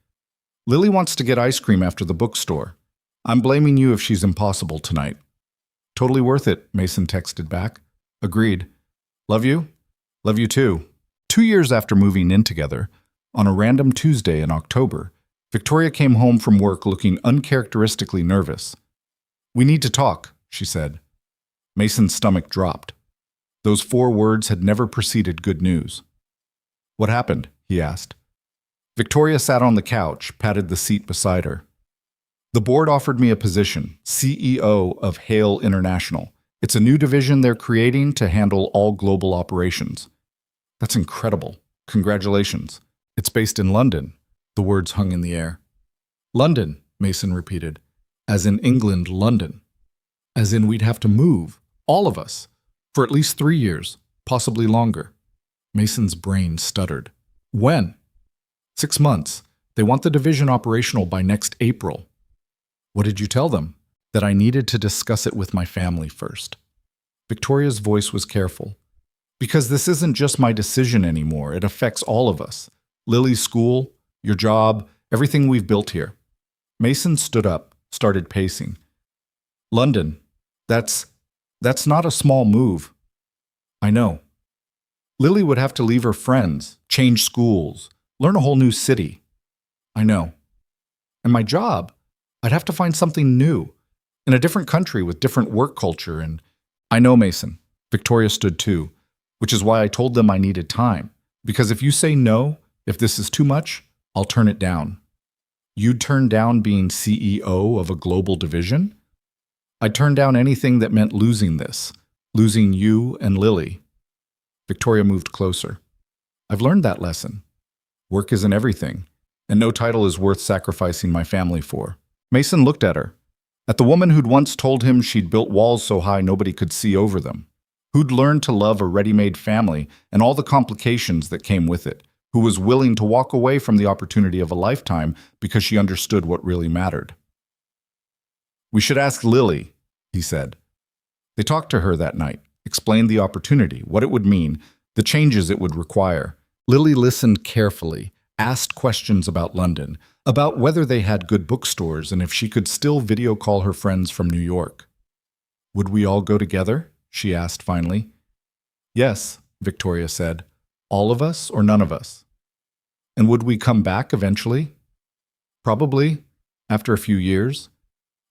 Lily wants to get ice cream after the bookstore. I'm blaming you if she's impossible tonight. Totally worth it, Mason texted back. Agreed. Love you? Love you too. 2 years after moving in together, on a random Tuesday in October, Victoria came home from work looking uncharacteristically nervous. We need to talk, she said. Mason's stomach dropped. Those 4 words had never preceded good news. What happened? He asked. Victoria sat on the couch, patted the seat beside her. The board offered me a position, CEO of Hale International. It's a new division they're creating to handle all global operations. That's incredible. Congratulations. It's based in London. The words hung in the air. London, Mason repeated. As in England, London. As in we'd have to move, all of us, for at least 3 years, possibly longer. Mason's brain stuttered. When? 6 months. They want the division operational by next April. What did you tell them? That I needed to discuss it with my family first. Victoria's voice was careful. Because this isn't just my decision anymore. It affects all of us. Lily's school, your job, everything we've built here. Mason stood up, started pacing. London, that's not a small move. I know. Lily would have to leave her friends, change schools, learn a whole new city. I know. And my job, I'd have to find something new, in a different country with different work culture, and I know, Mason. Victoria stood too, which is why I told them I needed time. Because if you say no, if this is too much, I'll turn it down. You'd turn down being CEO of a global division? I'd turn down anything that meant losing this, losing you and Lily. Victoria moved closer. I've learned that lesson. Work isn't everything, and no title is worth sacrificing my family for. Mason looked at her, at the woman who'd once told him she'd built walls so high nobody could see over them, who'd learned to love a ready-made family and all the complications that came with it, who was willing to walk away from the opportunity of a lifetime because she understood what really mattered. We should ask Lily, he said. They talked to her that night, explained the opportunity, what it would mean, the changes it would require. Lily listened carefully, asked questions about London, about whether they had good bookstores and if she could still video call her friends from New York. Would we all go together? She asked finally. Yes, Victoria said. All of us or none of us? And would we come back eventually? Probably, after a few years.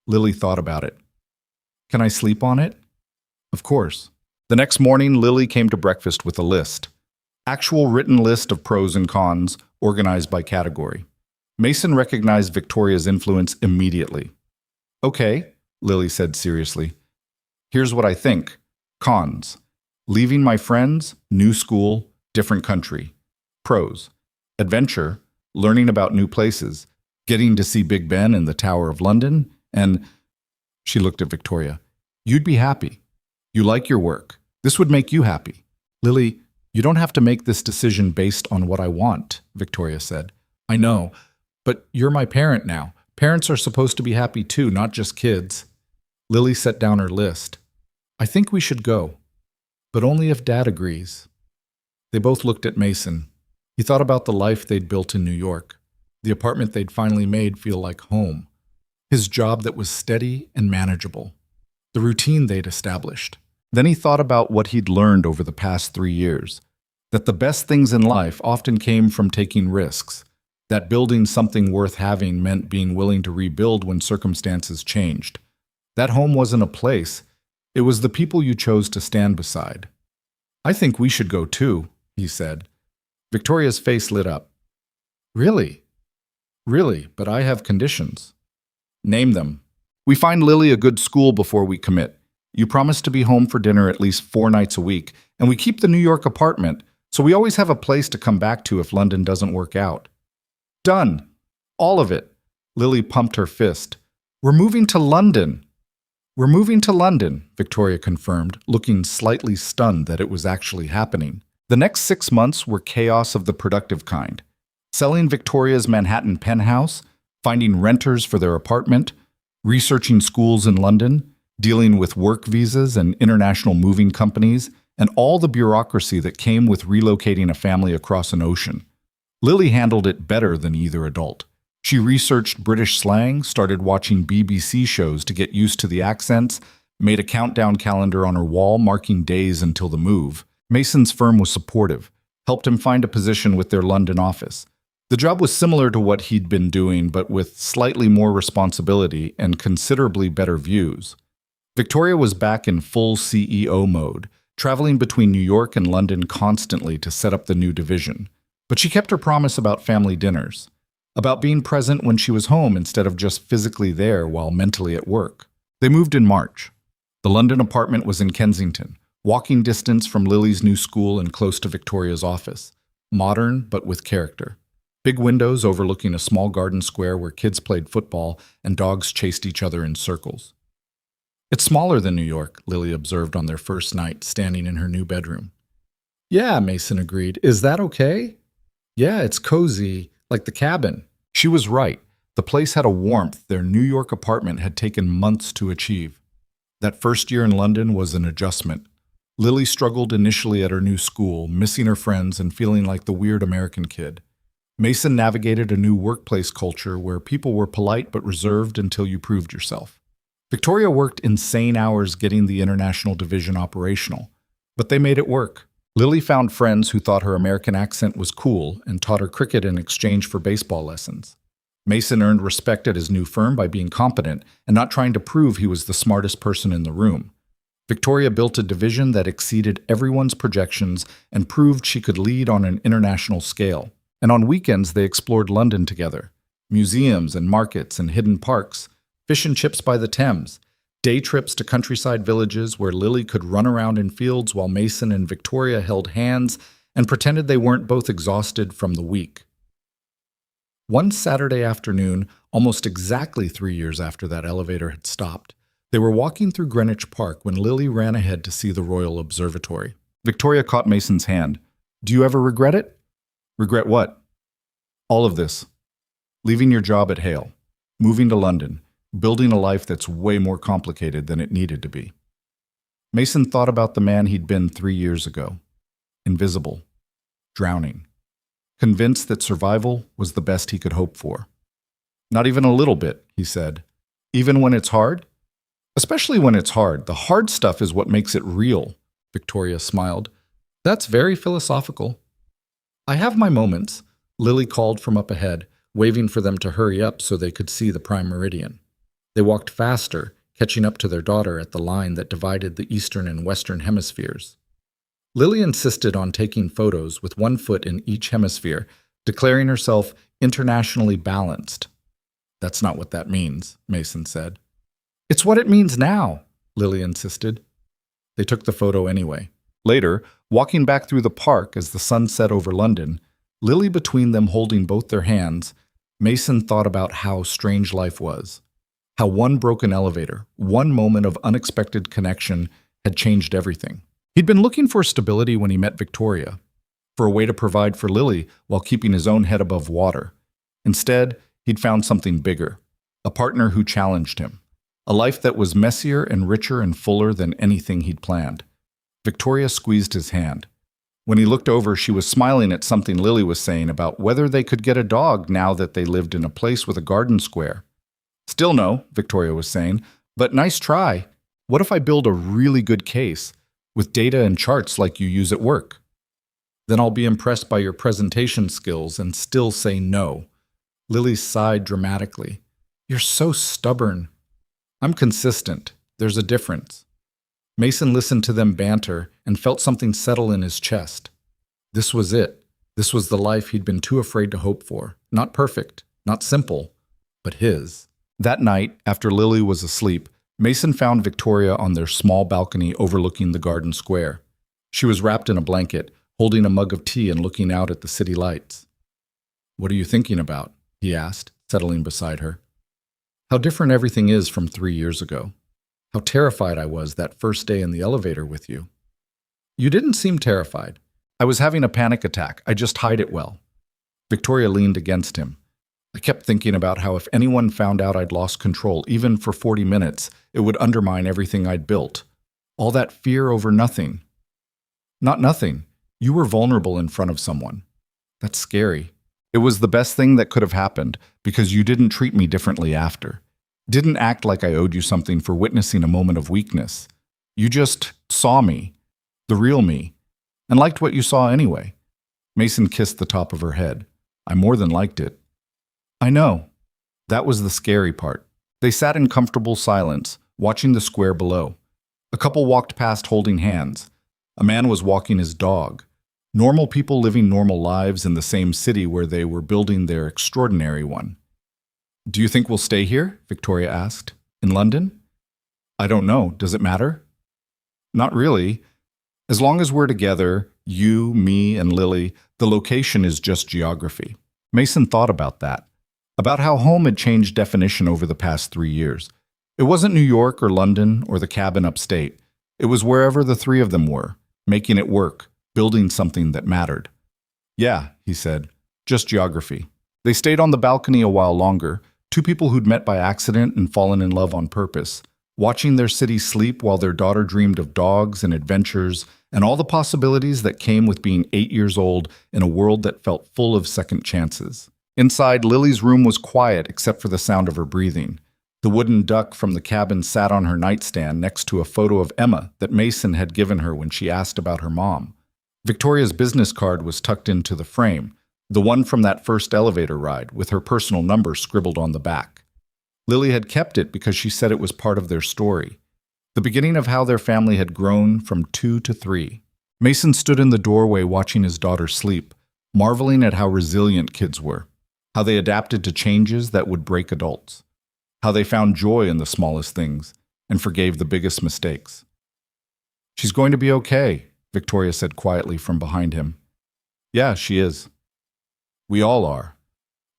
Lily thought about it. Can I sleep on it? Of course. The next morning, Lily came to breakfast with a list. Actual written list of pros and cons, organized by category. Mason recognized Victoria's influence immediately. Okay, Lily said seriously. Here's what I think. Cons. Leaving my friends, new school, different country. Pros. Adventure, learning about new places, getting to see Big Ben and the Tower of London, and she looked at Victoria. You'd be happy. You like your work. This would make you happy. Lily, you don't have to make this decision based on what I want, Victoria said. I know, but you're my parent now. Parents are supposed to be happy too, not just kids. Lily set down her list. I think we should go, but only if Dad agrees. They both looked at Mason. He thought about the life they'd built in New York, the apartment they'd finally made feel like home, his job that was steady and manageable, the routine they'd established. Then he thought about what he'd learned over the past 3 years, that the best things in life often came from taking risks, that building something worth having meant being willing to rebuild when circumstances changed. That home wasn't a place, it was the people you chose to stand beside. I think we should go too, he said. Victoria's face lit up. Really? Really, but I have conditions. Name them. We find Lily a good school before we commit. You promise to be home for dinner at least 4 nights a week, and we keep the New York apartment, so we always have a place to come back to if London doesn't work out. Done. All of it. Lily pumped her fist. We're moving to London. We're moving to London, Victoria confirmed, looking slightly stunned that it was actually happening. The next 6 months were chaos of the productive kind. Selling Victoria's Manhattan penthouse, finding renters for their apartment, researching schools in London, dealing with work visas and international moving companies, and all the bureaucracy that came with relocating a family across an ocean. Lily handled it better than either adult. She researched British slang, started watching BBC shows to get used to the accents, made a countdown calendar on her wall marking days until the move. Mason's firm was supportive, helped him find a position with their London office. The job was similar to what he'd been doing, but with slightly more responsibility and considerably better views. Victoria was back in full CEO mode, traveling between New York and London constantly to set up the new division. But she kept her promise about family dinners, about being present when she was home instead of just physically there while mentally at work. They moved in March. The London apartment was in Kensington, walking distance from Lily's new school and close to Victoria's office. Modern, but with character. Big windows overlooking a small garden square where kids played football and dogs chased each other in circles. It's smaller than New York, Lily observed on their first night, standing in her new bedroom. Yeah, Mason agreed. Is that okay? Yeah, it's cozy, like the cabin. She was right. The place had a warmth their New York apartment had taken months to achieve. That first year in London was an adjustment. Lily struggled initially at her new school, missing her friends and feeling like the weird American kid. Mason navigated a new workplace culture where people were polite but reserved until you proved yourself. Victoria worked insane hours getting the international division operational, but they made it work. Lily found friends who thought her American accent was cool and taught her cricket in exchange for baseball lessons. Mason earned respect at his new firm by being competent and not trying to prove he was the smartest person in the room. Victoria built a division that exceeded everyone's projections and proved she could lead on an international scale. And on weekends, they explored London together. Museums and markets and hidden parks, fish and chips by the Thames, day trips to countryside villages where Lily could run around in fields while Mason and Victoria held hands and pretended they weren't both exhausted from the week. One Saturday afternoon, almost exactly 3 years after that elevator had stopped, they were walking through Greenwich Park when Lily ran ahead to see the Royal Observatory. Victoria caught Mason's hand. Do you ever regret it? Regret what? All of this. Leaving your job at Hale, moving to London, building a life that's way more complicated than it needed to be. Mason thought about the man he'd been 3 years ago. Invisible. Drowning. Convinced that survival was the best he could hope for. Not even a little bit, he said. Even when it's hard? Especially when it's hard. The hard stuff is what makes it real, Victoria smiled. That's very philosophical. I have my moments, Lily called from up ahead, waving for them to hurry up so they could see the prime meridian. They walked faster, catching up to their daughter at the line that divided the eastern and western hemispheres. Lily insisted on taking photos with one foot in each hemisphere, declaring herself internationally balanced. That's not what that means, Mason said. It's what it means now, Lily insisted. They took the photo anyway. Later, walking back through the park as the sun set over London, Lily between them holding both their hands, Mason thought about how strange life was. How one broken elevator, one moment of unexpected connection had changed everything. He'd been looking for stability when he met Victoria, for a way to provide for Lily while keeping his own head above water. Instead, he'd found something bigger, a partner who challenged him, a life that was messier and richer and fuller than anything he'd planned. Victoria squeezed his hand. When he looked over, she was smiling at something Lily was saying about whether they could get a dog now that they lived in a place with a garden square. Still no, Victoria was saying, but nice try. What if I build a really good case, with data and charts like you use at work? Then I'll be impressed by your presentation skills and still say no. Lily sighed dramatically. You're so stubborn. I'm consistent. There's a difference. Mason listened to them banter and felt something settle in his chest. This was it. This was the life he'd been too afraid to hope for. Not perfect, not simple, but his. That night, after Lily was asleep, Mason found Victoria on their small balcony overlooking the garden square. She was wrapped in a blanket, holding a mug of tea and looking out at the city lights. What are you thinking about? He asked, settling beside her. How different everything is from 3 years ago. How terrified I was that first day in the elevator with you. You didn't seem terrified. I was having a panic attack. I just hide it well. Victoria leaned against him. I kept thinking about how if anyone found out I'd lost control, even for 40 minutes, it would undermine everything I'd built. All that fear over nothing. Not nothing. You were vulnerable in front of someone. That's scary. It was the best thing that could have happened because you didn't treat me differently after. Didn't act like I owed you something for witnessing a moment of weakness. You just saw me, the real me, and liked what you saw anyway. Mason kissed the top of her head. I more than liked it. I know. That was the scary part. They sat in comfortable silence, watching the square below. A couple walked past holding hands. A man was walking his dog. Normal people living normal lives in the same city where they were building their extraordinary one. Do you think we'll stay here? Victoria asked. In London? I don't know. Does it matter? Not really. As long as we're together, you, me, and Lily, the location is just geography. Mason thought about that. About how home had changed definition over the past 3 years. It wasn't New York or London or the cabin upstate. It was wherever the three of them were, making it work, building something that mattered. Yeah, he said, just geography. They stayed on the balcony a while longer, two people who'd met by accident and fallen in love on purpose, watching their city sleep while their daughter dreamed of dogs and adventures and all the possibilities that came with being 8 years old in a world that felt full of second chances. Inside, Lily's room was quiet except for the sound of her breathing. The wooden duck from the cabin sat on her nightstand next to a photo of Emma that Mason had given her when she asked about her mom. Victoria's business card was tucked into the frame, the one from that first elevator ride, with her personal number scribbled on the back. Lily had kept it because she said it was part of their story, the beginning of how their family had grown from 2 to 3. Mason stood in the doorway watching his daughter sleep, marveling at how resilient kids were, how they adapted to changes that would break adults, how they found joy in the smallest things and forgave the biggest mistakes. She's going to be okay, Victoria said quietly from behind him. Yeah, she is. We all are.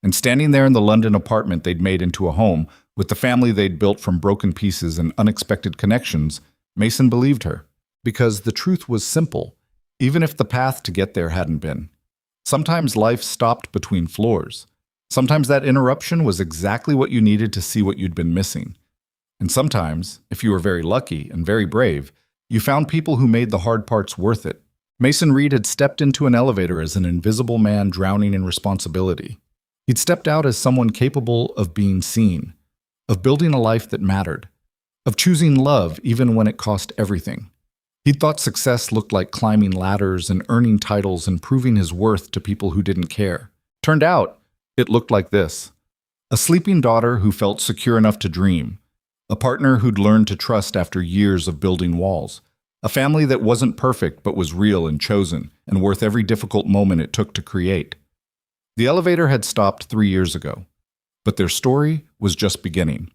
And standing there in the London apartment they'd made into a home, with the family they'd built from broken pieces and unexpected connections, Mason believed her. Because the truth was simple, even if the path to get there hadn't been. Sometimes life stopped between floors. Sometimes that interruption was exactly what you needed to see what you'd been missing. And sometimes, if you were very lucky and very brave, you found people who made the hard parts worth it. Mason Reed had stepped into an elevator as an invisible man drowning in responsibility. He'd stepped out as someone capable of being seen, of building a life that mattered, of choosing love even when it cost everything. He'd thought success looked like climbing ladders and earning titles and proving his worth to people who didn't care. Turned out, it looked like this. A sleeping daughter who felt secure enough to dream. A partner who'd learned to trust after years of building walls. A family that wasn't perfect but was real and chosen and worth every difficult moment it took to create. The elevator had stopped 3 years ago, but their story was just beginning.